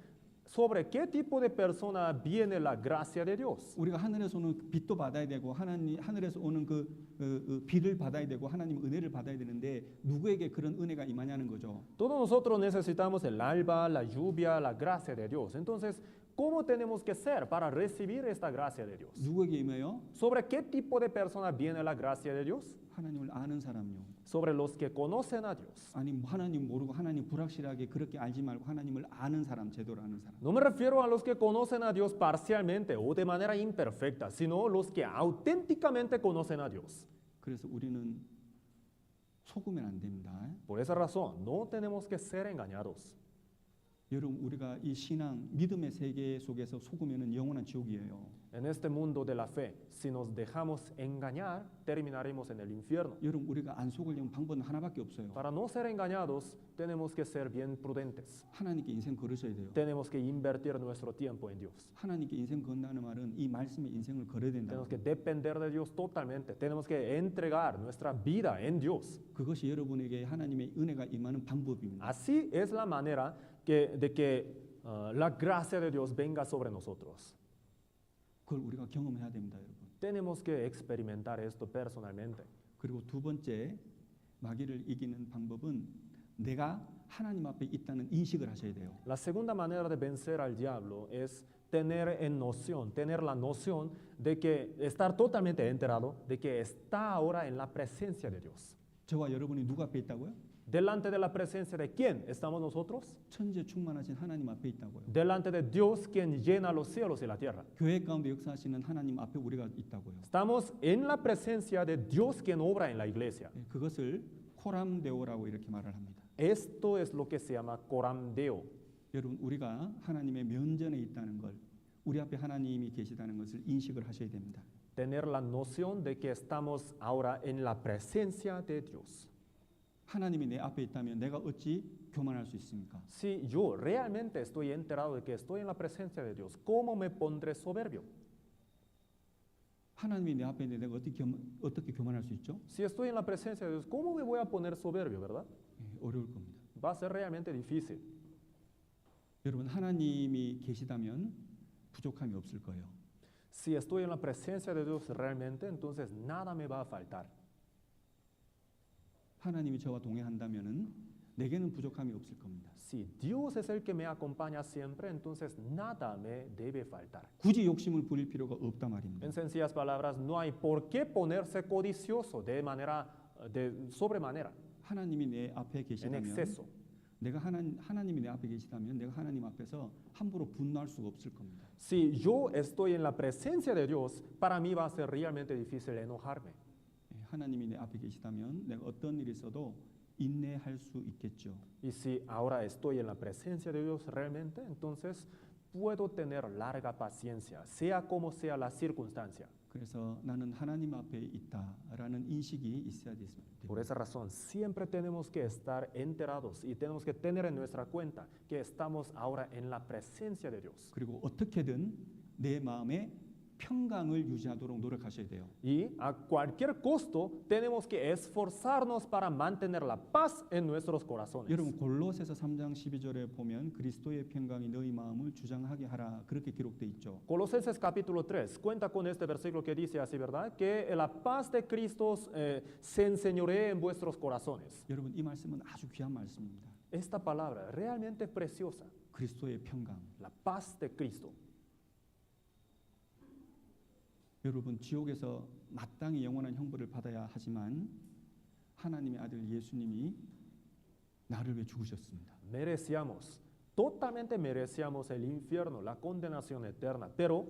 sobre qué tipo de persona viene la gracia de Dios. 우리가 하늘에서 오는 빛도 받아야 되고 하늘에서 오는 그 비를 받아야 되고 하나님 은혜를 받아야 되는데 누구에게 그런 은혜가 임하냐는 거죠. Todos nosotros necesitamos el alba, la lluvia, la gracia de Dios. Entonces, ¿cómo tenemos que ser para recibir esta gracia de Dios? 누구에게 임해요? ¿Sobre qué tipo de persona viene la gracia de Dios? 하나님을 아는 사람요. Sobre los que conocen a Dios. 아니 하나님 모르고 하나님 불확실하게 그렇게 알지 말고 하나님을 아는 사람, 제대로 아는 사람. No me refiero a los que conocen a Dios parcialmente o de manera imperfecta, sino los que auténticamente conocen a Dios. 그래서 우리는 속으면 안 됩니다. Por esa razón, no tenemos que ser engañados. 여러분 우리가 이 신앙, 믿음의 세계 속에서 속으면은 영원한 지옥이에요. En este mundo de la fe, si nos dejamos engañar, terminaremos en el infierno. 여러분 우리가 안 속으려면 방법은 하나밖에 없어요. Para no ser engañados, tenemos que ser bien prudentes. 하나님께 인생 걸으셔야 돼요. Tenemos que invertir nuestro tiempo en Dios. 하나님께 인생 건다는 말은 이 말씀에 인생을 걸어야 된다. Tenemos que depender de Dios totalmente. Tenemos que entregar nuestra vida en Dios. 그것이 여러분에게 하나님의 은혜가 임하는 방법입니다. Así es la manera de que la gracia de Dios venga sobre nosotros. 그걸 우리가 경험해야 됩니다, 여러분. Tenemos que experimentar esto personalmente. 그리고 두 번째 마귀를 이기는 방법은 내가 하나님 앞에 있다는 인식을 하셔야 돼요. La segunda manera de vencer al diablo es tener la noción de que estar totalmente enterado de que está ahora en la presencia de Dios. 저와 여러분이 누구 앞에 있다고요? ¿Delante de la presencia de quién estamos nosotros? 천지에 충만하신 하나님 앞에 있다고요. Delante de Dios quien llena los cielos y la tierra. 교회 가운데 역사하시는 하나님 앞에 우리가 있다고요. Estamos en la presencia de Dios quien obra en la iglesia. 그것을 코람데오라고 이렇게 말을 합니다. Esto es lo que se llama coram deo. 여러분 우리가 하나님의 면전에 있다는 걸, 우리 앞에 하나님이 계시다는 것을 인식을 하셔야 됩니다. Tener la noción de que estamos ahora en la presencia de Dios. 하나님이 내 앞에 있다면 내가 어찌 교만할 수 있습니까? Si yo realmente estoy enterado de que estoy en la presencia de Dios, ¿cómo me pondré soberbio? 하나님이 내 앞에 있는데 내가 어떻게 교만할 수 있죠? Si estoy en la presencia de Dios, ¿cómo me voy a poner soberbio, verdad? 어려울 겁니다. Va a ser realmente difícil. 여러분 하나님이 계시다면 부족함이 없을 거예요. Si estoy en la presencia de Dios realmente, entonces nada me va a faltar. 하나님이 저와 동행한다면은 내게는 부족함이 없을 겁니다. Si Dios es el que me acompaña siempre, entonces nada me debe faltar. 굳이 욕심을 부릴 필요가 없다 말입니다. En sencillas palabras, no hay por qué ponerse codicioso de sobremanera, 하나님이 내 앞에 en 계시다면 exceso. 내가 하나님이 내 앞에 계시다면 내가 하나님 앞에서 함부로 분노할 수가 없을 겁니다. Si yo estoy en la presencia de Dios, para mí va a ser realmente difícil enojarme. 하나님이 내 앞에 계시다면 내가 어떤 일이 있어도 인내할 수 있겠죠. Y si ahora estoy en la presencia de Dios realmente, entonces puedo tener larga paciencia, sea como sea la circunstancia. 그래서 나는 하나님 앞에 있다라는 인식이 있어야 됩니다. Por esa razón, siempre tenemos que estar enterados y tenemos que tener en nuestra cuenta que estamos ahora en la presencia de Dios. 그리고 어떻게든 내 마음에 평강을 유지하도록 노력하셔야 돼요. Y a cualquier costo tenemos que esforzarnos para mantener la paz en nuestros corazones. 여러분 골로새서 3장 12절에 보면 그리스도의 평강이 너희 마음을 주장하게 하라 그렇게 기록돼 있죠. Colosenses capítulo 3 cuenta con este versículo que dice así, ¿verdad? Que la paz de Cristo se enseñoree en vuestros corazones. 여러분 이 말씀은 아주 귀한 말씀입니다. Esta palabra realmente preciosa, 그리스도의 평강. la paz de Cristo. 여러분 지옥에서 마땅히 영원한 형벌을 받아야 하지만 하나님의 아들 예수님이 나를 위해 죽으셨습니다. Totalmente merecíamos el infierno, la condenación eterna, pero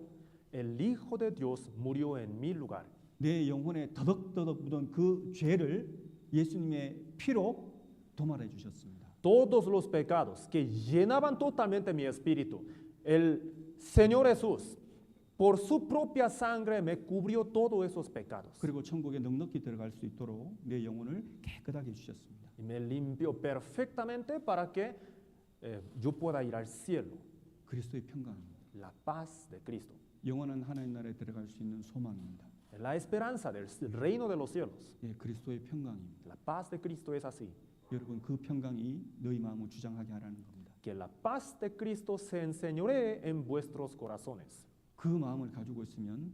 el Hijo de Dios murió en mi lugar. 내 영혼에 더덕더덕 묻은 그 죄를 예수님의 피로 도말해 주셨습니다. todos los pecados que llenaban totalmente mi espíritu, el Señor Jesús, por su propia sangre, me cubrió todos esos pecados. 그리고 천국에 넉넉히 들어갈 수 있도록 내 영혼을 깨끗하게 해주셨습니다. Y me limpió perfectamente para que yo pueda ir al cielo. 그리스도의 평강입니다. La paz de Cristo. 영원한 하나님 나라에 들어갈 수 있는 소망입니다. La esperanza del reino de los cielos. 예, 그리스도의 평강입니다. La paz de Cristo es así. 여러분 그 평강이 너희 마음을 주장하게 하라는 겁니다. Que la paz de Cristo se enseñoree en vuestros corazones. 그 마음을 가지고 있으면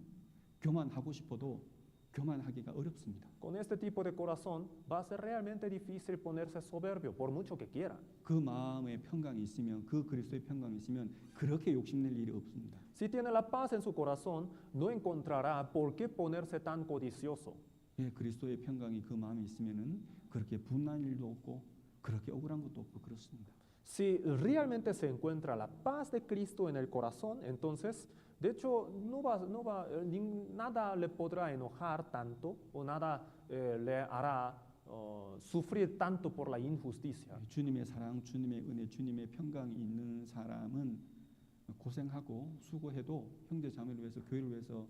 교만하고 싶어도 교만하기가 어렵습니다. Con este tipo de corazón va a ser realmente difícil ponerse soberbio por mucho que quiera. 그 마음의 평강이 있으면 그 그리스도의 평강이 있으면 그렇게 욕심낼 일이 없습니다. Si tiene la paz en su corazón, no encontrará por qué ponerse tan codicioso. 예, 그리스도의 평강이 그 마음에 있으면은 그렇게 분한 일도 없고 그렇게 억울한 것도 없고 그렇습니다. Si realmente se encuentra la paz de Cristo en el corazón, entonces, de hecho, nada le podrá enojar tanto o nada le hará sufrir tanto por la injusticia. 예, 주님의 사랑, 주님의 은혜, 주님의 평강이 있는 사람은 고생하고 수고해도 형제 자매를 위해서 교회를 위해서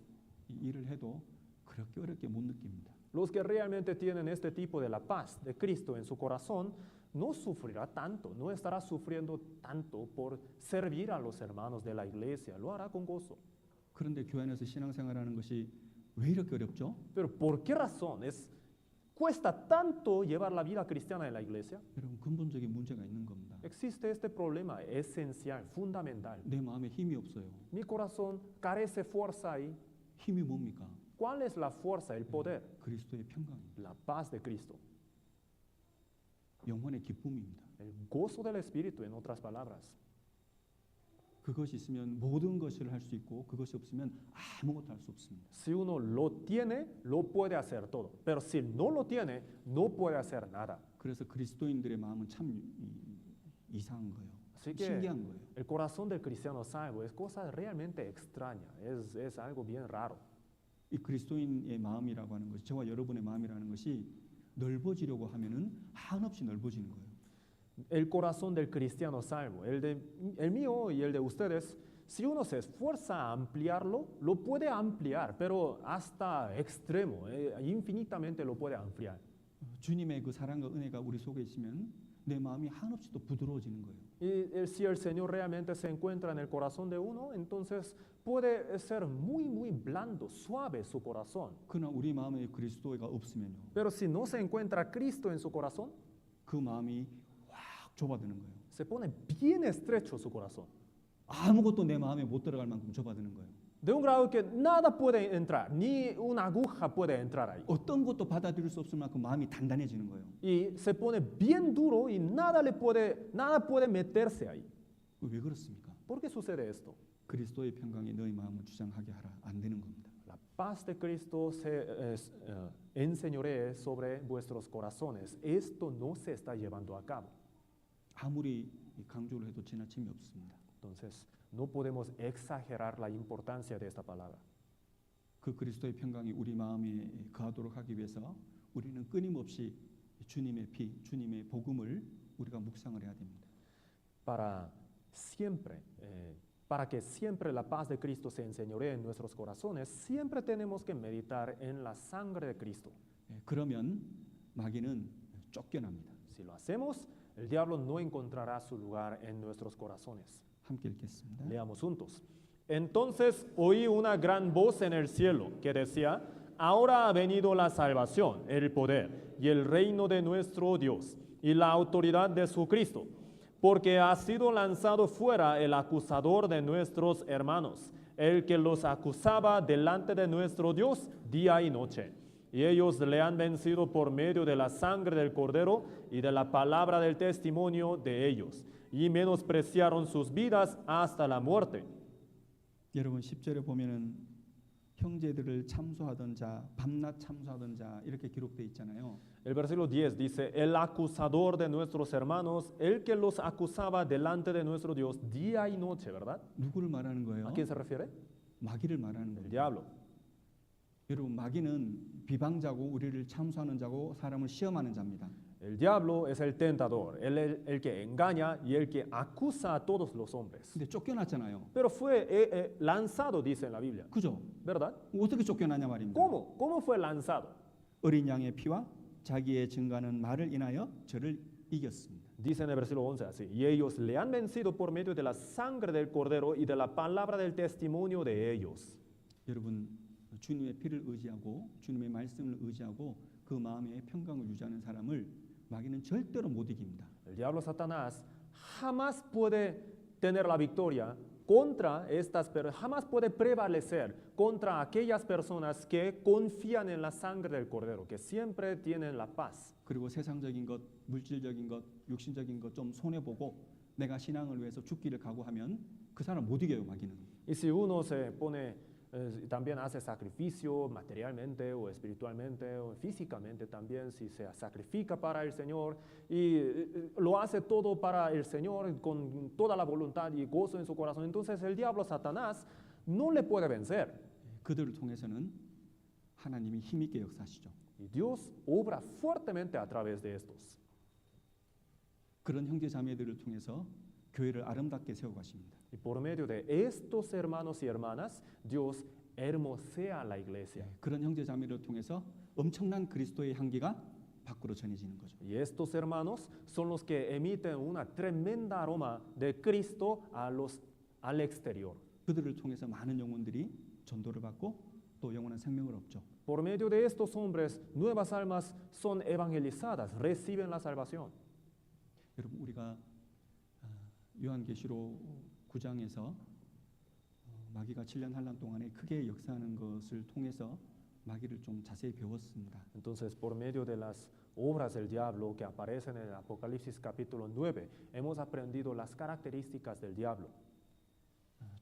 이 일을 해도 그렇게 어렵게 못 느낍니다. Los que realmente tienen este tipo de la paz de Cristo en su corazón, no sufrirá tanto, no estará sufriendo tanto por servir a los hermanos de la iglesia, lo hará con gozo. 그런데 교회 안에서 신앙생활하는 것이 왜 이렇게 어렵죠? Pero ¿por qué razón cuesta tanto llevar la vida cristiana en la iglesia? 여러분 근본적인 문제가 있는 겁니다. Existe este problema esencial, fundamental. 내 마음에 힘이 없어요. Mi corazón carece fuerza ahí. 힘이 뭡니까? ¿Cuál es la fuerza, el poder? 그리스도의 평강입니다. La paz de Cristo, 영혼의 기쁨입니다. el gozo del Espíritu, en otras palabras. 그것이 있으면 모든 것을 할 수 있고 그것이 없으면 아무것도 할 수 없습니다. Si uno lo tiene, lo puede hacer todo. Pero si no lo tiene, no puede hacer nada. 그래서 그리스도인들의 마음은 참 이상한 거예요. Así que 신기한 거예요. el corazón del cristiano salvo es cosa realmente extraña, es algo bien raro. 이 그리스도인의 마음이라고 하는 것이 저와 여러분의 마음이라는 것이 넓어지려고 하면은 한없이 넓어지는 거예요. El corazón del cristiano salvo, el mío y el de ustedes, si uno se esfuerza a ampliarlo, lo puede ampliar, pero hasta extremo, infinitamente lo puede ampliar. 주님의 그 사랑과 은혜가 우리 속에 있으면 내 마음이 한없이 또 부드러워지는 거예요. Y si el Señor realmente se encuentra en el corazón de uno, entonces puede ser muy, muy blando, suave su corazón. 그러나 우리 마음에 그리스도가 없으면요. Pero si no se encuentra Cristo en su corazón, 그 마음이 확 좁아드는 거예요. se pone bien estrecho su corazón. 아무것도 내 마음에 못 들어갈 만큼 좁아드는 거예요. De un grado que nada puede entrar, ni una aguja puede entrar ahí. 어떤 것도 받아들일 수 없을 만큼 마음이 단단해지는 거예요. Y se pone bien duro y nada puede meterse ahí. 왜 그렇습니까? ¿Por qué sucede esto? 그리스도의 평강이 너희 마음을 주장하게 하라. 안 되는 겁니다. La paz de Cristo se enseñoree sobre vuestros corazones. Esto no se está llevando a cabo. 아무리 강조를 해도 지나침이 없습니다. Entonces, no podemos exagerar la importancia de esta palabra. 그 그리스도의 평강이 우리 마음에 거하도록 하기 위해서 우리는 끊임없이 주님의 피, 주님의 복음을 우리가 묵상을 해야 됩니다. Para que siempre la paz de Cristo se enseñoree en nuestros corazones, siempre tenemos que meditar en la sangre de Cristo. 그러면 마귀는 쫓겨납니다. Si lo hacemos, el diablo no encontrará su lugar en nuestros corazones. 함께 읽겠습니다. Leamos juntos. Entonces oí una gran voz en el cielo que decía: ahora ha venido la salvación, el poder y el reino de nuestro Dios y la autoridad de su Cristo, porque ha sido lanzado fuera el acusador de nuestros hermanos, el que los acusaba delante de nuestro Dios día y noche. Y ellos le han vencido por medio de la sangre del Cordero y de la palabra del testimonio de ellos, y menospreciaron sus vidas hasta la muerte. 여러분 10절에 보면은 형제들을 참소하던 자, 밤낮 참소하던 자 이렇게 기록되어 있잖아요. El versículo 10 dice: el acusador de nuestros hermanos, el que los acusaba delante de nuestro Dios día y noche, ¿verdad? 누구를 말하는 거예요? ¿A quién se refiere? 마귀를 말하는 El 거예요. diablo. 여러분 마귀는 비방자고 우리를 참소하는 자고 사람을 시험하는 자입니다. El diablo es el tentador, el que engaña y el que acusa a todos los hombres. 근데 쫓겨났잖아요. Pero fue lanzado, dice en la Biblia, 그죠? ¿verdad? 어떻게 쫓겨나냐 말입니다. ¿Cómo? ¿Cómo fue lanzado? 어린 양의 피와 자기의 증거하는 말을 인하여 저를 이겼습니다. Dice en el versículo 11 así, y ellos le han vencido por medio de la sangre del cordero y de la palabra del testimonio de ellos. 여러분 주님의 피를 의지하고 주님의 말씀을 의지하고 그 마음에 평강을 유지하는 사람을 마귀는 절대로 못 이깁니다. El diablo Satanás jamás puede tener la victoria contra estas personas, jamás puede prevalecer contra aquellas personas que confían en la sangre del cordero, que siempre tienen la paz. 그리고 세상적인 것, 물질적인 것, 육신적인 것 좀 손해 보고 내가 신앙을 위해서 죽기를 각오하면 그 사람 못 이겨요, 마귀는. Y si uno se pone, también hace sacrificio materialmente o espiritualmente o físicamente también, si se sacrifica para el Señor y lo hace todo para el Señor con toda la voluntad y gozo en su corazón, entonces el diablo Satanás no le puede vencer. 그들을 통해서는 하나님이 힘있게 역사하시죠. Y Dios obra fuertemente a través de estos. 그런 형제 자매들을 통해서 교회를 아름답게 세워가십니다. Y por medio de estos hermanos y hermanas, Dios hermosea la iglesia. 그런 형제 자매를 통해서 엄청난 그리스도의 향기가 밖으로 전해지는 거죠. Y estos hermanos son los que emiten una tremenda aroma de Cristo al exterior. 그들을 통해서 많은 영혼들이 전도를 받고 또 영원한 생명을 얻죠. Por medio de estos hombres, nuevas almas son evangelizadas, reciben la salvación. 여러분 우리가 요한계시록 9장에서 마귀가 7년 환란 동안에 크게 역사하는 것을 통해서 마귀를 좀 자세히 배웠습니다. Entonces, por medio de las obras del diablo que aparecen en el Apocalipsis capítulo 9, hemos aprendido las características del diablo.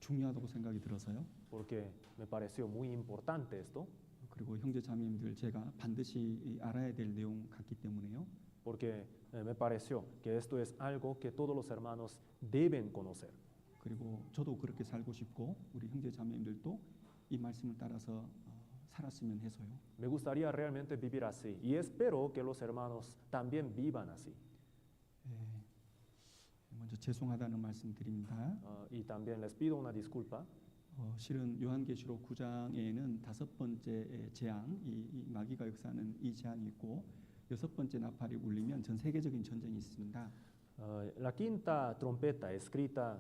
중요하다고 생각이 들어서요. Porque me pareció muy importante esto. 그리고 형제 자매님들 제가 반드시 알아야 될 내용 같기 때문에요. Porque me pareció que esto es algo que todos los hermanos deben conocer. 그리고 저도 그렇게 살고 싶고 우리 형제 자매님들도 이 말씀을 따라서 살았으면 해서요. Me gustaría realmente vivir así y espero que los hermanos también vivan así. 먼저 죄송하다는 말씀 드립니다. Y también les pido una disculpa. 실은 요한계시록 9장에는 5번째 재앙, 이 마귀가 역사하는 이 재앙이 있고 6번째 나팔이 울리면 전 세계적인 전쟁이 있습니다. La quinta trompeta escrita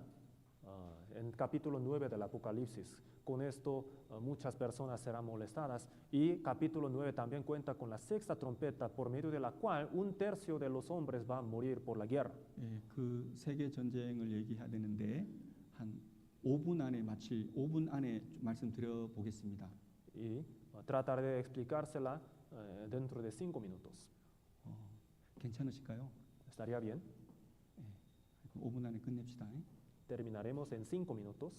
en capítulo 9 del Apocalipsis. Con esto muchas personas serán molestadas y capítulo 9 también cuenta con la sexta trompeta por medio de la cual 1/3 de los hombres va a morir por la guerra. 그 세계 전쟁을 얘기해야 되는데 한 5분 안에 5분 안에 말씀드려 보겠습니다. Y trataré de explicársela dentro de 5 minutos. 괜찮으실까요? ¿Estaría bien? 5분 안에 끝냅시다. Terminaremos en 5 minutos.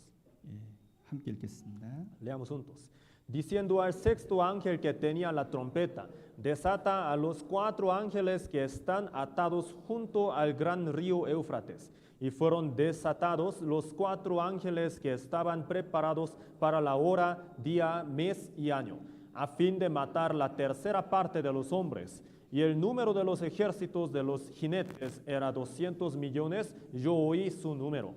함께 읽겠습니다. Leamos juntos. Diciendo al sexto ángel que tenía la trompeta, desata a los 4 ángeles que están atados junto al gran río Éufrates. Y fueron desatados los 4 ángeles que estaban preparados para la hora, día, mes y año, a fin de matar la tercera parte de los hombres. Y el número de los ejércitos de los jinetes era 200 millones. Yo oí su número.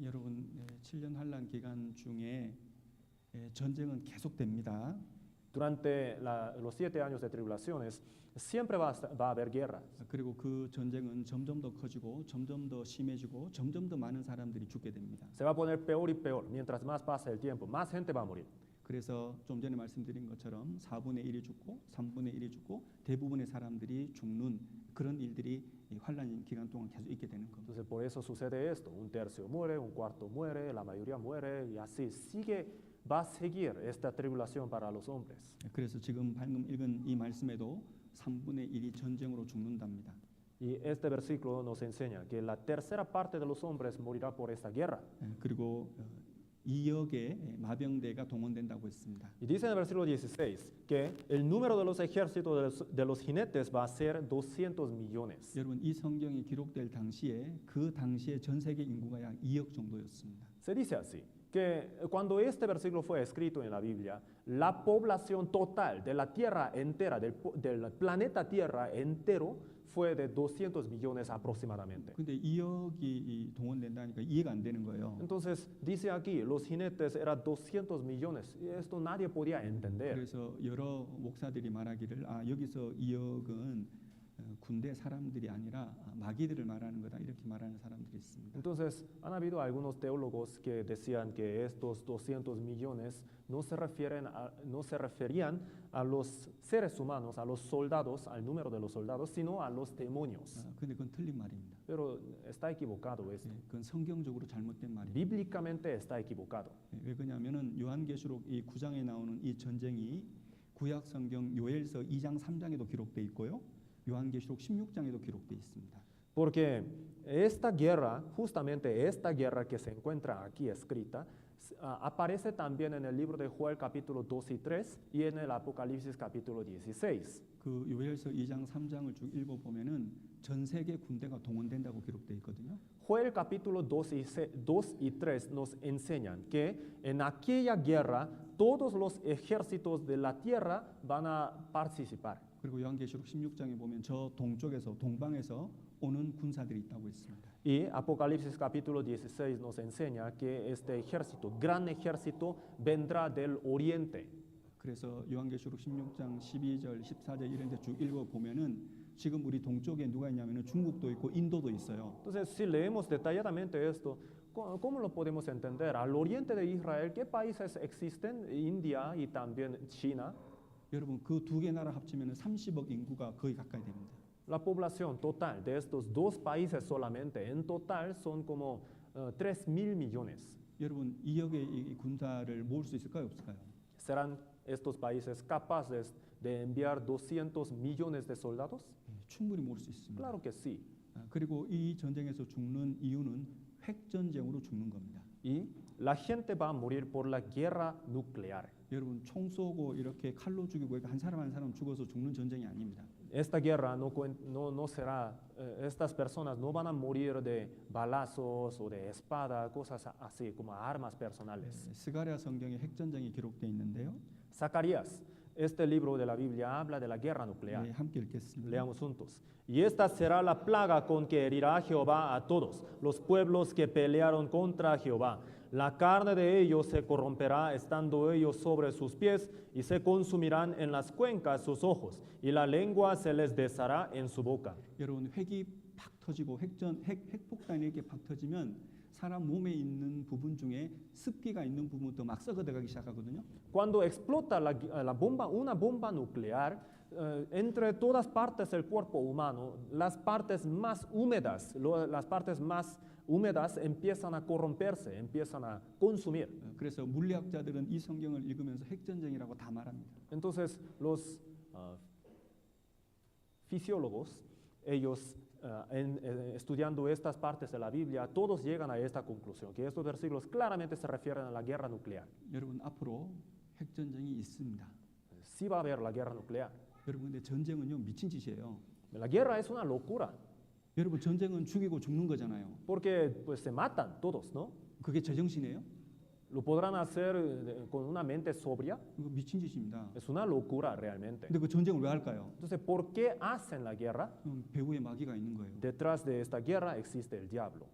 여러분 7년 환란 기간 중에 전쟁은 계속됩니다. Durante los 7 años de tribulaciones siempre va a haber guerras. 그리고 그 전쟁은 점점 더 커지고 점점 더 심해지고 점점 더 많은 사람들이 죽게 됩니다. Se va a poner peor y peor. Mientras más pasa el tiempo, más gente va a morir. 그래서 좀 전에 말씀드린 것처럼 4분의 1이 죽고 3분의 1이 죽고 대부분의 사람들이 죽는 그런 일들이 환란 기간 동안 계속 있게 되는 겁니다. Entonces por eso sucede esto. 1/3 muere, 1/4 muere, la mayoría muere y así va a seguir esta tribulación para los hombres. 그래서 지금 방금 읽은 이 말씀에도 3분의 1이 전쟁으로 죽는답니다. Y este versículo nos enseña que la tercera parte de los hombres morirá por esta guerra. 그리고 2억의 마병대가 동원된다고 했습니다. Y dice en el versículo 16 que el número de los ejércitos de los jinetes va a ser 200 millones. 여러분 이 성경이 기록될 당시에 그 당시에 전 세계 인구가 약 2억 정도였습니다. Se dice así, que cuando este versículo fue escrito en la Biblia, la población total de la Tierra entera, del planeta Tierra entero, fue de 200 millones aproximadamente. 근데 2억이 동원된다니까 이해가 안 되는 거예요. Entonces, dice aquí, los jinetes eran 200 millones. Y esto nadie podía entender. 그래서 여러 목사들이 말하기를 여기서 2억은 군대 사람들이 아니라 마귀들을 말하는 거다 이렇게 말하는 사람들이 있습니다. Entonces, han habido algunos teólogos que decían que estos 200 millones no se referían a los seres humanos, a los soldados, al número de los soldados, sino a los demonios. 근데 그건 틀린 말입니다. Pero está equivocado esto. 그건 성경적으로 잘못된 말입니다. Bíblicamente está equivocado. 왜 그러냐면은 요한계시록 이 9장에 나오는 이 전쟁이 구약 성경 요엘서 2장 3장에도 기록돼 있고요. 요한계시록 16장에도 기록돼 있습니다. Porque esta guerra, justamente esta guerra que se encuentra aquí escrita, aparece también en el libro de Joel capítulo 2 y 3 y en el Apocalipsis capítulo 16. 그 요엘서 2장 3장을 쭉 읽어보면은 전 세계 군대가 동원된다고 기록돼 있거든요. Joel capítulo 2 y 3 nos enseñan que en aquella guerra todos los ejércitos de la tierra van a participar. 그리고 요한계시록 16장에 보면 저 동쪽에서 동방에서 오는 군사들이 있다고 했습니다. Y Apocalipsis capítulo 16 nos enseña que este ejército, gran ejército, vendrá del oriente. 그래서 요한계시록 16장 12절, 14절 이런 데 쭉 읽어 보면은 지금 우리 동쪽에 누가 있냐면은 중국도 있고 인도도 있어요. Entonces, si leemos detalladamente esto, ¿cómo lo podemos entender? Al oriente de Israel, ¿qué países existen? India y también China. 여러분 그 두 개 나라 합치면은 30억 인구가 거의 가까이 됩니다. La población total de estos dos países solamente, en total, son como 3.000 millones. 여러분 2억의 이 군사를 모을 수 있을까요, 없을까요? ¿Serán estos países capaces de enviar 200 millones de soldados? 충분히 모을 수 있습니다. Claro que sí. 그리고 이 전쟁에서 죽는 이유는 핵 전쟁으로 죽는 겁니다. Y la gente va a morir por la guerra nuclear. 여러분 총 쏘고 이렇게 칼로 죽이고 한 사람 한 사람 죽어서 죽는 전쟁이 아닙니다. Esta guerra no será, estas personas no van a morir de balazos o de espada, cosas así como armas personales. 스가랴 성경에 핵 전쟁이 기록되어 있는데요. Zacarías, este libro de la Biblia habla de la guerra nuclear. 네, 함께 읽겠습니다. Leamos juntos. Y esta será la plaga con que herirá Jehová a todos los pueblos que pelearon contra Jehová. La carne de ellos se corromperá estando ellos sobre sus pies y se consumirán en las cuencas sus ojos y la lengua se les deshará en su boca. 여러분 핵이 팍 터지고 핵폭탄이 이렇게 팍 터지면 사람 몸에 있는 부분 중에 습기가 있는 부분부터 막 썩어들어가기 시작하거든요. Cuando explota una bomba nuclear, entre todas partes del cuerpo humano, las partes más húmedas empiezan a corromperse, empiezan a consumir. 그래서 물리학자들은 이 성경을 읽으면서 핵전쟁이라고 다 말합니다. Entonces, los fisiólogos, ellos estudiando estas partes de la Biblia, todos llegan a esta conclusión, que estos versículos claramente se refieren a la guerra nuclear. 여러분 앞으로 핵전쟁이 있습니다. Sí va a haber la guerra nuclear. 여러분 근데 전쟁은요 미친 짓이에요. La guerra es una locura. 여러분 전쟁은 죽이고 죽는 거잖아요. Porque pues se matan todos, ¿no? 그게 제정신이에요? ¿Lo podrán hacer con una mente sobria? 이거 미친 짓입니다. Es una locura realmente. 근데 그 전쟁을 왜 할까요? Entonces, ¿por qué hacen la guerra? 배후에 마귀가 있는 거예요. Detrás de esta guerra existe el diablo.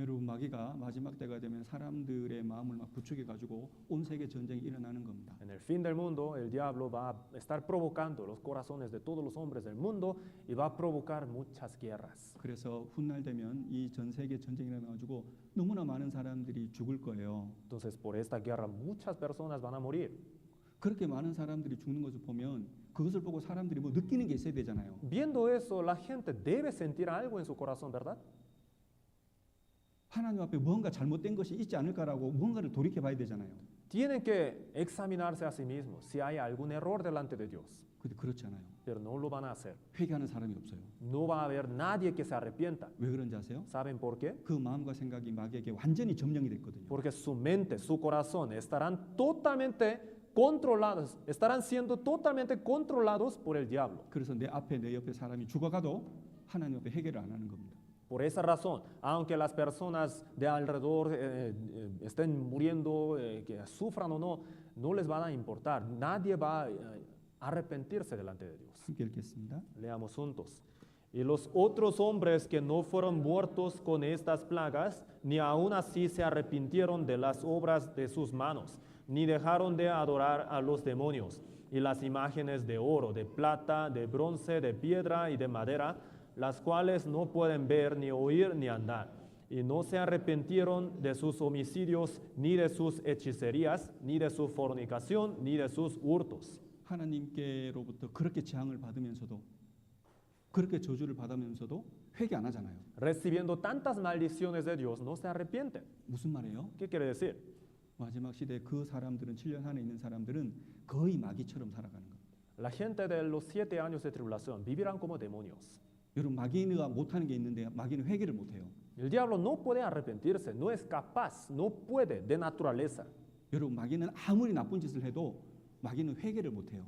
여러분 마귀가 마지막 때가 되면 사람들의 마음을 막 부추겨 가지고 온 세계 전쟁이 일어나는 겁니다. En el fin del mundo, el diablo va a estar provocando los corazones de todos los hombres del mundo y va a provocar muchas guerras. 그래서 훗날 되면 이 전 세계 전쟁이 일어나 가지고 너무나 많은 사람들이 죽을 거예요. Entonces, por esta guerra muchas personas van a morir. 그렇게 많은 사람들이 죽는 것을 보면 그것을 보고 사람들이 뭐 느끼는 게 있어야 되잖아요. Viendo eso, la gente debe sentir algo en su corazón, ¿verdad? 하나님 앞에 뭔가 잘못된 것이 있지 않을까라고 뭔가를 돌이켜 봐야 되잖아요. Tienen que examinarse a sí mismos si hay algún error delante de Dios. 근데 그렇지 않아요. Pero no lo van a hacer. 회개하는 사람이 없어요. No va a haber nadie que se arrepienta. 왜 그런지 아세요? ¿Saben por qué? 그 마음과 생각이 마귀에게 완전히 점령이 됐거든요. Porque su mente, su corazón estarán totalmente controlados, estarán siendo totalmente controlados por el diablo. 그래서 내 앞에 내 옆에 사람이 죽어가도 하나님 앞에 회개를 안 하는 겁니다. Por esa razón, aunque las personas de alrededor estén muriendo, que sufran o no, no les va a importar. Nadie va a arrepentirse delante de Dios. 함께 읽겠습니다. Leamos juntos. Y los otros hombres que no fueron muertos con estas plagas, ni aun así se arrepintieron de las obras de sus manos, ni dejaron de adorar a los demonios y las imágenes de oro, de plata, de bronce, de piedra y de madera, las cuales no pueden ver, ni oír, ni andar. Y no se arrepintieron de sus homicidios, ni de sus hechicerías, ni de su fornicación, ni de sus hurtos. 하나님께로부터 그렇게 재앙을 받으면서도 그렇게 저주를 받으면서도 회개 안 하잖아요. Recibiendo tantas maldiciones de Dios, no se arrepienten. 무슨 말이에요? ¿Qué quiere decir? 마지막 시대 그 사람들은 7년 안에 있는 사람들은 거의 마귀처럼 살아가는 겁니다. La gente de los 7 años de tribulación vivirán como demonios. 여러분 마귀가 못하는 게 있는데 마귀는 회개를 못해요. El diablo no puede arrepentirse, no es capaz, no puede de naturaleza. 여러분 마귀는 아무리 나쁜 짓을 해도 마귀는 회개를 못해요.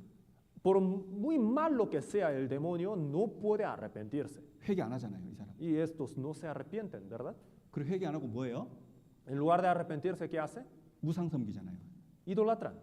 Por muy malo que sea el demonio, no puede arrepentirse. 회개 안 하잖아요, 이 사람. Y estos no se arrepienten, ¿verdad? 그리고 회개 안 하고 뭐예요? En lugar de arrepentirse, ¿qué hace? 우상 섬기잖아요. Idolatran.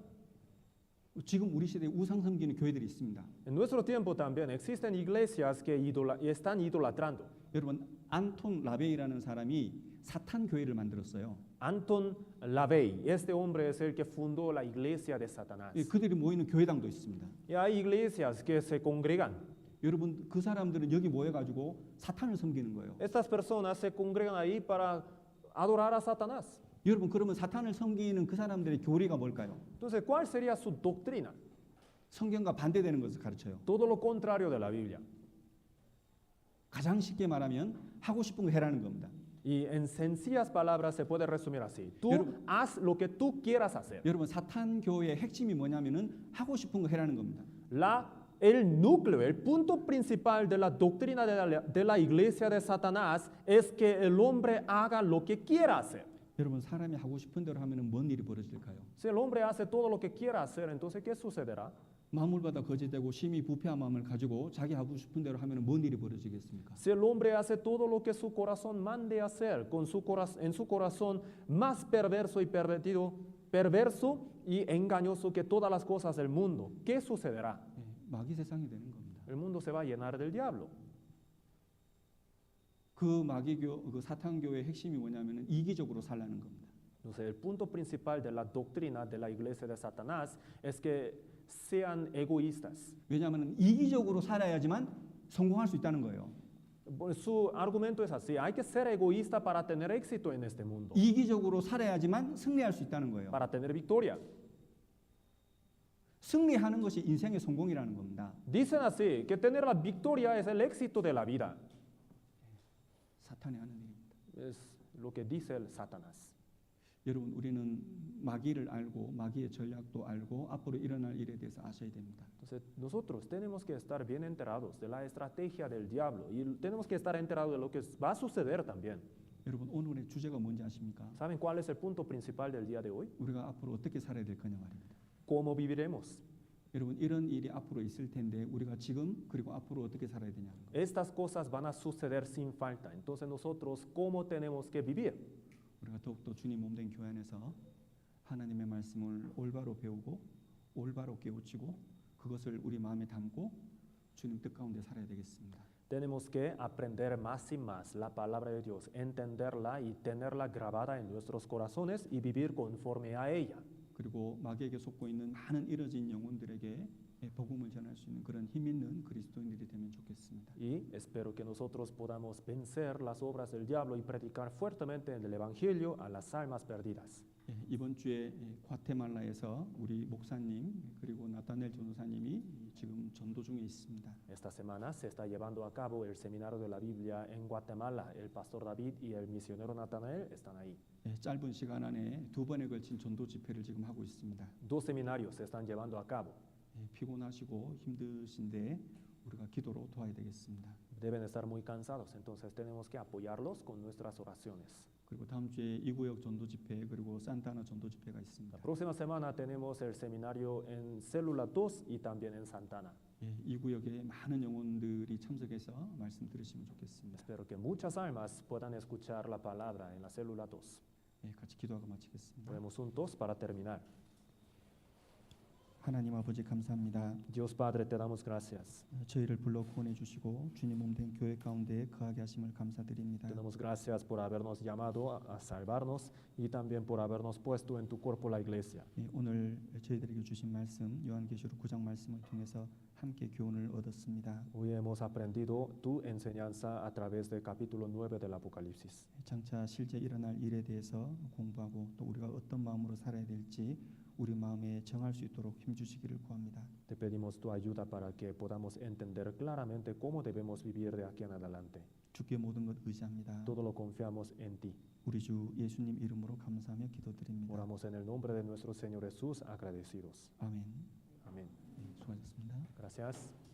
지금 우리 시대에 우상 섬기는 교회들이 있습니다. En nuestro tiempo también existen iglesias que están idolatrando. 여러분 안톤 라베이라는 사람이 사탄 교회를 만들었어요. Anton LaVey, este hombre es el que fundó la iglesia de Satanás. 그들이 모이는 교회당도 있습니다. Y hay iglesias que se congregan. 여러분 그 사람들은 여기 모여가지고 사탄을 섬기는 거예요. Estas personas se congregan ahí para adorar a Satanás. 여러분 그러면 사탄을 섬기는 그 사람들의 교리가 뭘까요? Entonces, ¿cuál sería su doctrina? 성경과 반대되는 것을 가르쳐요. Todo lo contrario de la Biblia. 가장 쉽게 말하면 하고 싶은 거 해라는 겁니다. Y en sencillas palabras se puede resumir así. Tú 여러분, haz lo que tú quieras hacer. 여러분 사탄 교회의 핵심이 뭐냐면은 하고 싶은 거 해라는 겁니다. El núcleo, el punto principal de la doctrina de la iglesia de Satanás es que el hombre haga lo que quiera hacer. 여러분 사람이 하고 싶은 대로 하면은 뭔 일이 벌어질까요? Si el hombre hace todo lo que quiera hacer, entonces ¿qué sucederá? 마음을받아 거짓되고 심히 부패한 마음을 가지고 자기 하고 싶은 대로 하면은 뭔 일이 벌어지겠습니까? Si el hombre hace todo lo que su corazón mande hacer, en su corazón más perverso y perverso y engañoso que todas las cosas del mundo, ¿qué sucederá? 마귀 세상이 되는 겁니다. El mundo se va a llenar del diablo. 그 그 사탄 교회의 핵심이 뭐냐면은 이기적으로 살라는 겁니다. Entonces, el punto principal de la doctrina de la iglesia de Satanás es que sean egoístas. 왜냐하면 이기적으로 살아야지만 성공할 수 있다는 거예요. Su argumento es así: hay que ser egoísta para tener éxito en este mundo, 이기적으로 살아야지만 승리할 수 있다는 거예요. para tener victoria. 승리하는 것이 인생의 성공이라는 겁니다. Dicen así que tener la victoria es el éxito de la vida. 사탄의 하는 일입니다. Es lo que dice el Satanás. 여러분 우리는 마귀를 알고 마귀의 전략도 알고 앞으로 일어날 일에 대해서 아셔야 됩니다. Entonces, nosotros tenemos que estar bien enterados de la estrategia del diablo y tenemos que estar enterados de lo que va a suceder también. 여러분 오늘의 주제가 뭔지 아십니까? ¿Saben cuál es el punto principal del día de hoy? 우리가 앞으로 어떻게 살아야 될 거냐 말입니다. ¿Cómo viviremos? 여러분 이런 일이 앞으로 있을 텐데 우리가 지금 그리고 앞으로 어떻게 살아야 되냐는 거. Estas cosas van a suceder sin falta. Entonces nosotros, ¿cómo tenemos que vivir? 우리가 더욱더 주님 몸된 교회 안에서 하나님의 말씀을 올바로 배우고 올바로 깨우치고 그것을 우리 마음에 담고 주님 뜻 가운데 살아야 되겠습니다. Tenemos que aprender más y más la palabra de Dios, entenderla y tenerla grabada en nuestros corazones y vivir conforme a ella. 그리고 마귀에게 속고 있는 많은 잃어진 영혼들에게 복음을 전할 수 있는 그런 힘 있는 그리스도인들이 되면 좋겠습니다. Y espero que nosotros podamos vencer las obras del diablo y predicar fuertemente en el evangelio a las almas perdidas. 이번 주에 과테말라에서 우리 목사님 그리고 나타넬 전도사님이 지금 전도 중에 있습니다. Esta semana se está llevando a cabo el seminario de la Biblia en Guatemala. El pastor David y el misionero Natanael están ahí. 짧은 시간 안에 2번에 걸친 전도 집회를 지금 하고 있습니다. Dos seminarios se están llevando a cabo. 피곤하시고 힘드신데 우리가 기도로 도와야 되겠습니다. Deben estar muy cansados, entonces tenemos que apoyarlos con nuestras oraciones. 그리고 다음 주에 이구역 전도 집회 그리고 산타나 전도 집회가 있습니다. La próxima semana tenemos el seminario en Célula 2 y también en Santana. 이 구역에 많은 영혼들이 참석해서 말씀 들으시면 좋겠습니다. Espero que muchas almas puedan escuchar la palabra en la célula 2. 같이 기도하고 마치겠습니다. Oremos juntos para terminar. 하나님 아버지 감사합니다. Dios Padre, te damos gracias. 저희를 불러 구원해 주시고 주님 몸된 교회 가운데 거하게 하심을 감사드립니다. Te damos gracias por habernos llamado a salvarnos y también por habernos puesto en tu cuerpo la iglesia. 오늘 저희들에게 주신 말씀 요한계시록 9장 말씀을 통해서 함께 교훈을 얻었습니다. Hoy hemos aprendido tu enseñanza a través del capítulo 9 del Apocalipsis. 장차 실제 일어날 일에 대해서 공부하고 또 우리가 어떤 마음으로 살아야 될지 우리 마음에 정할 수 있도록 힘주시기를 구합니다. Te pedimos tu ayuda para que podamos entender claramente cómo debemos vivir de aquí en adelante. 주께 모든 것 의지합니다. Todo lo confiamos en ti. 우리 주 예수님 이름으로 감사하며 기도드립니다. Oramos en el nombre de nuestro Señor Jesús agradecidos. 아멘. Amén. 수고하셨습니다. Gracias.